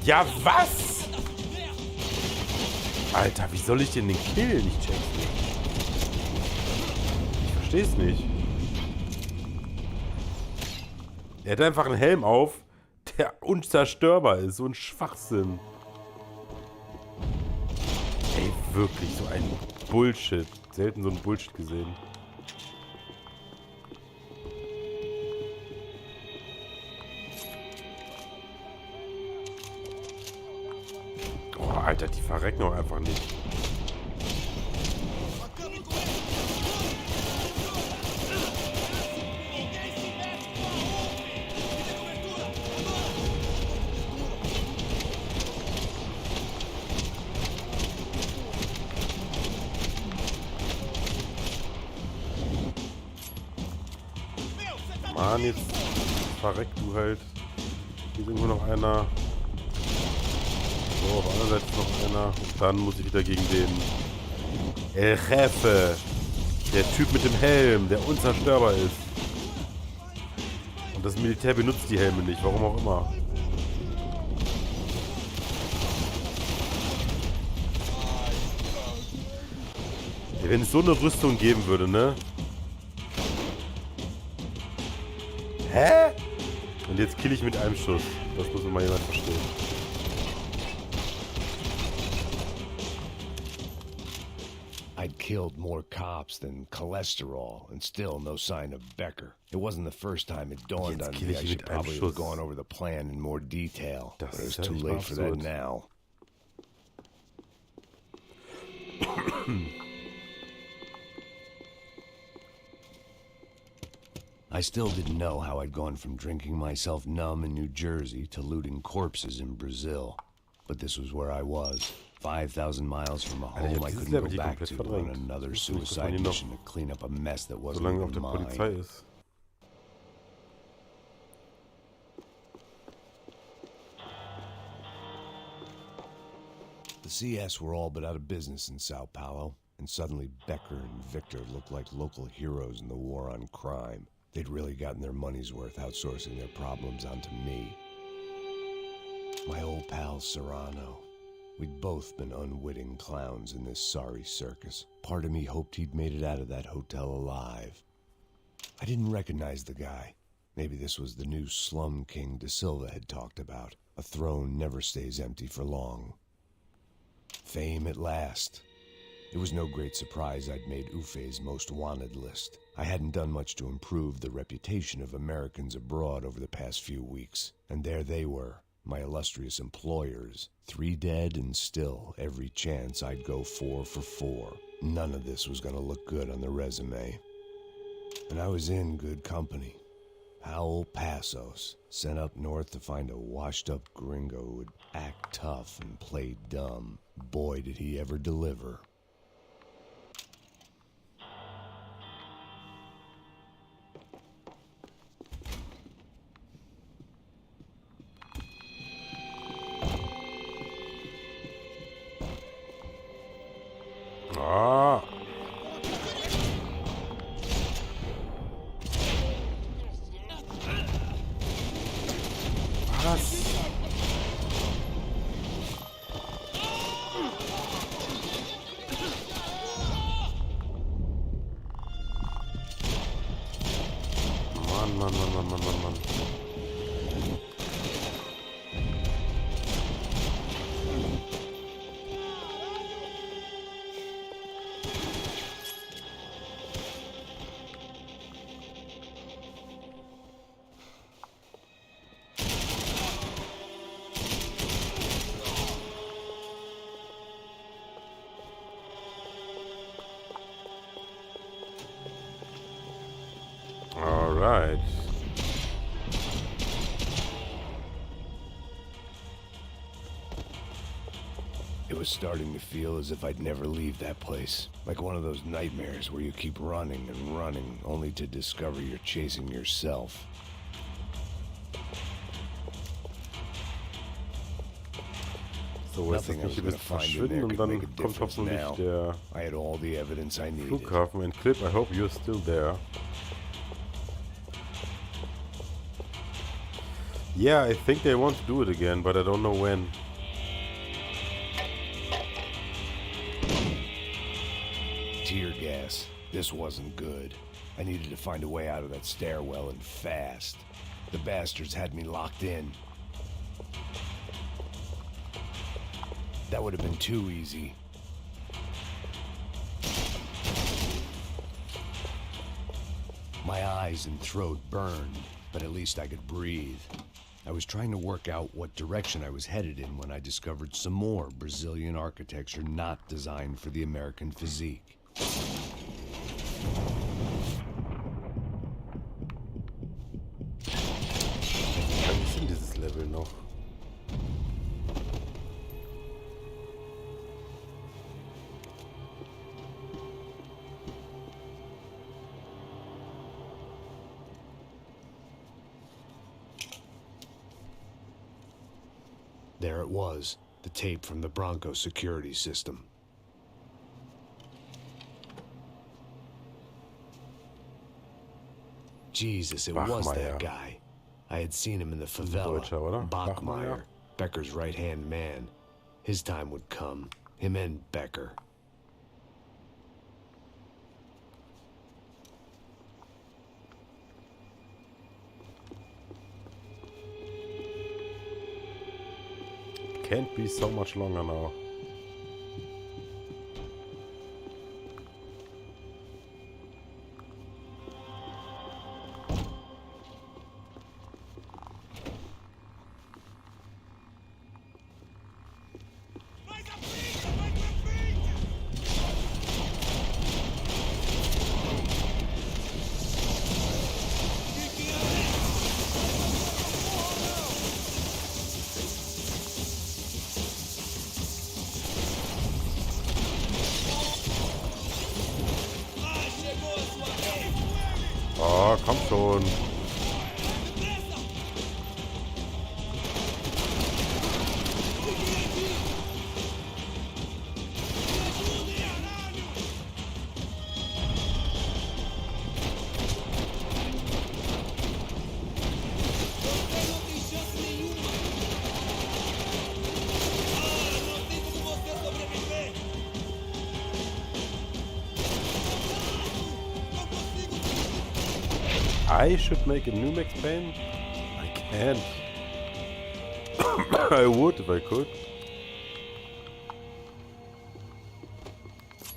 Speaker 1: Ja, was? Alter, wie soll ich den killen? Ich check's nicht. Ich versteh's nicht. Er hat einfach einen Helm auf, der unzerstörbar ist. So ein Schwachsinn. Ey, wirklich, so ein Bullshit. Selten so ein Bullshit gesehen. Oh, Alter, die verrecken auch einfach nicht. Mann, jetzt verreck du halt. Hier ist irgendwo noch einer. So, auf der anderen Seite ist noch einer. Und dann muss ich wieder gegen den El Jefe. Der Typ mit dem Helm, der unzerstörbar ist. Und das Militär benutzt die Helme nicht, warum auch immer. Ja, wenn es so eine Rüstung geben würde, ne? Hä? Und jetzt kill ich mit einem Schuss. Das muss mir mal jemand verstehen.
Speaker 5: I'd killed more cops than cholesterol, and still no sign of Becker. It wasn't the first time it dawned on me I should probably have gone over the plan in more detail, but it was too late for that now. I still didn't know how I'd gone from drinking myself numb in New Jersey to looting corpses in Brazil. But this was where I was, 5,000 miles from a home I couldn't go back to on another suicide mission to clean up a mess that wasn't even mine. The CS were all but out of business in Sao Paulo, and suddenly Becker and Victor looked like local heroes in the war on crime. They'd really gotten their money's worth outsourcing their problems onto me. My old pal Serrano. We'd both been unwitting clowns in this sorry circus. Part of me hoped he'd made it out of that hotel alive. I didn't recognize the guy. Maybe this was the new slum king De Silva had talked about. A throne never stays empty for long. Fame at last. It was no great surprise I'd made Ufe's most wanted list. I hadn't done much to improve the reputation of Americans abroad over the past few weeks. And there they were, my illustrious employers. 3 dead and still every chance I'd go 4 for 4. None of this was gonna look good on the resume. And I was in good company. Powell Passos, sent up north to find a washed-up gringo who would act tough and play dumb. Boy, did he ever deliver.
Speaker 1: krass. Mann. All right.
Speaker 5: It was starting to feel as if I'd never leave that place. Like one of those nightmares where you keep running and running, only to discover you're chasing yourself.
Speaker 1: So, jetzt
Speaker 5: Nothing I
Speaker 1: ist
Speaker 5: was
Speaker 1: nicht
Speaker 5: gonna
Speaker 1: bis
Speaker 5: find in
Speaker 1: verschwinden
Speaker 5: there
Speaker 1: und
Speaker 5: could
Speaker 1: dann
Speaker 5: make a
Speaker 1: kommt
Speaker 5: difference
Speaker 1: hoffentlich
Speaker 5: now.
Speaker 1: der
Speaker 5: I had all the evidence I needed.
Speaker 1: Flughafen and Clip. I hope you're still there. Yeah, I think they want to do it again, but I don't know when.
Speaker 5: Tear gas. This wasn't good. I needed to find a way out of that stairwell and fast. The bastards had me locked in. That would have been too easy. My eyes and throat burned, but at least I could breathe. I was trying to work out what direction I was headed in when I discovered some more Brazilian architecture not designed for the American physique.
Speaker 1: Was ist denn dieses Level noch?
Speaker 5: There it was, the tape from the Bronco security system. Jesus, it was
Speaker 1: Bachmeier.
Speaker 5: that guy. I had seen him in the
Speaker 1: Deutscher, oder?
Speaker 5: favela. Bachmeier, Becker's right-hand man. His time would come. Him and Becker.
Speaker 1: Can't be so much longer now.
Speaker 3: Mais à frente, mais pra frente! Ah, chegou a sua vez!
Speaker 1: Oh, komm schon.
Speaker 3: Depressa! Você não tem chance nenhuma! Ah, não tem como você sobreviver! Não consigo!
Speaker 1: I should make a new Max Payne? I can't. I would if I could.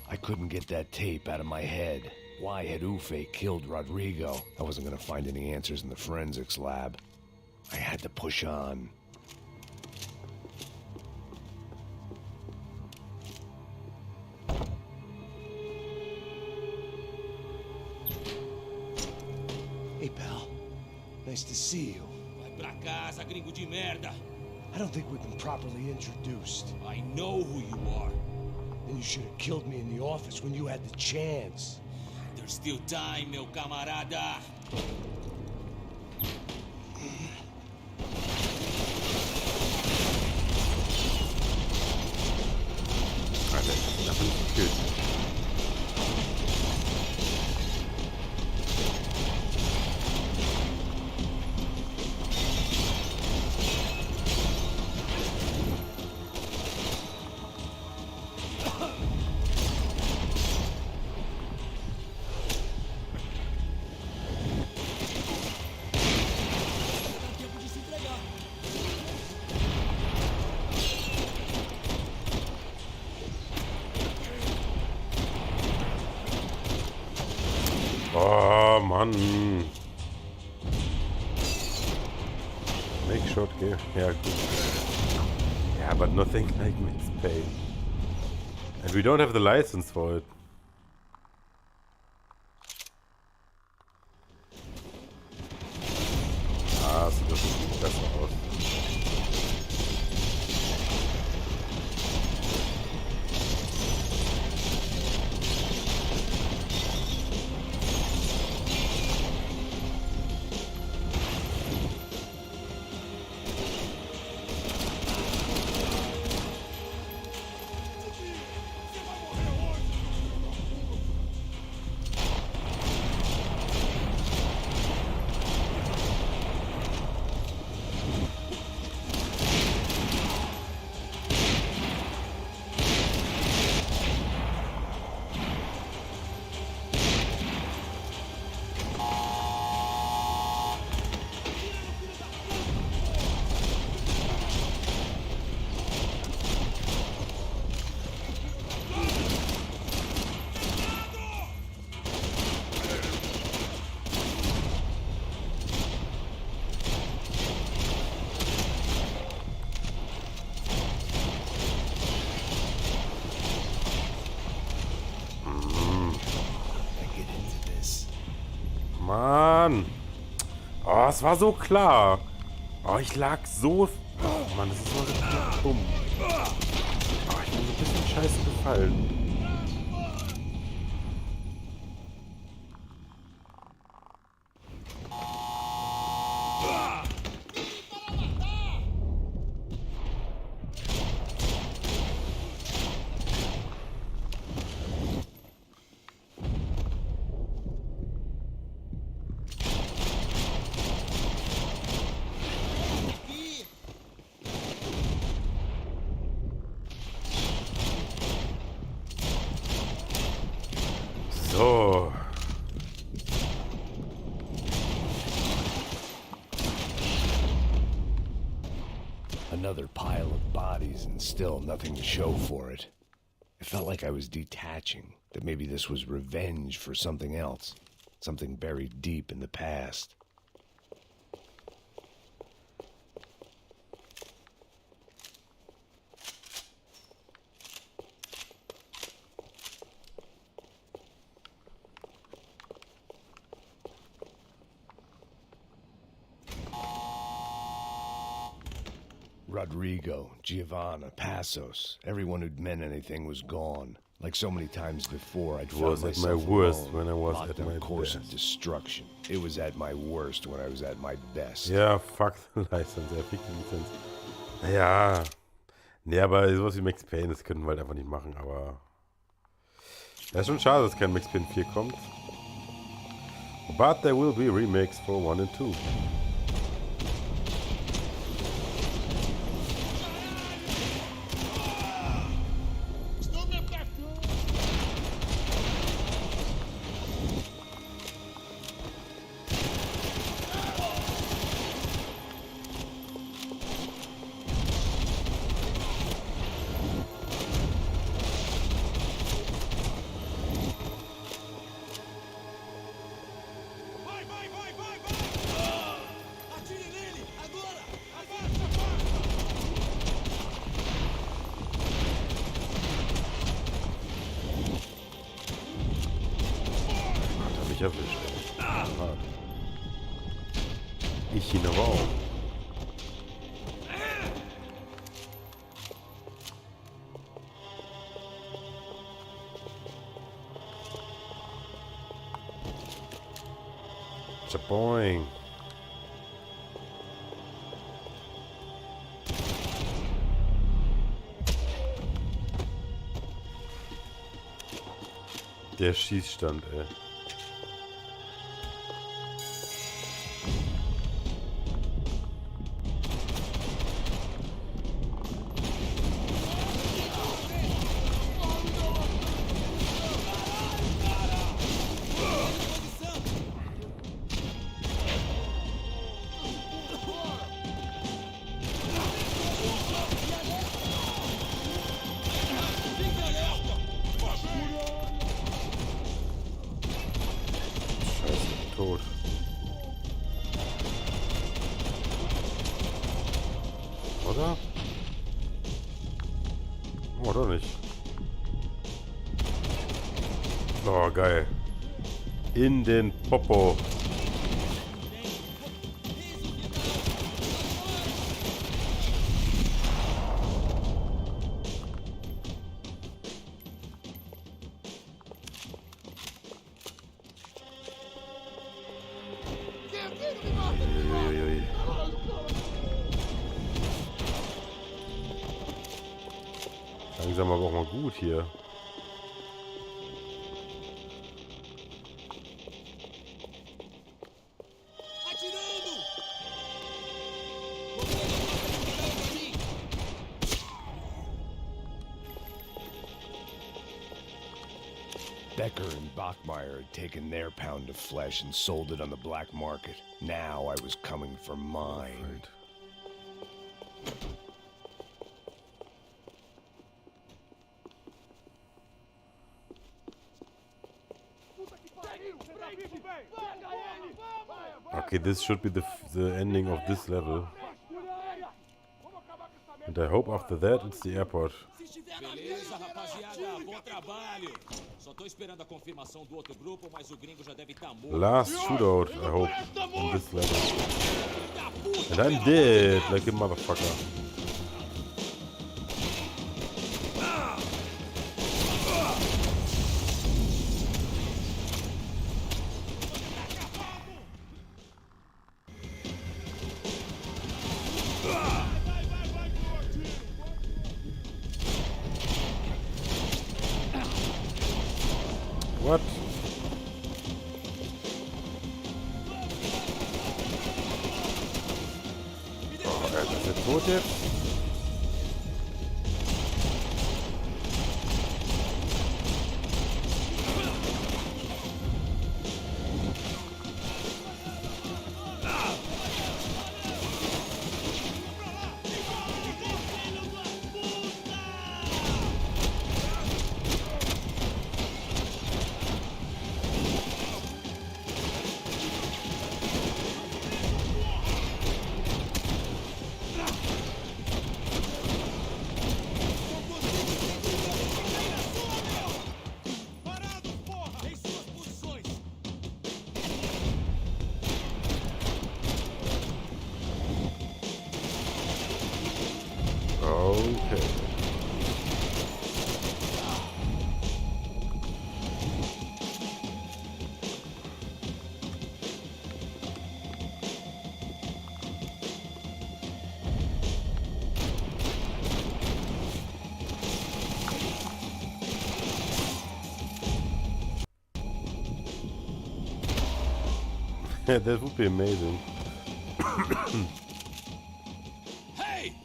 Speaker 5: I couldn't get that tape out of my head. Why had Ufe killed Rodrigo? I wasn't gonna find any answers in the forensics lab. I had to push on.
Speaker 2: Hey, pal. Nice to see you.
Speaker 9: Vai pra casa, gringo de merda.
Speaker 2: I don't think we've been properly introduced.
Speaker 9: I know who you are.
Speaker 2: Then you should have killed me in the office when you had the chance.
Speaker 9: There's still time, meu camarada.
Speaker 1: Alter, da bin ich gekillt. Oh, Mann. Make shot, gell? Ja, gut. Yeah, but nothing like Max Payne. And we don't have the license for it. Ah, sieht das viel besser aus. Mann. Oh, es war so klar. Oh, ich lag so... Oh, Mann, das ist so dumm. Oh, ich bin so ein bisschen scheiße gefallen. So.
Speaker 5: Another pile of bodies and still nothing to show for it. It felt like I was detaching, that maybe this was revenge for something else, something buried deep in the past. Rodrigo, Giovanna, Passos, everyone who'd meant anything was gone. Like so many times before, I'd found
Speaker 1: Was at my
Speaker 5: myself
Speaker 1: worst
Speaker 5: alone,
Speaker 1: when I was
Speaker 5: locked
Speaker 1: at
Speaker 5: on
Speaker 1: my
Speaker 5: a course
Speaker 1: best.
Speaker 5: of destruction. It was at my worst when I was at my best.
Speaker 1: Ja, fuck the license. Er fickt die Lizenz. Naja. Nee, aber sowas wie Max Payne, das können wir halt einfach nicht machen, aber... Ja, ist schon schade, dass kein Max Payne 4 kommt. But there will be remakes for 1 and 2. Erwischt. Hart. Ich ihn aber auch. Chaboing. Der Schießstand, ey. tot. Oder? Oh, doch nicht. Oh, geil. In den Popo. Uiuiui. Langsam aber auch mal gut hier.
Speaker 9: Atirando!
Speaker 5: Becker and Bachmeyer had taken their pound of flesh and sold it on the black market. Now I was coming for mine.
Speaker 1: Okay, this should be the ending of this level. And I hope after that it's the airport.
Speaker 9: Beleza, rapaziada, bom trabalho. Só tô esperando a confirmação do outro grupo, mas o gringo já deve estar morto.
Speaker 1: Last shootout, I hope, in this level. And I'm dead, like a motherfucker. What? Oh, ist der tot jetzt? Okay. That would be amazing.
Speaker 9: Hey!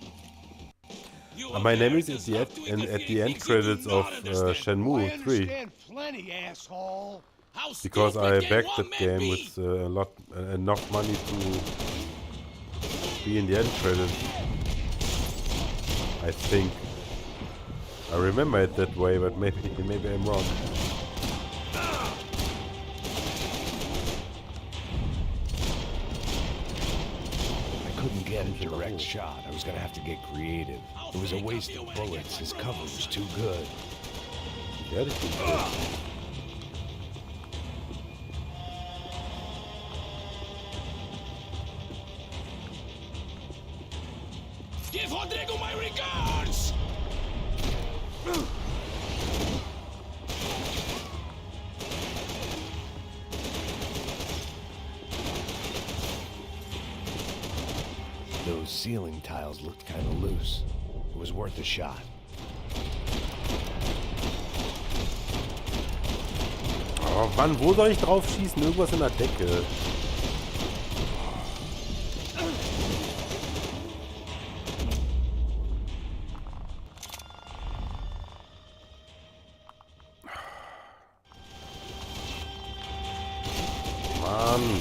Speaker 9: You
Speaker 1: My name is
Speaker 9: Americans
Speaker 1: at
Speaker 9: love doing
Speaker 1: the
Speaker 9: the
Speaker 1: end
Speaker 9: things you do
Speaker 1: credits
Speaker 9: not
Speaker 1: of
Speaker 9: understand.
Speaker 1: Shenmue 3
Speaker 2: plenty, asshole.
Speaker 9: How
Speaker 1: because I
Speaker 9: stupid can
Speaker 1: backed
Speaker 9: one
Speaker 1: that
Speaker 9: man
Speaker 1: game
Speaker 9: be?
Speaker 1: with enough money to be in the end credits. I think. I remember it that way, but maybe I'm wrong.
Speaker 5: I couldn't get a direct shot. I was gonna have to get creative. It was a waste of bullets. His cover was too good.
Speaker 1: Yeah, das ist gut.
Speaker 9: Give Rodrigo my regards!
Speaker 5: Those ceiling tiles looked kind of loose. It was worth a shot.
Speaker 1: Oh Mann, wo soll ich drauf schießen? Irgendwas in der Decke. Mann.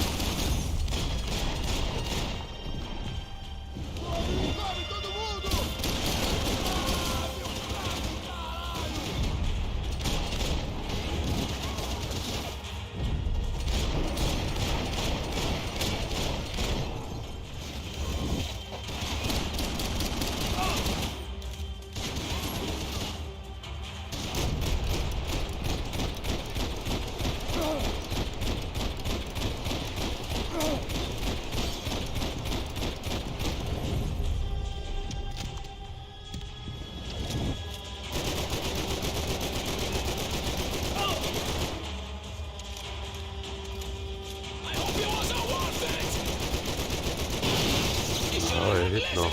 Speaker 1: noch.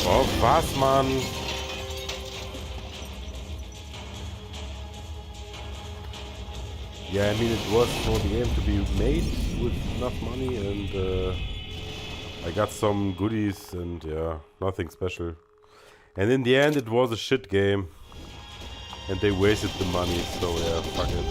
Speaker 1: Oh, was, Mann? Yeah, I mean, it was for the game to be made with enough money, and I got some goodies, and yeah, nothing special. And in the end, it was a shit game, and they wasted the money, so yeah, fuck it.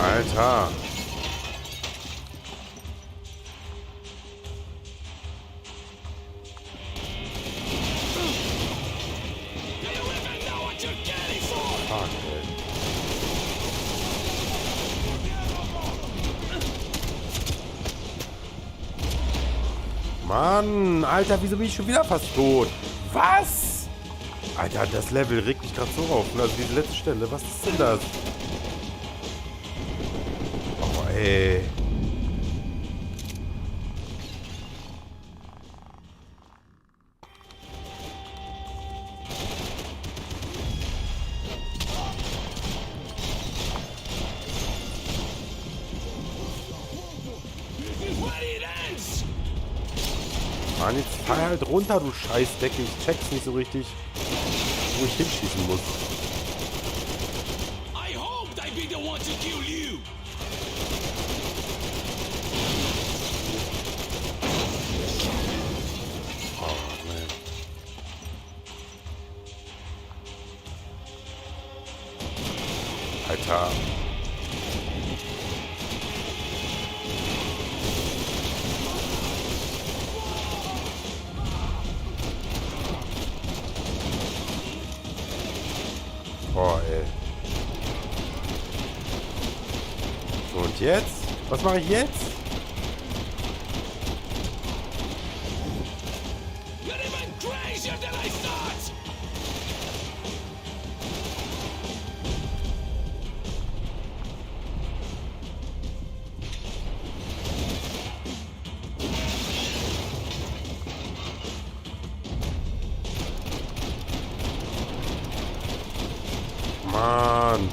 Speaker 1: Alter. Fuck, ey. Mann, Alter, wieso bin ich schon wieder fast tot? Was? Alter, das Level regt mich gerade so auf. Ne? Also diese letzte Stelle, was ist denn das? Oh, ey. Mann, jetzt fall halt runter, du Scheißdecke. Ich check's nicht so richtig, wo ich hinschießen muss.
Speaker 9: I hoped I'd be the one to kill you.
Speaker 1: Oh, man. Alter. Boah, ey. So, und jetzt? Was mache ich jetzt?
Speaker 9: You're even crazier than I thought.
Speaker 1: Mann.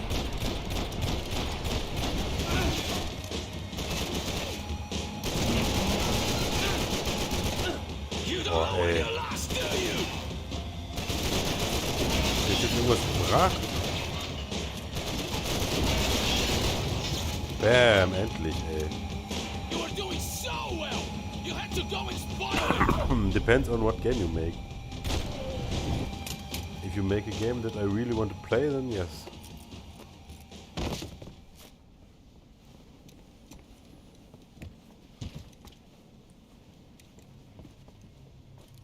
Speaker 1: Boah, ey. Ist jetzt irgendwas gebracht? Bam, endlich, ey.
Speaker 9: You were doing so well. You had to go and spoil it.
Speaker 1: Depends on what game you make. If you make a game that I really want to play, then yes.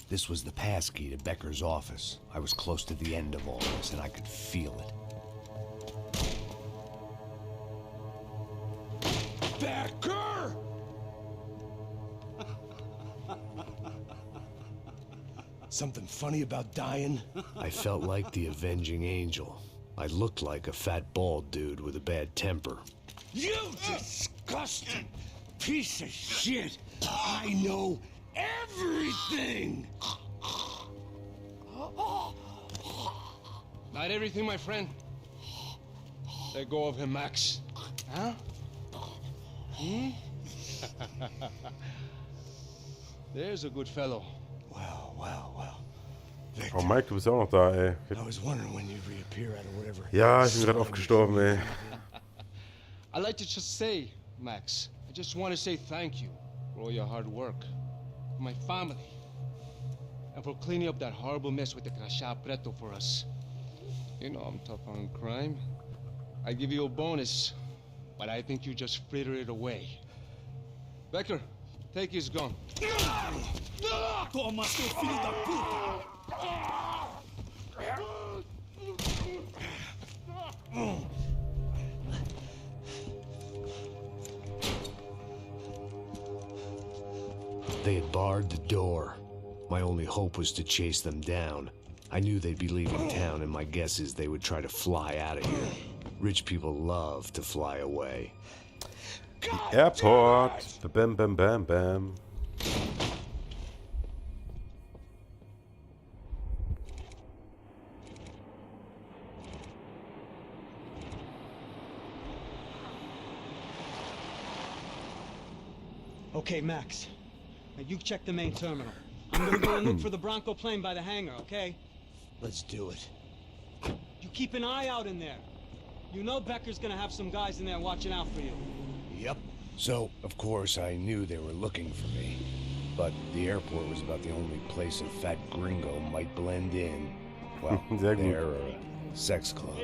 Speaker 5: This was the passkey to Becker's office. I was close to the end of all this, and I could feel it.
Speaker 2: Becker! Something funny about dying?
Speaker 5: I felt like the avenging angel. I looked like a fat bald dude with a bad temper.
Speaker 2: You disgusting piece of shit! I know everything!
Speaker 8: Not everything, my friend. Let go of him, Max. Huh? Hmm? There's a good fellow.
Speaker 2: Well. Victor,
Speaker 1: Oh, Mike, du bist ja auch noch da, ey.
Speaker 2: I was wondering when you'd reappear out of whatever.
Speaker 1: Ja, ich bin gerade aufgestorben, ey.
Speaker 8: I'd like to just say, Max, I just want to say thank you for all your hard work, for my family, and for cleaning up that horrible mess with the crachá preto for us. You know I'm tough on crime. I give you a bonus, but I think you just fritter it away. Becker, take his gun.
Speaker 3: Toma, seu filho da puta!
Speaker 5: They had barred the door. My only hope was to chase them down. I knew they'd be leaving town, and my guess is they would try to fly out of here. Rich people love to fly away.
Speaker 1: Airport. Bam, bam, bam, bam.
Speaker 6: Okay, Max. Now you check the main terminal. I'm gonna go and look for the Bronco plane by the hangar, okay?
Speaker 5: Let's do it.
Speaker 6: You keep an eye out in there. You know Becker's gonna have some guys in there watching out for you.
Speaker 5: Yep. So, of course, I knew they were looking for me. But the airport was about the only place a fat gringo might blend in. Well,
Speaker 1: Sehr gut.
Speaker 5: they're a sex club.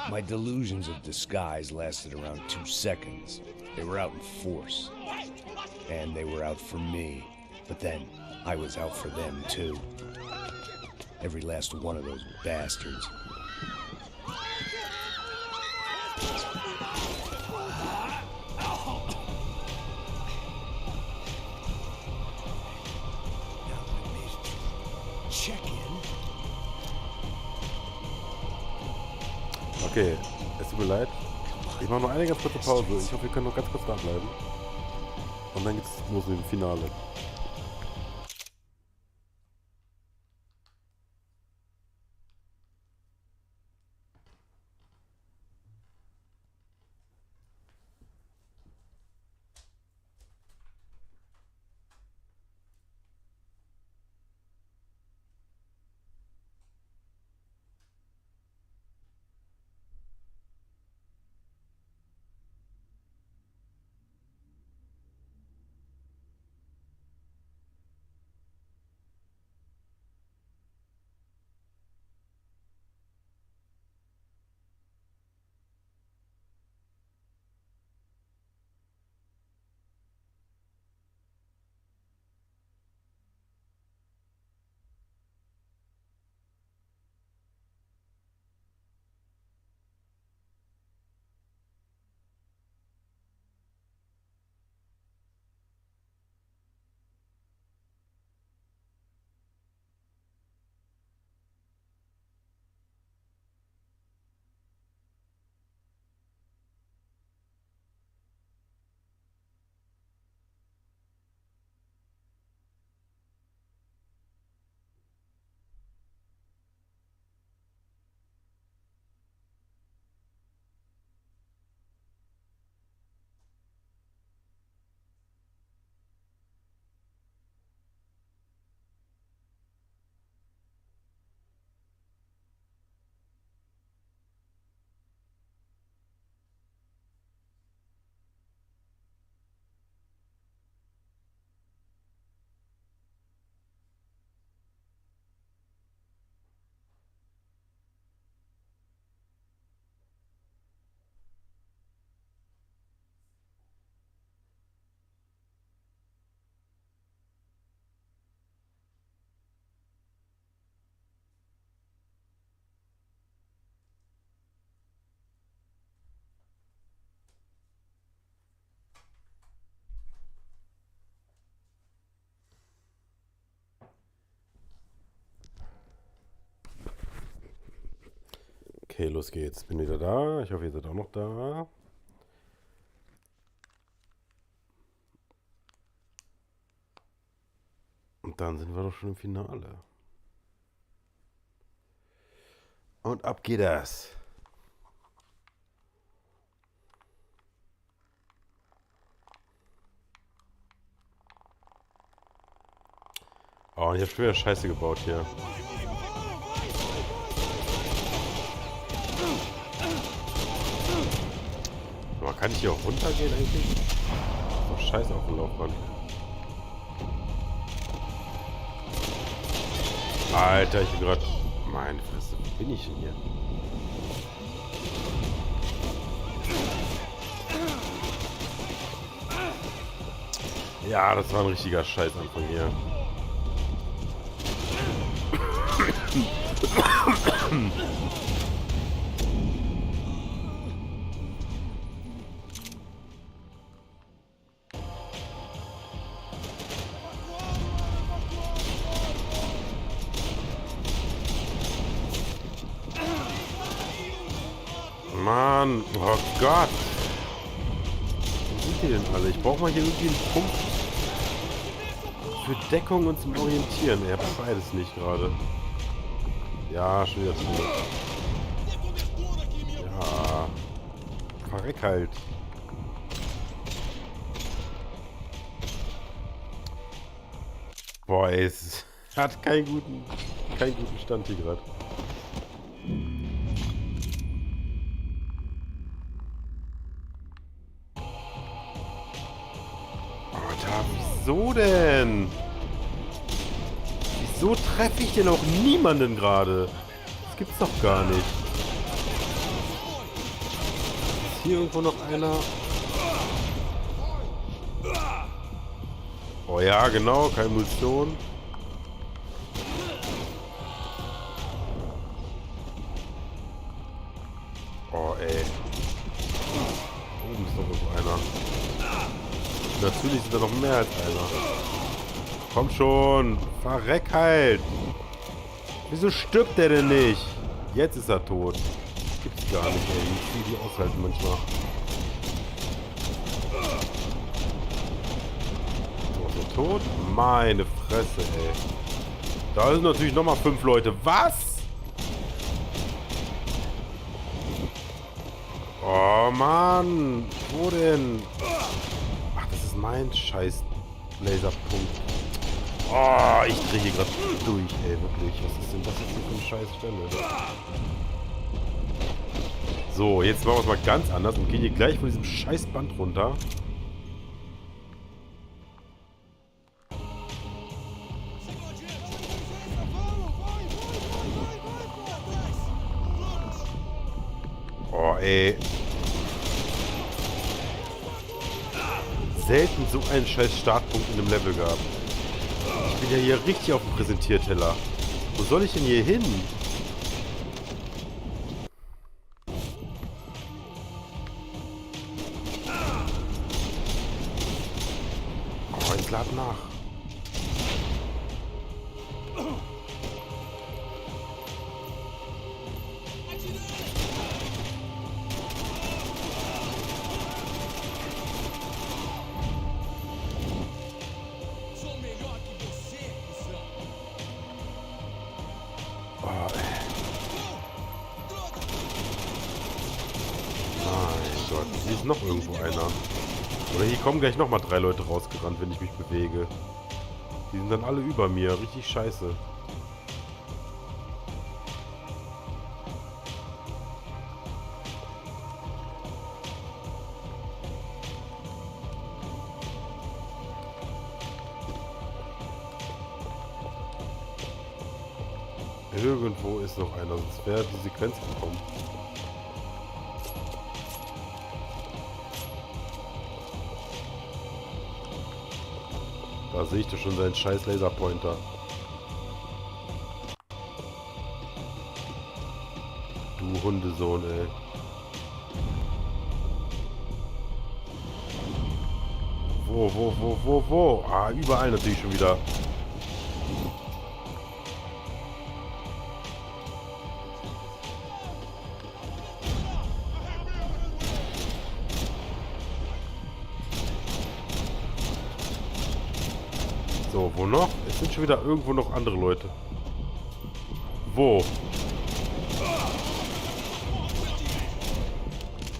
Speaker 5: My delusions of disguise lasted around 2 seconds. They were out in force. And they were out for me. But then, I was out for them, too. Every last one of those bastards.
Speaker 1: Okay, es tut mir leid. Ich mache noch eine ganz kurze Pause. Ich hoffe, wir können noch ganz kurz da bleiben. Und dann geht's los mit dem Finale. Okay, los geht's. Bin wieder da. Ich hoffe, ihr seid auch noch da. Und dann sind wir doch schon im Finale. Und ab geht das. Oh, ich hab schon wieder Scheiße gebaut hier. Aber kann ich hier auch runtergehen eigentlich? Das ist doch scheiße auf dem Laufband. Alter, ich bin gerade... Meine Fresse, wo bin ich denn hier? Ja, das war ein richtiger Scheißanfang hier. Mann, oh Gott. Wo sind die denn alle? Ich brauche mal hier irgendwie einen Punkt für Deckung und zum Orientieren. Ich habe beides nicht gerade. Ja, schon wieder tot. Ja. Verreck halt. Boah, ey, es hat keinen guten Stand hier gerade. Alter, wieso denn? Wieso treffe ich denn auch niemanden gerade? Das gibt's doch gar nicht. Ist hier irgendwo noch einer? Oh ja, genau, keine Munition. Oh, ey. Oben ist doch irgendwo einer. Natürlich sind da noch mehr als einer. Komm schon, verreck halt. Wieso stirbt der denn nicht? Jetzt ist er tot. Gibt's gar nicht, ey. Wie die aushalten manchmal. Tot? Meine Fresse, ey. Da sind natürlich nochmal 5 Leute. Was? Oh, Mann. Wo denn? Ach, das ist mein scheiß Laserpunkt. Oh, ich drehe hier gerade durch, ey. Wirklich. Was ist denn das jetzt hier für eine scheiß Stelle? So, jetzt machen wir es mal ganz anders und gehen hier gleich von diesem scheiß Band runter. Oh, ey. Selten so einen scheiß Startpunkt in einem Level gehabt. Ich bin ja hier richtig auf dem Präsentierteller. Wo soll ich denn hier hin? Oh, jetzt lad nach. Hier ist noch irgendwo einer. Oder hier kommen gleich nochmal 3 Leute rausgerannt, wenn ich mich bewege. Die sind dann alle über mir. Richtig scheiße. Irgendwo ist noch einer, sonst wäre die Sequenz gekommen. Da sehe ich doch schon seinen scheiß Laserpointer. Du Hundesohn, ey. Wo? Ah, überall natürlich schon wieder. So, wo noch? Es sind schon wieder irgendwo noch andere Leute. Wo?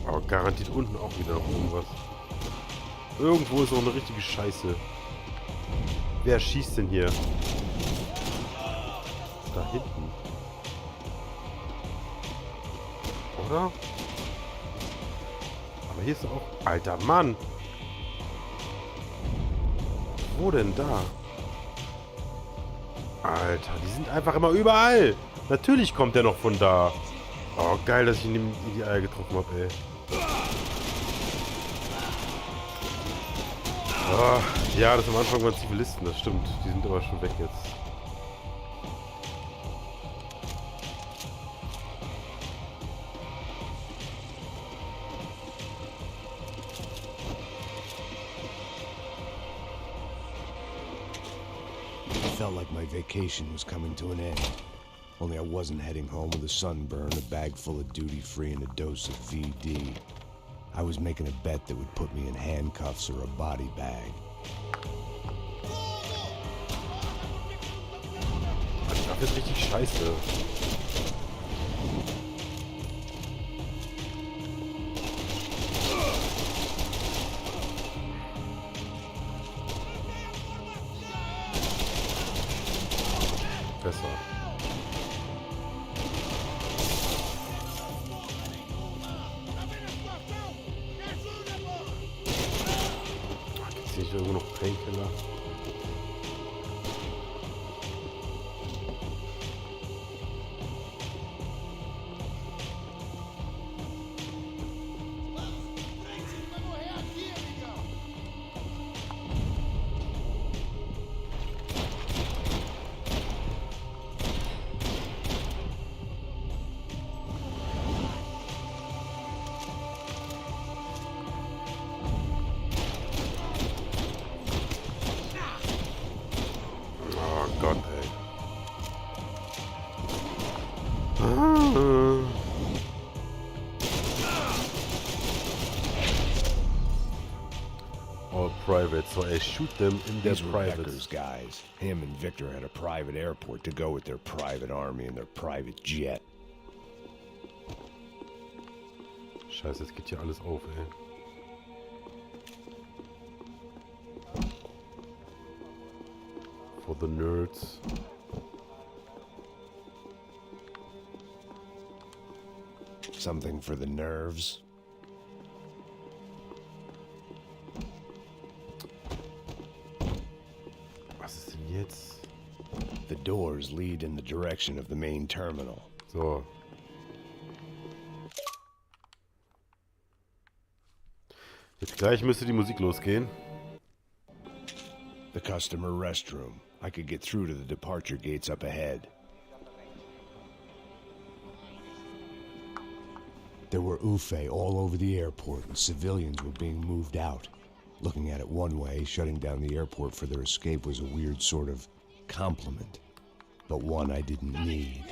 Speaker 1: Aber garantiert unten auch wieder noch irgendwas. Irgendwo ist auch eine richtige Scheiße. Wer schießt denn hier? Da hinten. Oder? Aber hier ist auch... Alter Mann! Wo denn da? Alter, die sind einfach immer überall. Natürlich kommt der noch von da. Oh, geil, dass ich ihn in die Eier getroffen habe, ey. Oh, ja, das am Anfang waren Zivilisten, das stimmt. Die sind aber schon weg jetzt.
Speaker 5: Felt like my vacation was coming to an end. Only I wasn't heading home with a sunburn, a bag full of duty-free, and a dose of VD. I was making a bet that would put me in handcuffs or a body bag.
Speaker 1: Das ist richtig scheiße. Besser. Gibt's nicht irgendwo noch Painkiller? Gott, ey. All private, so I shoot them in their
Speaker 5: These were
Speaker 1: private.
Speaker 5: Becker's guys. Him and Victor had a private airport to go with their private army and their private jet.
Speaker 1: Scheiße, jetzt geht hier alles auf, ey. For the nerds.
Speaker 5: Something for the nerves.
Speaker 1: Was ist denn jetzt?
Speaker 5: The doors lead in the direction of the main terminal.
Speaker 1: So. Jetzt gleich müsste die Musik losgehen.
Speaker 5: The customer restroom. I could get through to the departure gates up ahead. There were UFE all over the airport, and civilians were being moved out. Looking at it one way, shutting down the airport for their escape was a weird sort of compliment, but one I didn't need.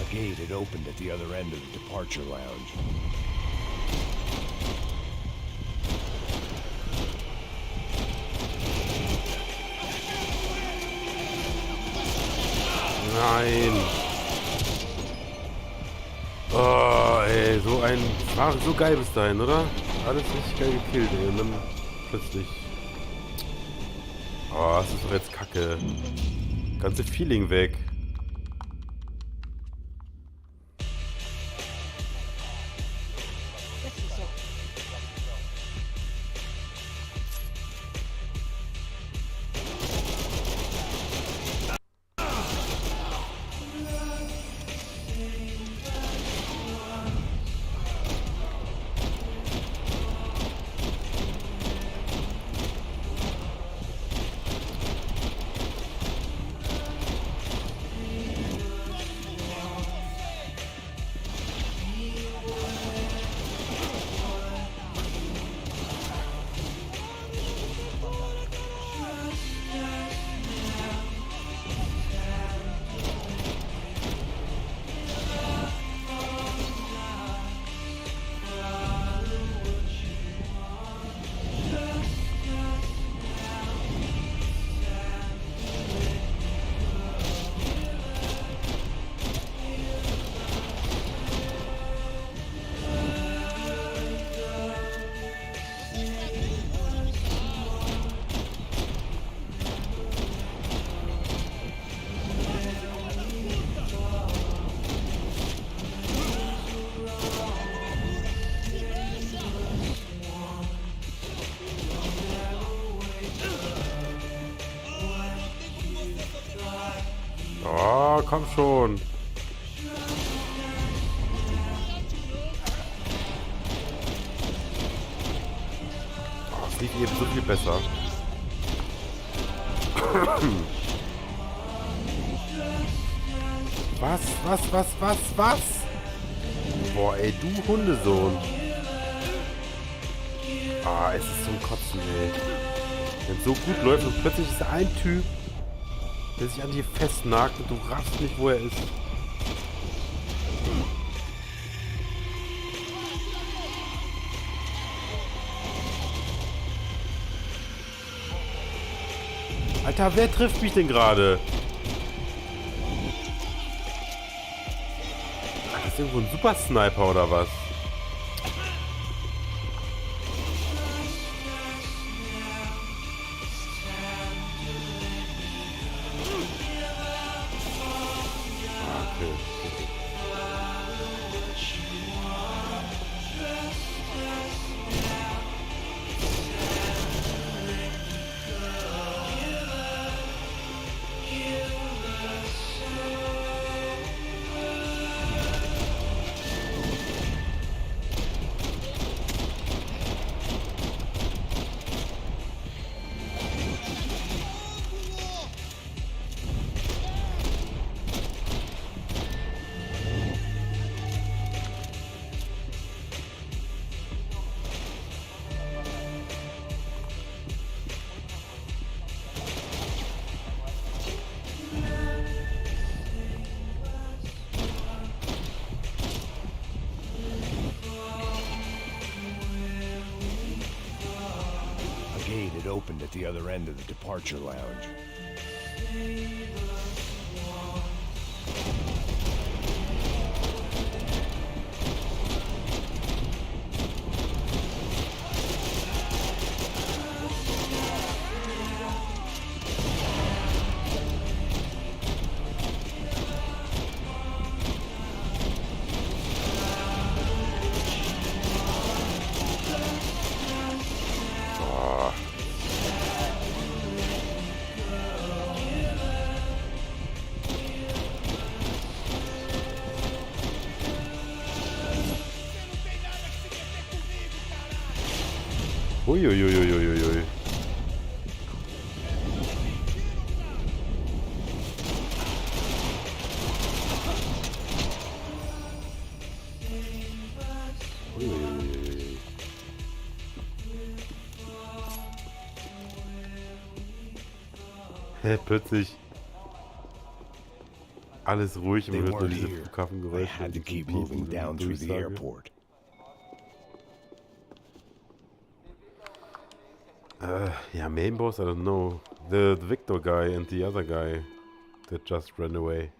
Speaker 5: Gate had opened at the other end of the departure lounge.
Speaker 1: Nein. Oh, ey, so geil bis dahin, oder? Alles richtig geil gekillt, ey. Und dann plötzlich. Oh, das ist doch jetzt Kacke. Ganze Feeling weg. komm schon. Oh, es lief eben so viel besser. Was? Boah, ey, du Hundesohn. Ah, es ist zum Kotzen, ey. Wenn es so gut läuft und plötzlich ist da ein Typ, der sich an dir festnagt und du raffst nicht, wo er ist. Alter, wer trifft mich denn gerade? Das ist irgendwo ein Super Sniper oder was?
Speaker 5: It opened at the other end of the departure lounge.
Speaker 1: Uiuiuiuiui. Hä, plötzlich alles ruhig und
Speaker 5: They
Speaker 1: man hört nur
Speaker 5: weren't
Speaker 1: diese
Speaker 5: here. I
Speaker 1: Flughafengeräusche.
Speaker 5: had to
Speaker 1: und
Speaker 5: keep
Speaker 1: Piepen
Speaker 5: moving
Speaker 1: und
Speaker 5: down through the
Speaker 1: Durchsage.
Speaker 5: airport.
Speaker 1: Yeah, main boss, I don't know. The Victor guy and the other guy that just ran away.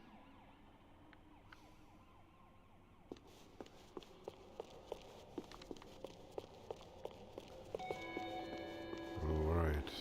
Speaker 1: Alright.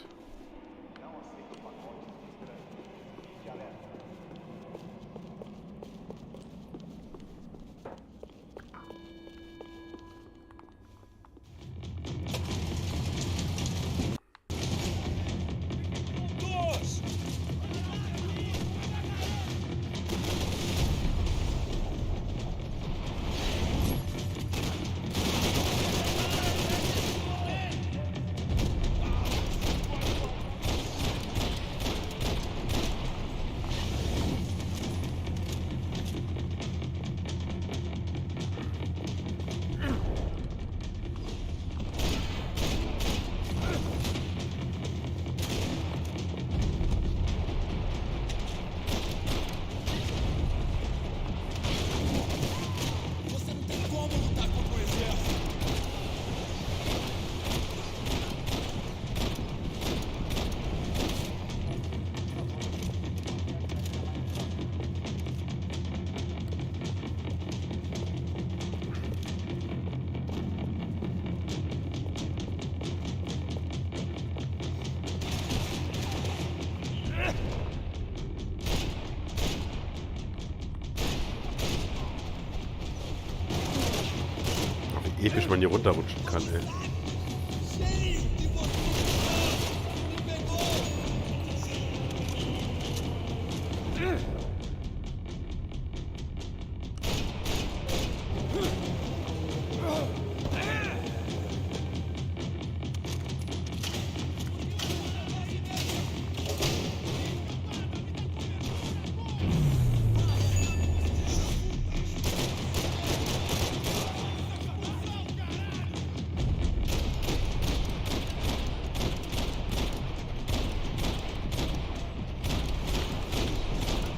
Speaker 1: Episch man hier runterrutschen kann, ey.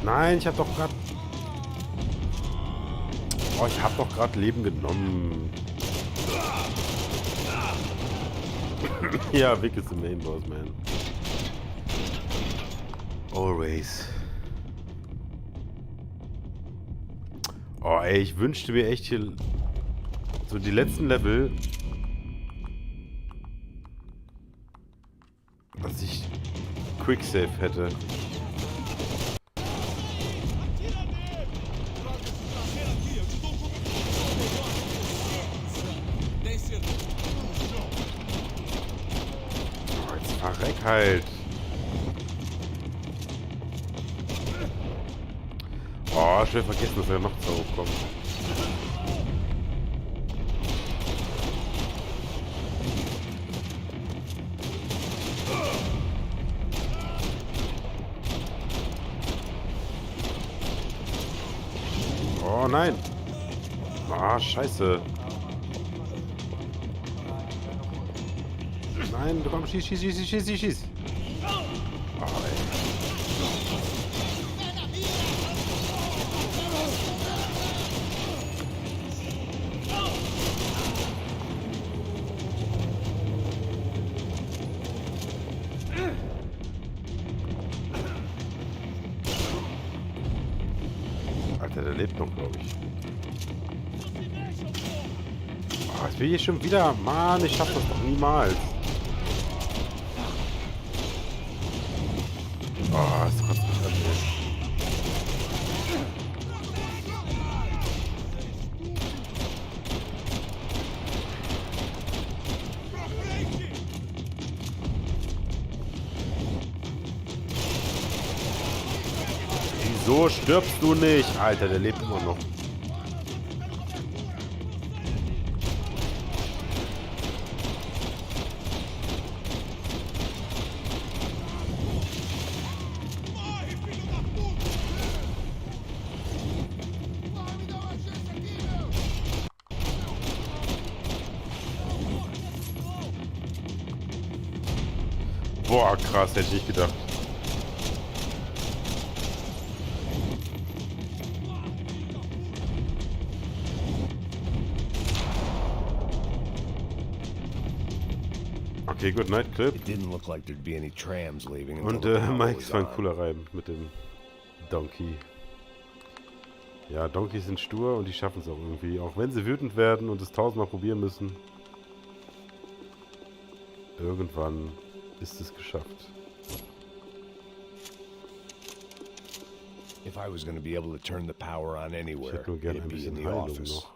Speaker 1: Nein, ich hab doch gerade... Oh, ich hab doch gerade Leben genommen. Ja, Vic ist der Main Boss, man. Always. Oh, ey, ich wünschte mir echt hier so die letzten Level, dass ich Quicksave hätte. Oh, jetzt verreck halt. Oh, schnell vergessen, dass er noch so hochkommt. Oh nein! Ah, scheiße. Nein, du kommst, schieß. Oh, ey. Alter, der lebt noch, glaube ich. Oh, jetzt will ich schon wieder. Mann, ich schaff das doch niemals. Oh, das kotzt mich an. Wieso stirbst du nicht? Alter, der lebt immer noch. Boah, krass, hätte ich nicht gedacht. Okay, good night, Clip.
Speaker 5: It didn't look like there'd be any trams leaving.
Speaker 1: Und Mike war ein cooler Reim mit dem Donkey. Ja, Donkeys sind stur und die schaffen es auch irgendwie. Auch wenn sie wütend werden und es 1000-mal probieren müssen. Irgendwann ist es geschafft.
Speaker 5: If I was going to be able to turn the power on
Speaker 1: Ich
Speaker 5: anywhere,
Speaker 1: hätte nur gerne
Speaker 5: it'd
Speaker 1: ein
Speaker 5: be in
Speaker 1: bisschen
Speaker 5: the
Speaker 1: Heilung
Speaker 5: office.
Speaker 1: noch.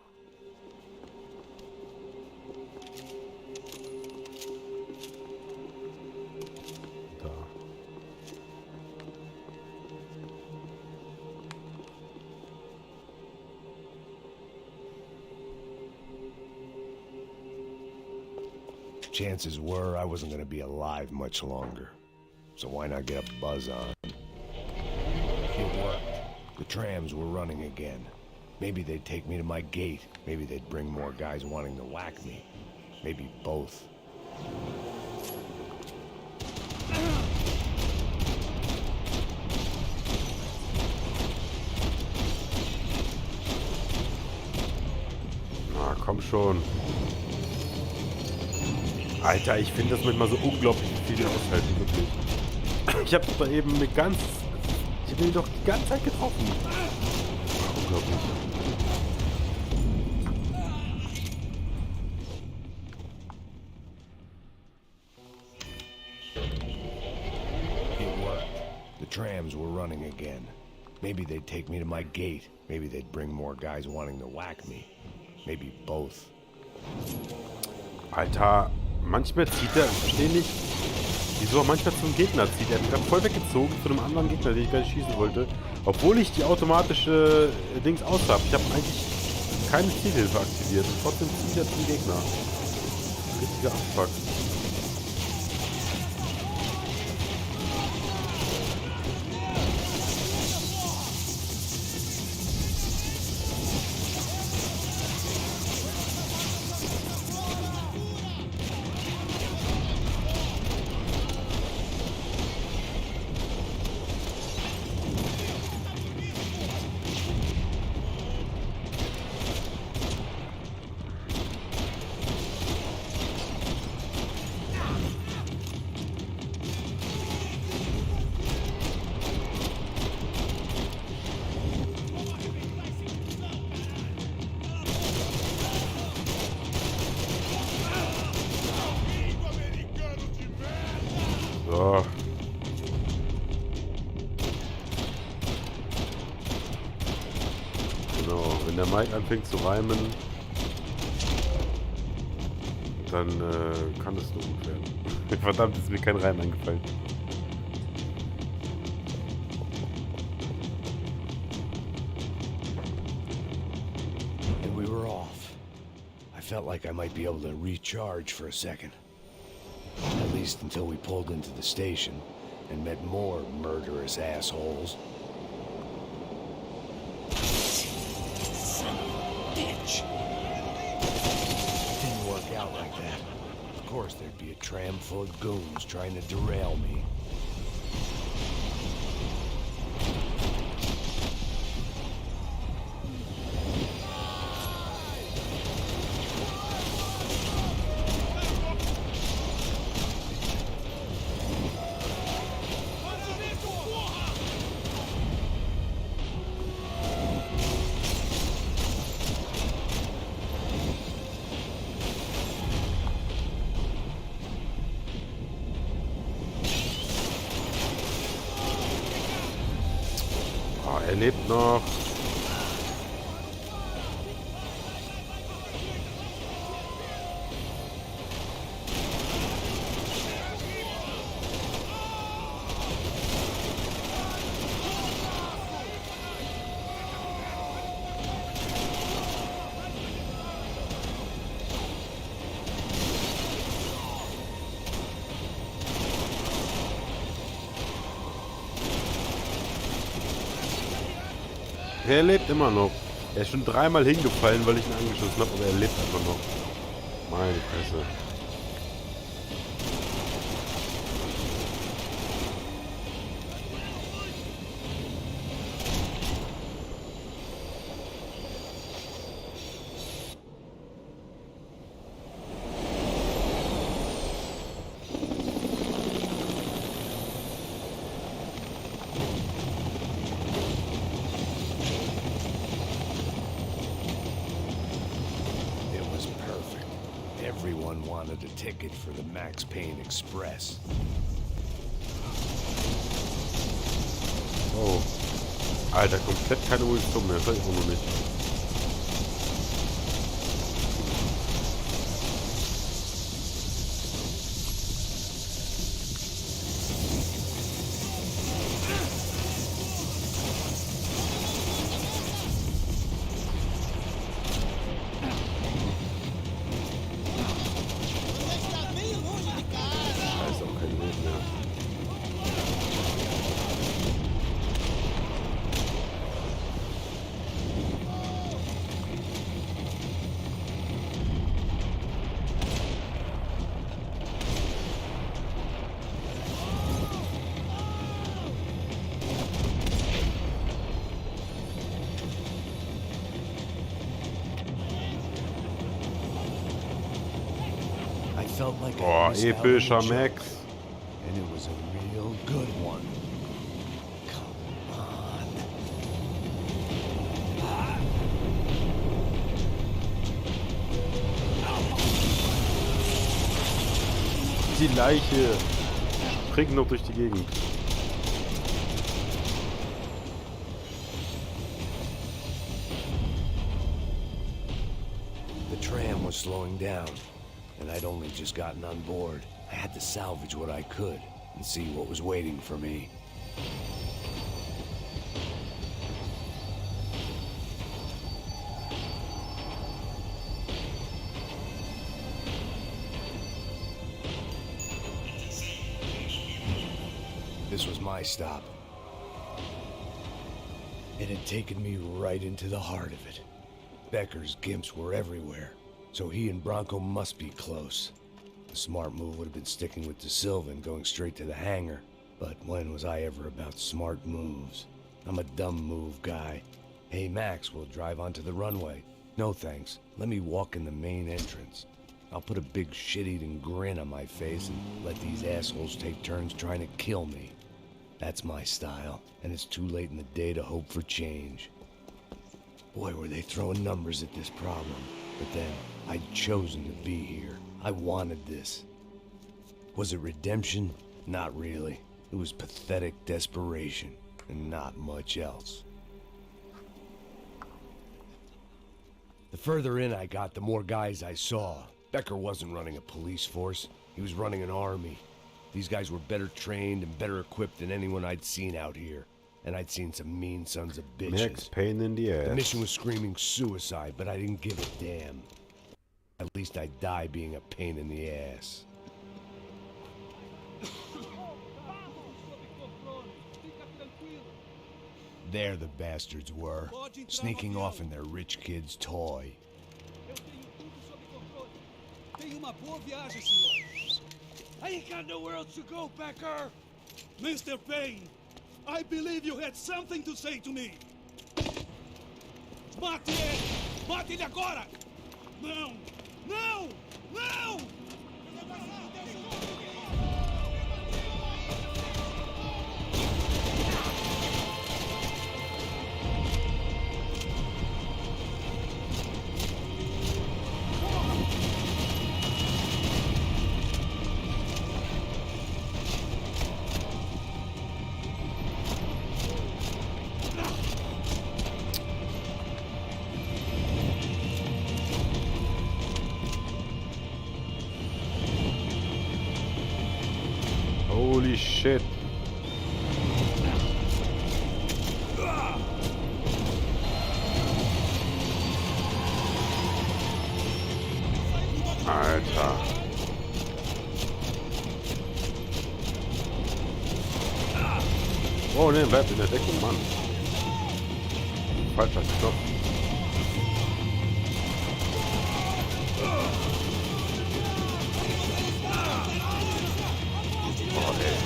Speaker 1: Da.
Speaker 5: Chances were I wasn't going to be alive much longer. So why not get a buzz on? It worked. The trams were running again. Maybe they'd take me to my gate. Maybe they'd bring more guys wanting to whack me. Maybe both.
Speaker 1: Na, komm schon. Alter, ich finde das manchmal so unglaublich, wie viel die aushalten, wirklich. Ich habe da eben eine ganz... Ich habe ihn doch die ganze Zeit getroffen. Unglaublich.
Speaker 5: It worked. The trams were running again. Maybe they'd take me to my gate. Maybe they'd bring more guys wanting to whack me. Maybe both.
Speaker 1: Alter, manchmal zieht er, ich verstehe nicht, wieso er manchmal zum Gegner zieht. Er hat mich gerade voll weggezogen zu einem anderen Gegner, den ich gar nicht schießen wollte. Obwohl ich die automatische Dings aus habe. Ich habe eigentlich keine Zielhilfe aktiviert. Und trotzdem zieht er zum Gegner. Richtiger Abfuck. So. Genau, wenn der Mike anfängt zu reimen, dann kann es nur gut werden. Verdammt, ist mir kein Reim eingefallen.
Speaker 5: And we were off. I felt like I might be able to recharge for a second. At least until we pulled into the station and met more murderous assholes. Bitch! Didn't work out like that. Of course there'd be a tram full of goons trying to derail me.
Speaker 1: Oh, er lebt noch. Er lebt immer noch. Er ist schon dreimal hingefallen, weil ich ihn angeschossen habe, aber er lebt einfach noch. Meine Fresse.
Speaker 5: Everyone wanted a ticket for the Max Payne Express.
Speaker 1: Oh. Alter, komplett keine Munition mehr. Das weiß ich auch noch nicht. Da ist auch kein Weg mehr.
Speaker 5: I felt like I
Speaker 1: Boah,
Speaker 5: missed out on a
Speaker 1: epischer
Speaker 5: joke,
Speaker 1: Max.
Speaker 5: and it was a real good one. Come on.
Speaker 1: Die Leiche springt noch durch die Gegend.
Speaker 5: The tram was slowing down, and I'd only just gotten on board. I had to salvage what I could and see what was waiting for me. This was my stop. It had taken me right into the heart of it. Becker's gimps were everywhere, so he and Bronco must be close. The smart move would have been sticking with De Silva and going straight to the hangar, but when was I ever about smart moves? I'm a dumb move guy. Hey Max, we'll drive onto the runway. No thanks, let me walk in the main entrance. I'll put a big shit-eating grin on my face and let these assholes take turns trying to kill me. That's my style, and it's too late in the day to hope for change. Boy, were they throwing numbers at this problem. But then, I'd chosen to be here. I wanted this. Was it redemption? Not really. It was pathetic desperation, and not much else. The further in I got, the more guys I saw. Becker wasn't running a police force. He was running an army. These guys were better trained and better equipped than anyone I'd seen out here. And I'd seen some mean sons of bitches.
Speaker 1: Max Payne in the ass.
Speaker 5: The mission was screaming suicide, but I didn't give a damn. At least I'd die being a pain in the ass. There the bastards were, sneaking off in their rich kid's toy.
Speaker 3: Tenha uma boa viagem, senhor. I ain't got nowhere else to go, Becker. Mr. Payne, I believe you had something to say to me. Mate ele! Mate ele agora! Não! Não! Não!
Speaker 1: Holy shit. Alter. Oh ne, bleibt in der Deckung, Mann. Falscher Knopf. Oh, ey.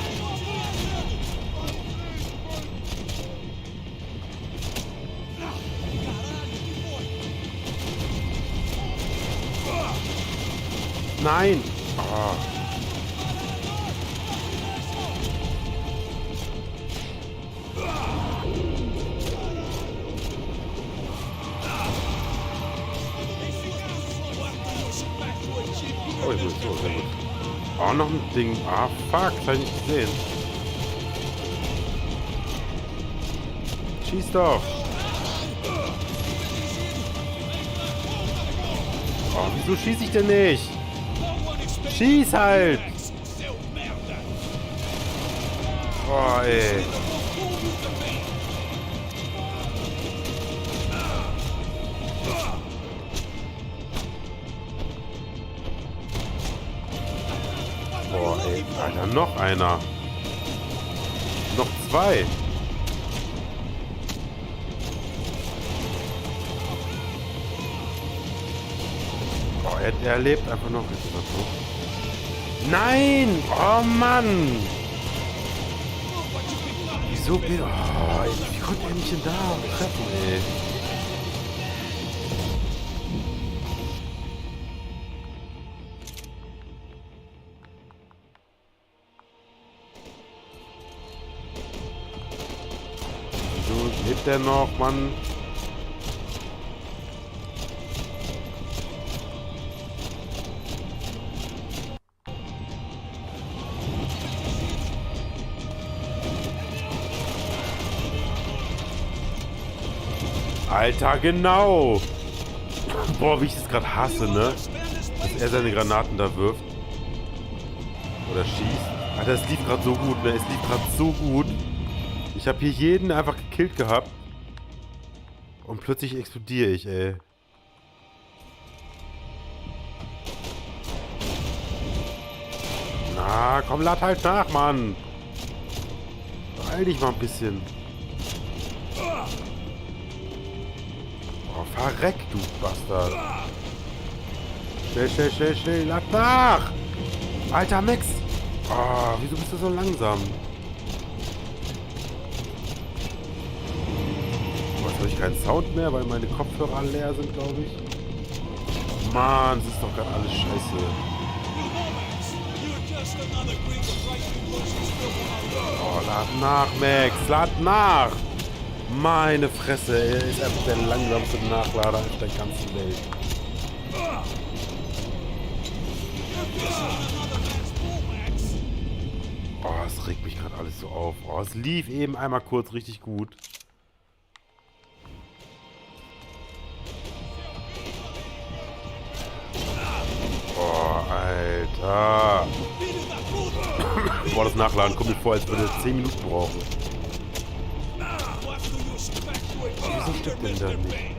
Speaker 1: Nein! Oh. Oh, ich muss so, sehr gut. Oh, noch ein Ding. Ah, fuck, das hab ich nicht gesehen. Schieß doch! Oh, wieso schieß ich denn nicht? Schieß halt! Oh, ey. Boah, ey. Alter, noch einer. Noch zwei. Oh, er lebt einfach noch. Ist das so? Nein! Oh, Mann! Wieso? Oh, ey, wie konnte er mich denn da treffen, ey? Wieso lebt der noch, Mann? Alter, genau! Boah, wie ich das gerade hasse, ne? Dass er seine Granaten da wirft. Oder schießt. Alter, es lief gerade so gut, ne? Es lief gerade so gut. Ich habe hier jeden einfach gekillt gehabt. Und plötzlich explodiere ich, ey. Na, komm, lad halt nach, Mann! Beeil dich mal ein bisschen. Oh, verreck, du Bastard. Schnell, schnell, schnell, schnell. Lad nach! Alter, Max! Oh, wieso bist du so langsam? Oh, jetzt habe ich keinen Sound mehr, weil meine Kopfhörer leer sind, glaube ich. Mann, das ist doch gerade alles scheiße. Oh, lad nach, Max! Lad nach! Meine Fresse, er ist einfach der langsamste Nachlader auf der ganzen Welt. Oh, es regt mich gerade alles so auf. Oh, es lief eben einmal kurz richtig gut. Oh, Alter. Boah, das Nachladen kommt mir vor, als würde es 10 Minuten brauchen. Wieso stimmt denn da nicht?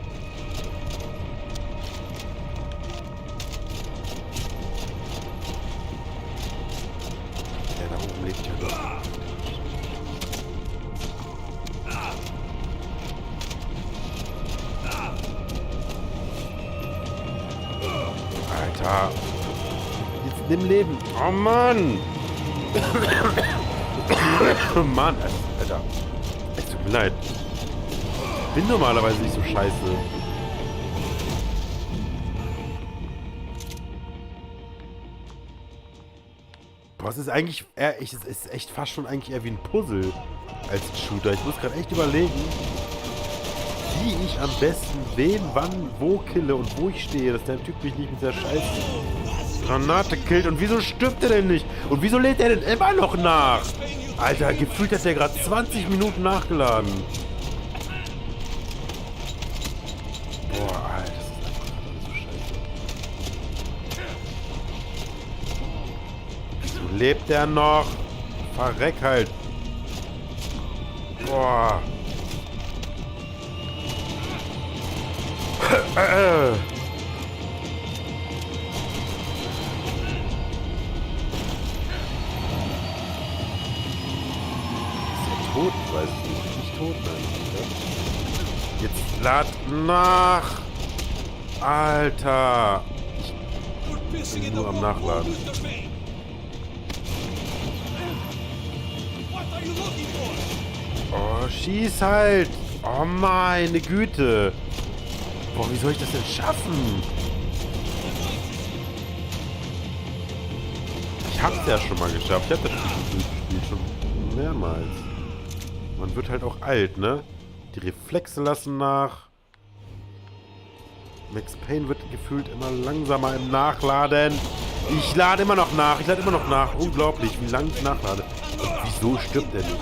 Speaker 1: Der da oben lebt ja noch. Alter. Jetzt nimm Leben. Oh Mann. Oh Mann, Alter. Es tut mir leid. Ich bin normalerweise nicht so scheiße. Boah, es ist eigentlich es ist echt fast schon eigentlich eher wie ein Puzzle als ein Shooter. Ich muss gerade echt überlegen, wie ich am besten wen, wann, wo kille und wo ich stehe, dass der Typ mich nicht mit der scheiß Granate killt. Und wieso stirbt er denn nicht? Und wieso lädt er denn immer noch nach? Alter, gefühlt hat der gerade 20 Minuten nachgeladen. Boah, Alter, das ist einfach alles so scheiße. Wieso lebt der noch? Verreck halt. Boah. Ist er tot? Ich weiß es nicht. Nicht tot, nein. Jetzt lad nach! Alter! Ich bin nur am Nachladen. Oh, schieß halt! Oh meine Güte! Boah, wie soll ich das denn schaffen? Ich hab's ja schon mal geschafft. Ich hab das Spiel gespielt, schon mehrmals. Man wird halt auch alt, ne? Die Reflexe lassen nach. Max Payne wird gefühlt immer langsamer im Nachladen. Ich lade immer noch nach. Unglaublich, wie lange ich nachlade. Und wieso stirbt der nicht?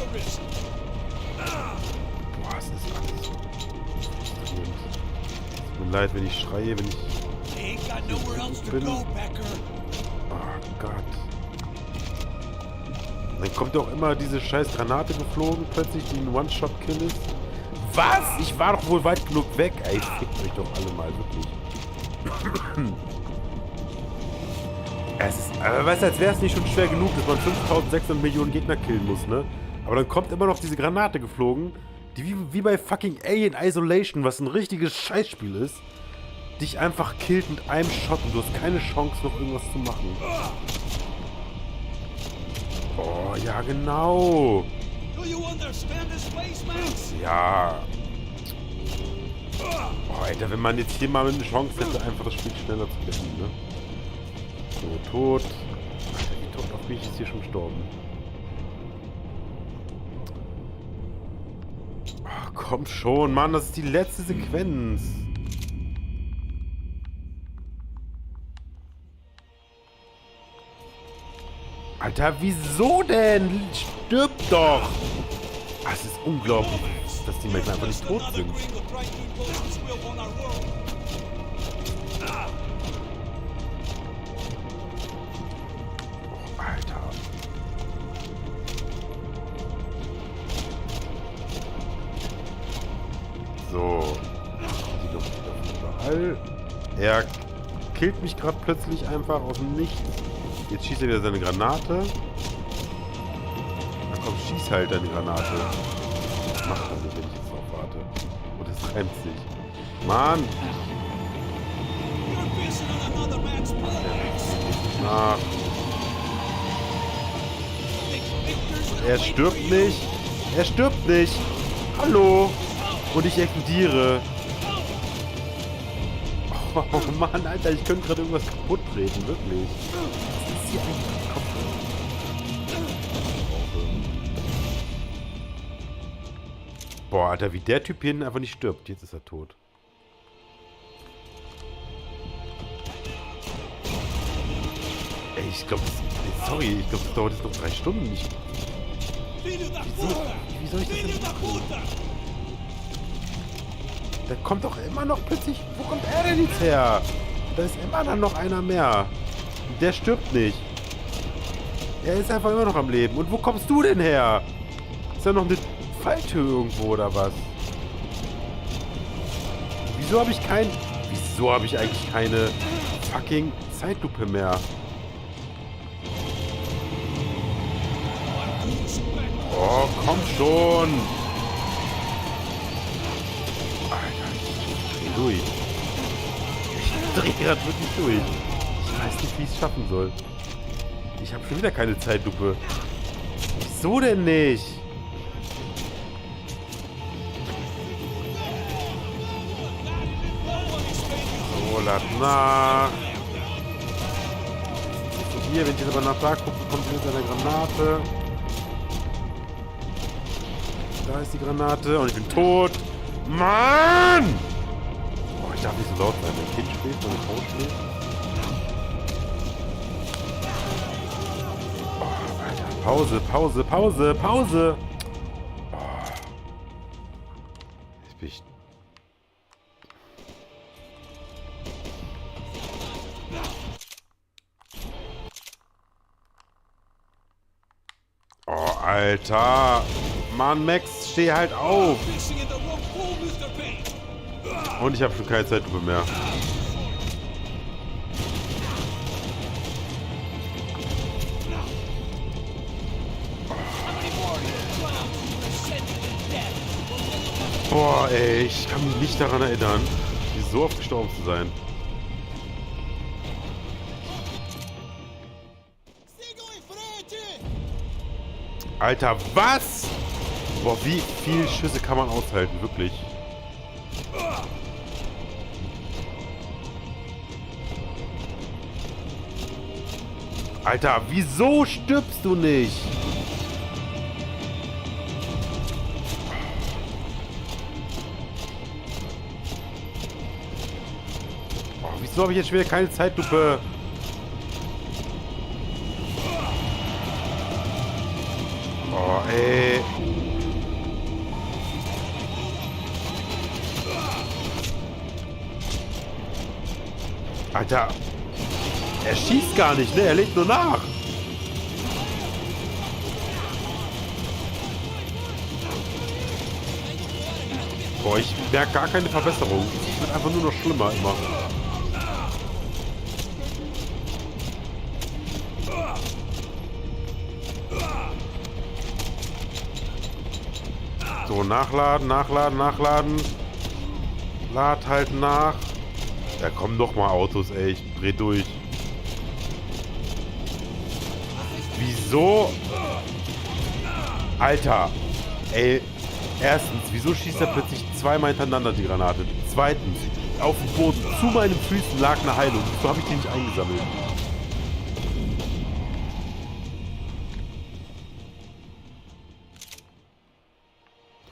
Speaker 1: Boah, es ist alles so frustrierend. Tut mir leid, wenn ich schreie, wenn ich bin. Oh Gott. Dann kommt auch immer diese scheiß Granate geflogen, plötzlich, die ein One-Shot-Kill ist. Was? Ich war doch wohl weit genug weg. Ey, fickt euch doch alle mal, wirklich. Es ist, weißt du, als wäre es nicht schon schwer genug, dass man 5600 Millionen Gegner killen muss, ne? Aber dann kommt immer noch diese Granate geflogen, die wie bei fucking Alien Isolation, was ein richtiges Scheißspiel ist, dich einfach killt mit einem Shot und du hast keine Chance, noch irgendwas zu machen. Oh, ja, genau. Ja. Oh, Alter, wenn man jetzt hier mal eine Chance hätte, einfach das Spiel schneller zu beenden, ne? So, tot. Alter, wie tot auf mich ist hier schon gestorben. Ach, komm schon, Mann, das ist die letzte Sequenz. Alter, wieso denn? Stirb doch! Ach, es ist unglaublich, dass die Menschen einfach nicht tot sind. Oh, Alter. So. Die Luft überall. Er killt mich gerade plötzlich einfach aus dem Nichts. Jetzt schießt er wieder seine Granate. Na komm, schieß halt deine Granate. Das macht er nicht, wenn ich jetzt noch warte. Und es reimt sich. Mann! Nach. Er stirbt nicht. Er stirbt nicht. Hallo. Und ich explodiere. Oh Mann, Alter, ich könnte gerade irgendwas kaputt treten, wirklich. Was ist hier eigentlich kaputt? Boah, Alter, wie der Typ hier hinten einfach nicht stirbt. Jetzt ist er tot. Ey, Ich glaube, sorry, ich glaube, das dauert jetzt noch 3 Stunden. Wie soll ich das denn machen? Da kommt doch immer noch plötzlich... Wo kommt er denn jetzt her? Da ist immer dann noch einer mehr. Der stirbt nicht. Er ist einfach immer noch am Leben. Und wo kommst du denn her? Ist da noch eine Falltür irgendwo oder was? Wieso habe ich eigentlich keine fucking Zeitlupe mehr? Oh, komm schon! Alter, ich dreh durch. Ich dreh gerade wirklich durch. Ich weiß nicht, wie ich es schaffen soll. Ich habe schon wieder keine Zeitlupe. Wieso denn nicht? So, lad nach. So, hier, wenn ich jetzt aber nach da gucke, kommt hier mit einer Granate. Da ist die Granate und ich bin tot. Mann! Oh, ich darf nicht so laut sein. Wenn ein Kind schläft und eine Frau schläft. Oh, Alter. Pause, Pause, Pause, Pause. Oh. Jetzt bin ich... Oh, Alter. Mann, Max, steh halt auf. Und ich habe schon keine Zeitlupe mehr. Boah, ey, ich kann mich nicht daran erinnern, so oft gestorben zu sein. Alter, was? Boah, wie viele Schüsse kann man aushalten, wirklich? Alter, wieso stirbst du nicht? Oh, wieso habe ich jetzt schon wieder keine Zeitlupe? Oh, ey. Alter. Er schießt gar nicht, ne? Er legt nur nach. Boah, ich merke gar keine Verbesserung. Es wird einfach nur noch schlimmer immer. So, nachladen, nachladen, nachladen. Lad halt nach. Da kommen doch mal Autos, ey. Ich dreh durch. Wieso? Alter. Ey. Erstens, wieso schießt er plötzlich zweimal hintereinander die Granate? Zweitens, auf dem Boden zu meinen Füßen lag eine Heilung. Wieso habe ich die nicht eingesammelt?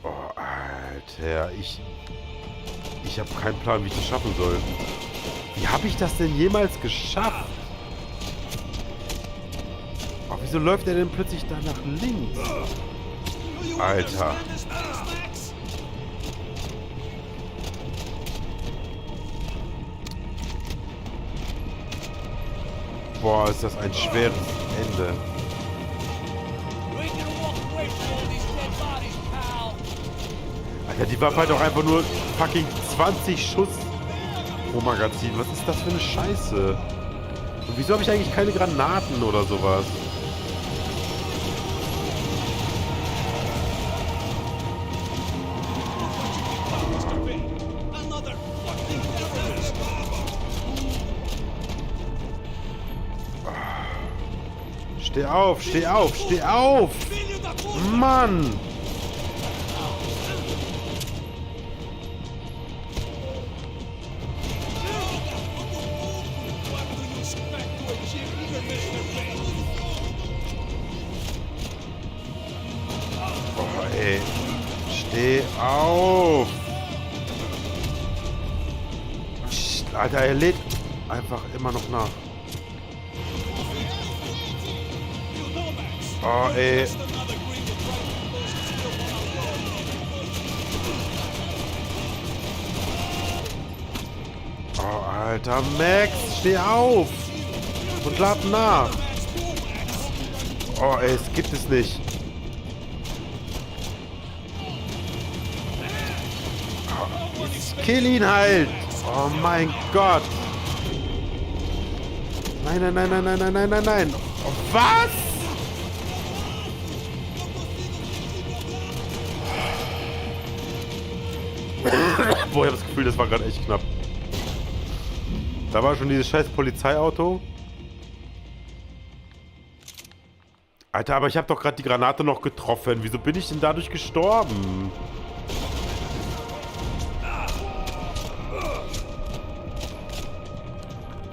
Speaker 1: Oh, Alter. Ich habe keinen Plan, wie ich das schaffen soll. Wie habe ich das denn jemals geschafft? Oh, wieso läuft er denn plötzlich da nach links? Alter. Boah, ist das ein schweres Ende. Alter, die Waffe hat doch einfach nur fucking 20 Schuss pro Magazin. Was ist das für eine Scheiße? Und wieso habe ich eigentlich keine Granaten oder sowas? Steh auf, steh auf, steh auf! Mann! Oh, ey. Steh auf! Alter, er lädt einfach immer noch nach. Oh, ey. Oh, Alter, Max, steh auf! Und lad nach! Oh, ey, es gibt es nicht. Oh, jetzt kill ihn halt! Oh mein Gott! Nein, nein, nein, nein, nein, nein, nein, nein, nein! Oh, was? Boah, ich hab das Gefühl, das war gerade echt knapp. Da war schon dieses scheiß Polizeiauto. Alter, aber ich habe doch gerade die Granate noch getroffen. Wieso bin ich denn dadurch gestorben?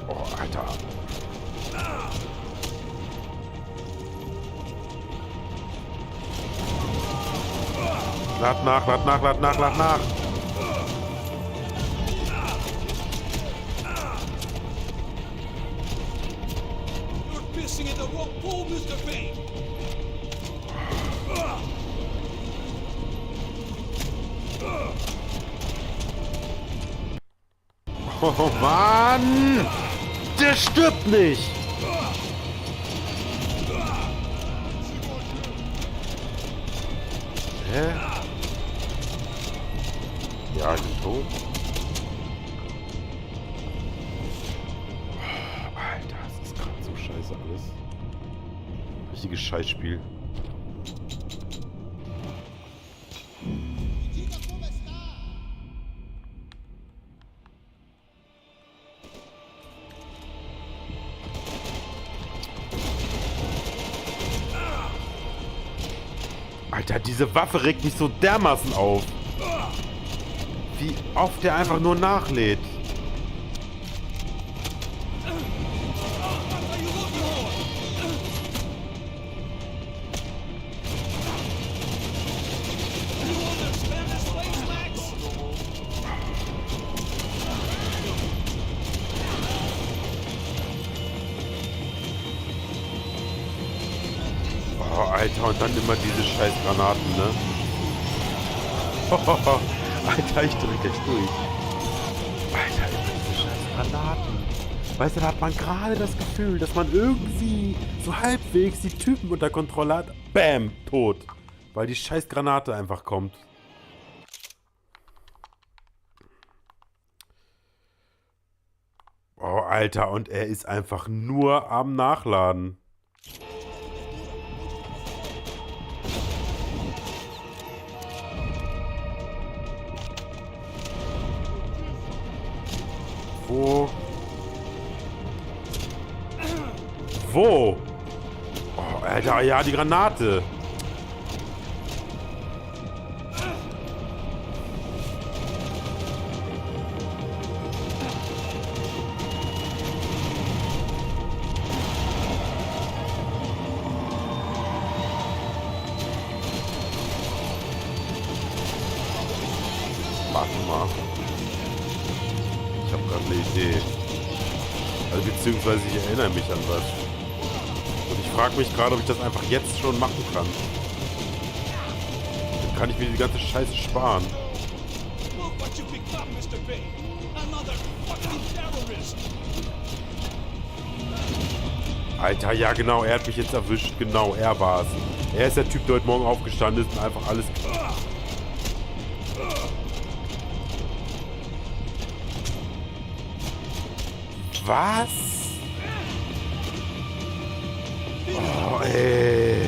Speaker 1: Oh, Alter. Lad nach, lad nach, lad nach, lad nach.
Speaker 3: At the wrong pool, Mr. Payne.
Speaker 1: Oh Mann! Der stirbt nicht! Hä? Ja, ich bin tot. Alter, das ist gerade so scheiße alles. Richtiges Scheißspiel. Alter, diese Waffe regt mich so dermaßen auf. Wie oft der einfach nur nachlädt. Oh, Alter, und dann immer diese scheiß Granaten, ne? Alter, ich drück jetzt durch. Alter, immer diese scheiß Granaten. Weißt du, da hat man gerade das Gefühl, dass man irgendwie so halbwegs die Typen unter Kontrolle hat. Bam, tot. Weil die scheiß Granate einfach kommt. Oh, Alter, und er ist einfach nur am Nachladen. Wo? Wo? Oh, Alter, ja, die Granate. Warte mal. Ich habe gerade eine Idee. Also beziehungsweise ich erinnere mich an was. Und ich frage mich gerade, ob ich das einfach jetzt schon machen kann. Dann kann ich mir die ganze Scheiße sparen.
Speaker 3: Look what you picked up, Mr. Payne. Another fucking terrorist.
Speaker 1: Alter, ja genau, er hat mich jetzt erwischt. Genau, er war's. Er ist der Typ, der heute Morgen aufgestanden ist und einfach alles... Was? Oh, ey.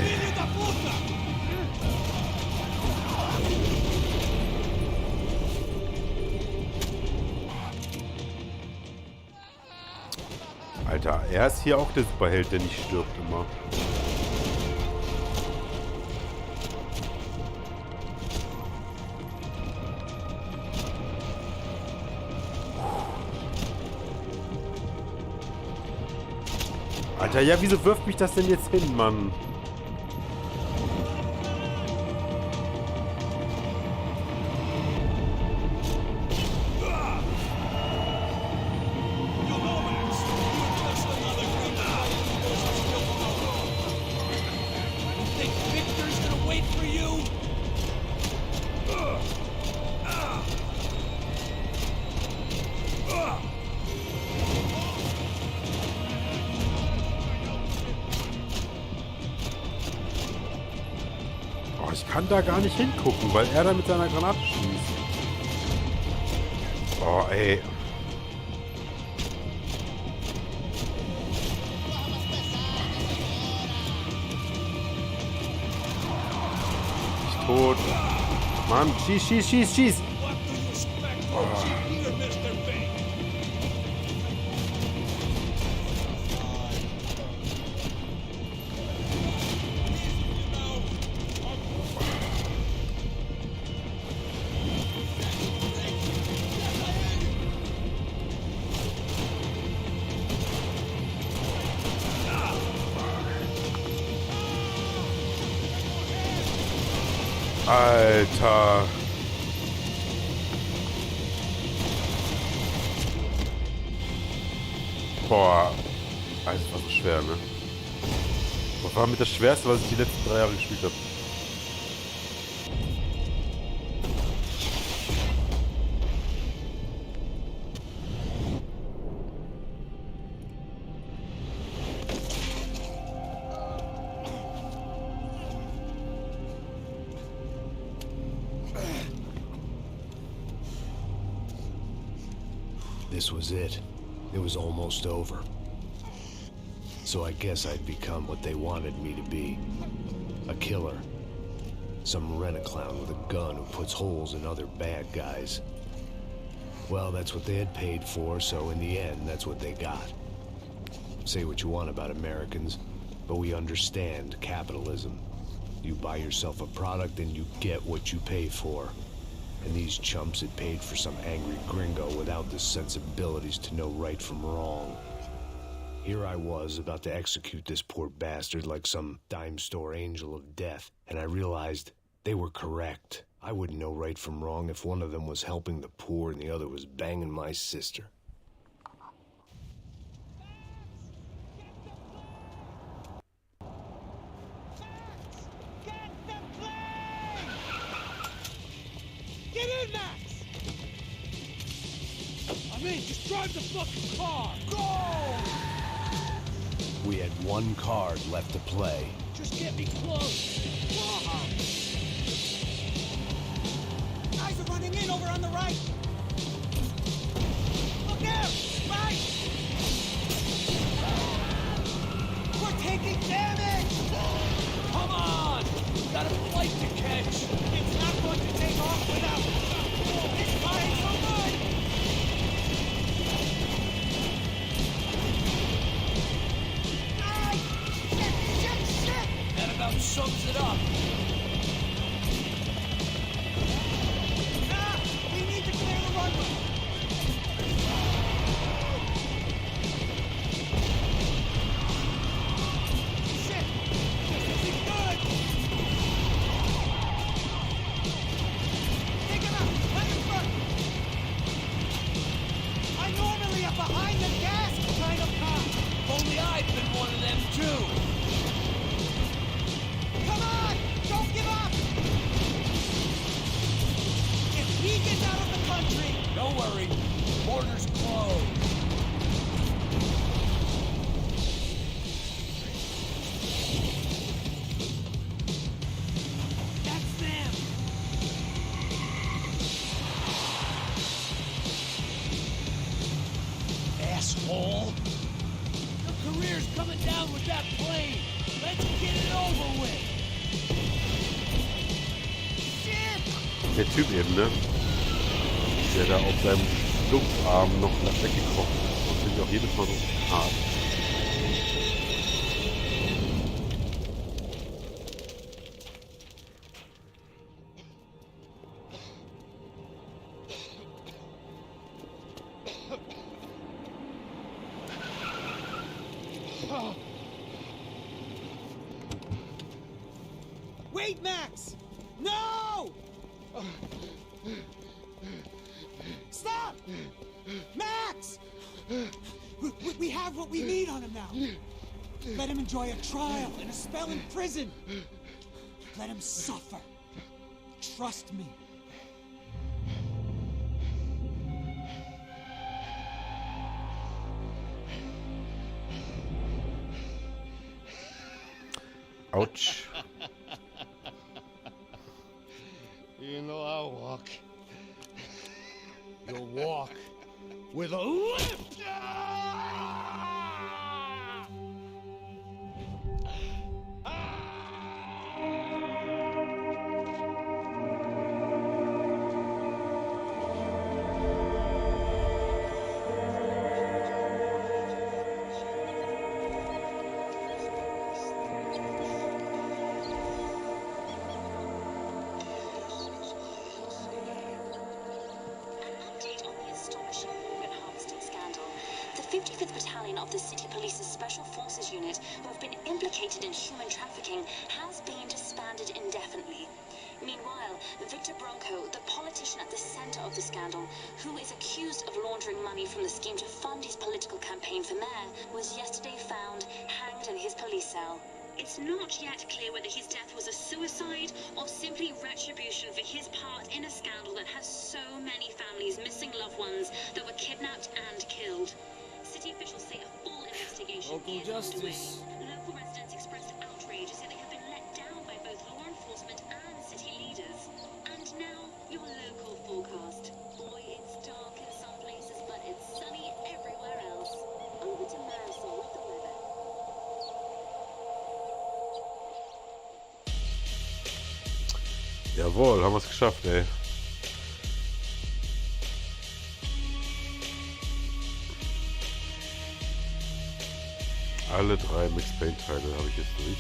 Speaker 1: Alter, er ist hier auch der Superheld, der nicht stirbt immer. Alter, ja, wieso wirft mich das denn jetzt hin, Mann? kann da gar nicht hingucken, weil er da mit seiner Granate schießt. Oh, ey. Nicht tot. Mann, schieß, schieß, schieß, schieß. Alter. Boah. Das war so schwer, ne? Das war mit das Schwerste, was ich die letzten 3 Jahre gespielt habe.
Speaker 5: This was it. It was almost over. So I guess I'd become what they wanted me to be. A killer. Some rent-a-clown with a gun who puts holes in other bad guys. Well, that's what they had paid for, so in the end, that's what they got. Say what you want about Americans, but we understand capitalism. You buy yourself a product and you get what you pay for. And these chumps had paid for some angry gringo without the sensibilities to know right from wrong. Here I was, about to execute this poor bastard like some dime store angel of death, and I realized they were correct. I wouldn't know right from wrong if one of them was helping the poor and the other was banging my sister.
Speaker 3: Get in, Max! I'm in. Just drive the fucking car. Go!
Speaker 5: We had one card left to play.
Speaker 3: Just get me close. Whoa. Guys are running in over on the right. Look out! Right! We're taking damage! Come on! We've got a flight to catch. It's not going to take off without. It's flying so good! Shit! That about sums it up. We need to clear the runway. Shit! This isn't good! Take him out! Let him burn! I'm normally a behind the gas kind of cop. Only I've been one of them too. Come on! Don't give up! If he gets out of the country... Don't worry. Border's closed. That's them! Asshole! Your career's coming down with that plane! Let's get it over with! Shit!
Speaker 1: Der Typ eben, ne? Der da auf seinem Luftarm noch weggekrochen ist. Das finde ich auch jedes Mal so hart.
Speaker 3: Wait, Max! No! Stop! Max! We have what we need on him now. Let him enjoy a trial and a spell in prison. Let him suffer. Trust me.
Speaker 1: Ouch.
Speaker 5: You know I walk. You'll walk with a lift!
Speaker 10: The 55th Battalion of the City Police's Special Forces Unit, who have been implicated in human trafficking, has been disbanded indefinitely. Meanwhile, Victor Bronco, the politician at the center of the scandal, who is accused of laundering money from the scheme to fund his political campaign for mayor, was yesterday found hanged in his police cell. It's not yet clear whether his death was a suicide or simply retribution for his part in a scandal that has so many families missing loved ones that were kidnapped and killed. City officials say a full investigation is underway. Local residents expressed outrage, say they have been let down by both law enforcement and city leaders. And now, your local forecast. Boy, it's dark in some places, but it's sunny everywhere else. Over to Marisol with the weather.
Speaker 1: Jawohl, haben wir es geschafft, ey. Alle 3 Max Payne-Teile habe ich jetzt durch.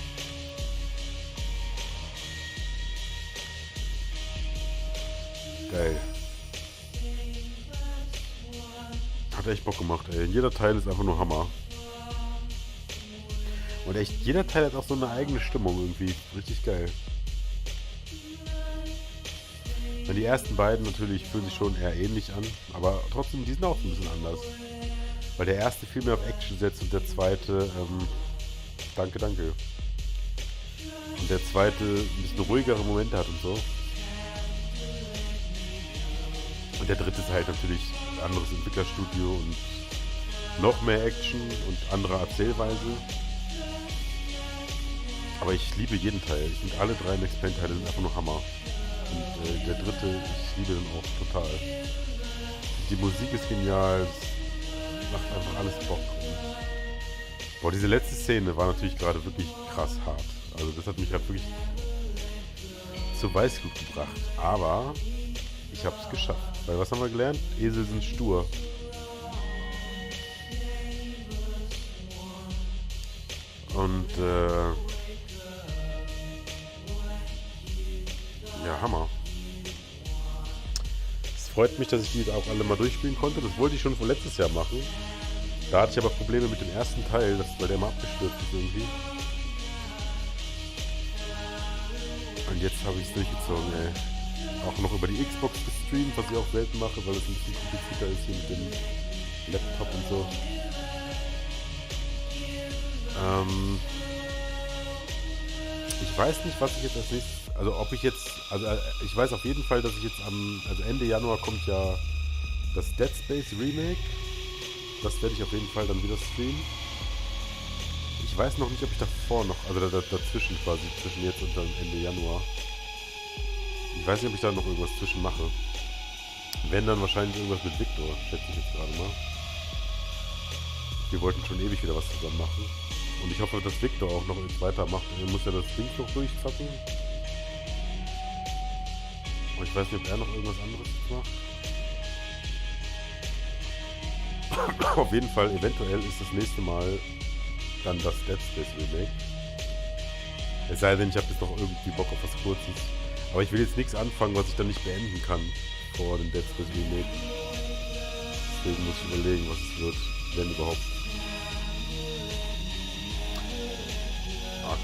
Speaker 1: Geil. Hat echt Bock gemacht, ey. Jeder Teil ist einfach nur Hammer. Und echt, jeder Teil hat auch so eine eigene Stimmung irgendwie. Richtig geil. Und die ersten beiden natürlich fühlen sich schon eher ähnlich an, aber trotzdem, die sind auch ein bisschen anders. Weil der erste viel mehr auf Action setzt und der zweite, danke. Und der zweite ein bisschen ruhigere Momente hat und so. Und der dritte ist halt natürlich ein anderes Entwicklerstudio und noch mehr Action und andere Erzählweise. Aber ich liebe jeden Teil. Ich finde alle 3 Max Payne Teile sind einfach nur Hammer. Und der dritte, ich liebe den auch total. Die Musik ist genial. Macht einfach alles Bock. Und boah, diese letzte Szene war natürlich gerade wirklich krass hart. Also das hat mich gerade wirklich zur Weißglut gebracht. Aber ich habe es geschafft. Weil was haben wir gelernt? Esel sind stur. Und ja, Hammer. Es freut mich, dass ich die auch alle mal durchspielen konnte. Das wollte ich schon von letztes Jahr machen. Da hatte ich aber Probleme mit dem ersten Teil, weil der mal abgestürzt ist irgendwie. Und jetzt habe ich es durchgezogen, ey. Auch noch über die Xbox gestreamt, was ich auch selten mache, weil es ein bisschen komplizierter ist hier mit dem Laptop und so. Ich weiß nicht, was ich jetzt als nächstes... Also ob ich jetzt... Also ich weiß auf jeden Fall, dass ich jetzt also Ende Januar kommt ja das Dead Space Remake. Das werde ich auf jeden Fall dann wieder streamen. Ich weiß noch nicht, ob ich davor noch... Also dazwischen quasi, zwischen jetzt und dann Ende Januar. Ich weiß nicht, ob ich da noch irgendwas zwischen mache. Wenn, dann wahrscheinlich irgendwas mit Victor, schätze ich jetzt gerade mal. Wir wollten schon ewig wieder was zusammen machen. Und ich hoffe, dass Victor auch noch weitermacht. Er muss ja das Ding noch durchzocken. Und ich weiß nicht, ob er noch irgendwas anderes macht. Auf jeden Fall, eventuell ist das nächste Mal dann das Dead Space Remake. Es sei denn, ich habe jetzt noch irgendwie Bock auf was Kurzes. Aber ich will jetzt nichts anfangen, was ich dann nicht beenden kann vor dem Dead Space Remake. Deswegen muss ich überlegen, was es wird, wenn überhaupt.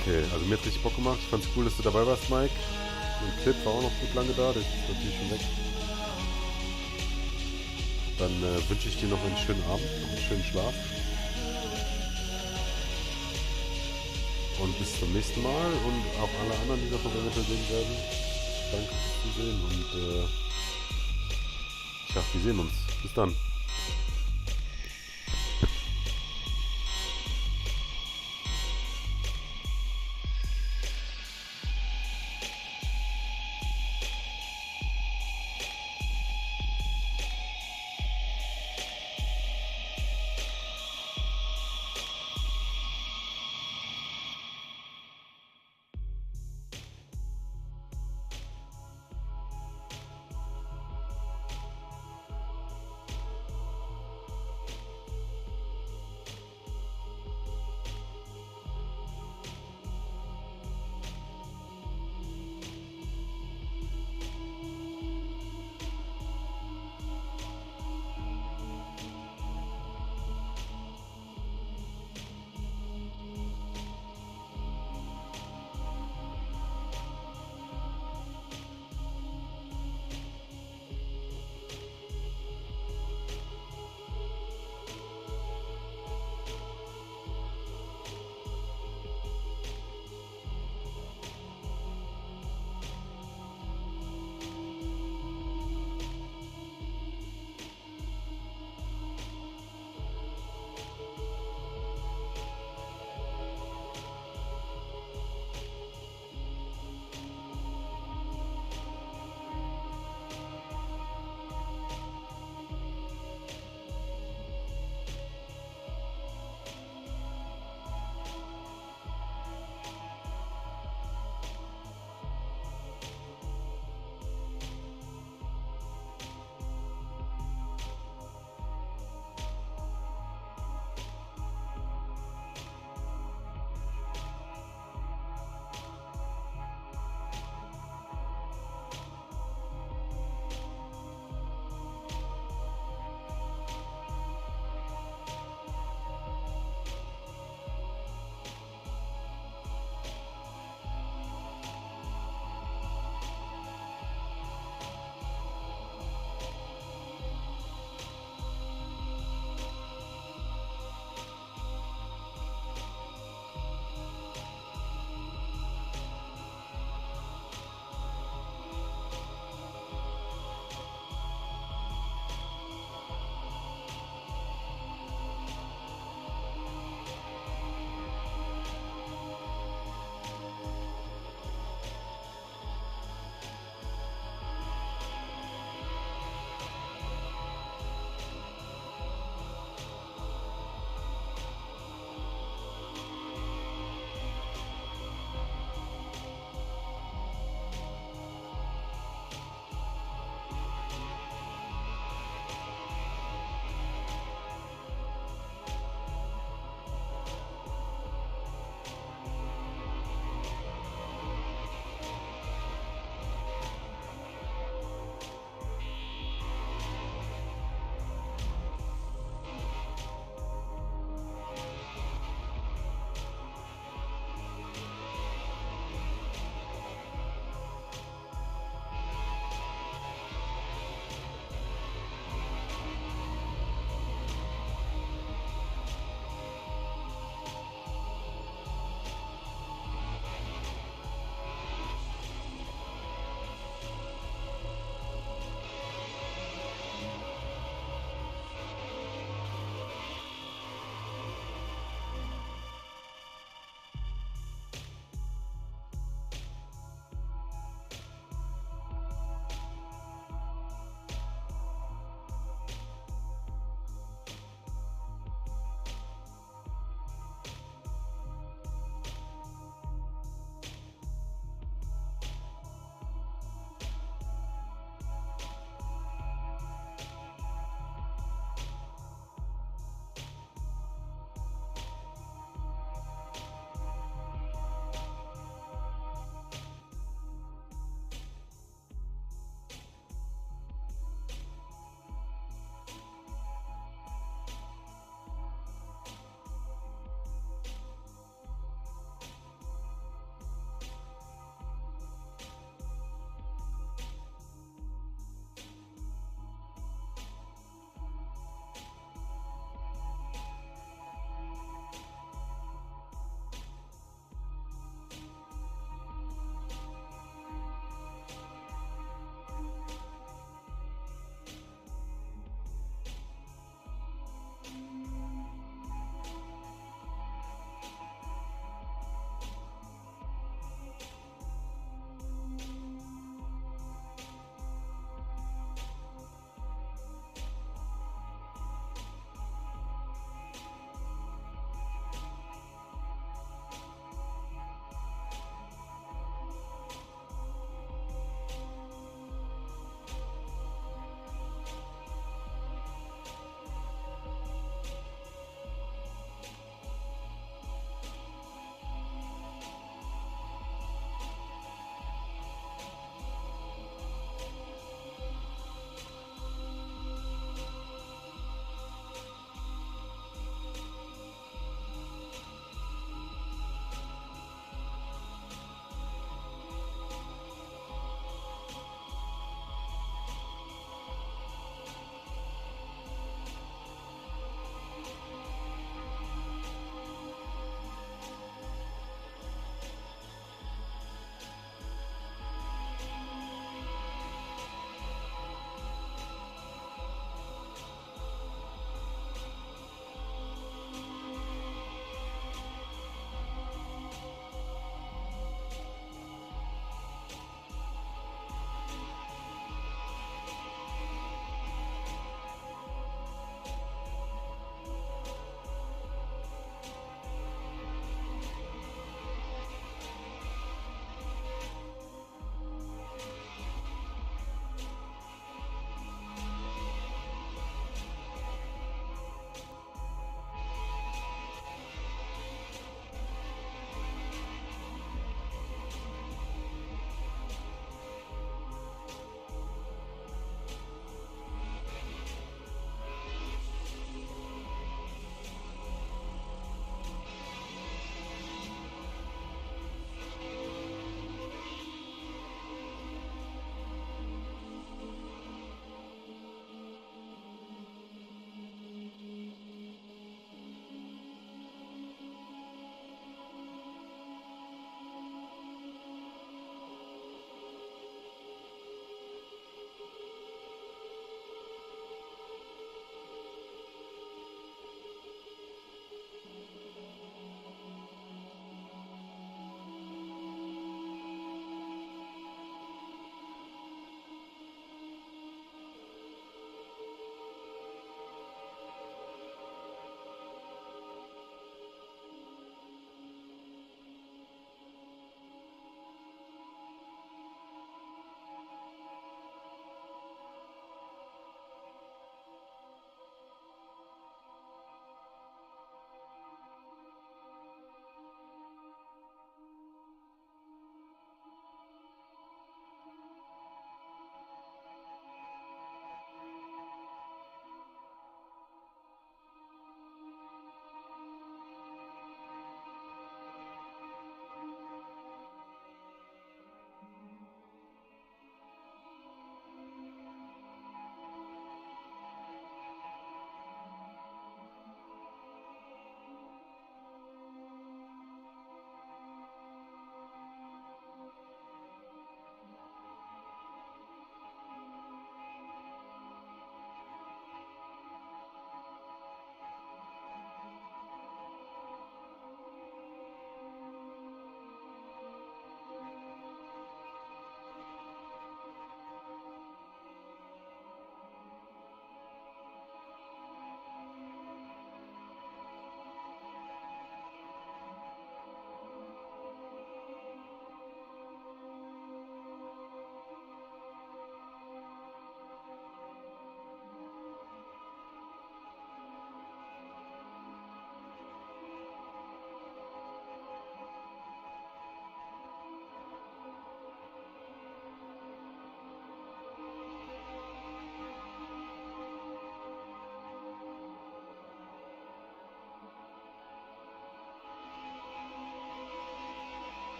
Speaker 1: Okay, also mir hat richtig Bock gemacht. Ich fand's cool, dass du dabei warst, Mike. Und Clip war auch noch gut lange da, der ist natürlich schon weg. Dann wünsche ich dir noch einen schönen Abend, noch einen schönen Schlaf. Und bis zum nächsten Mal und auch alle anderen, die das noch eventuell sehen werden. Danke fürs Zusehen und ja, wir sehen uns. Bis dann.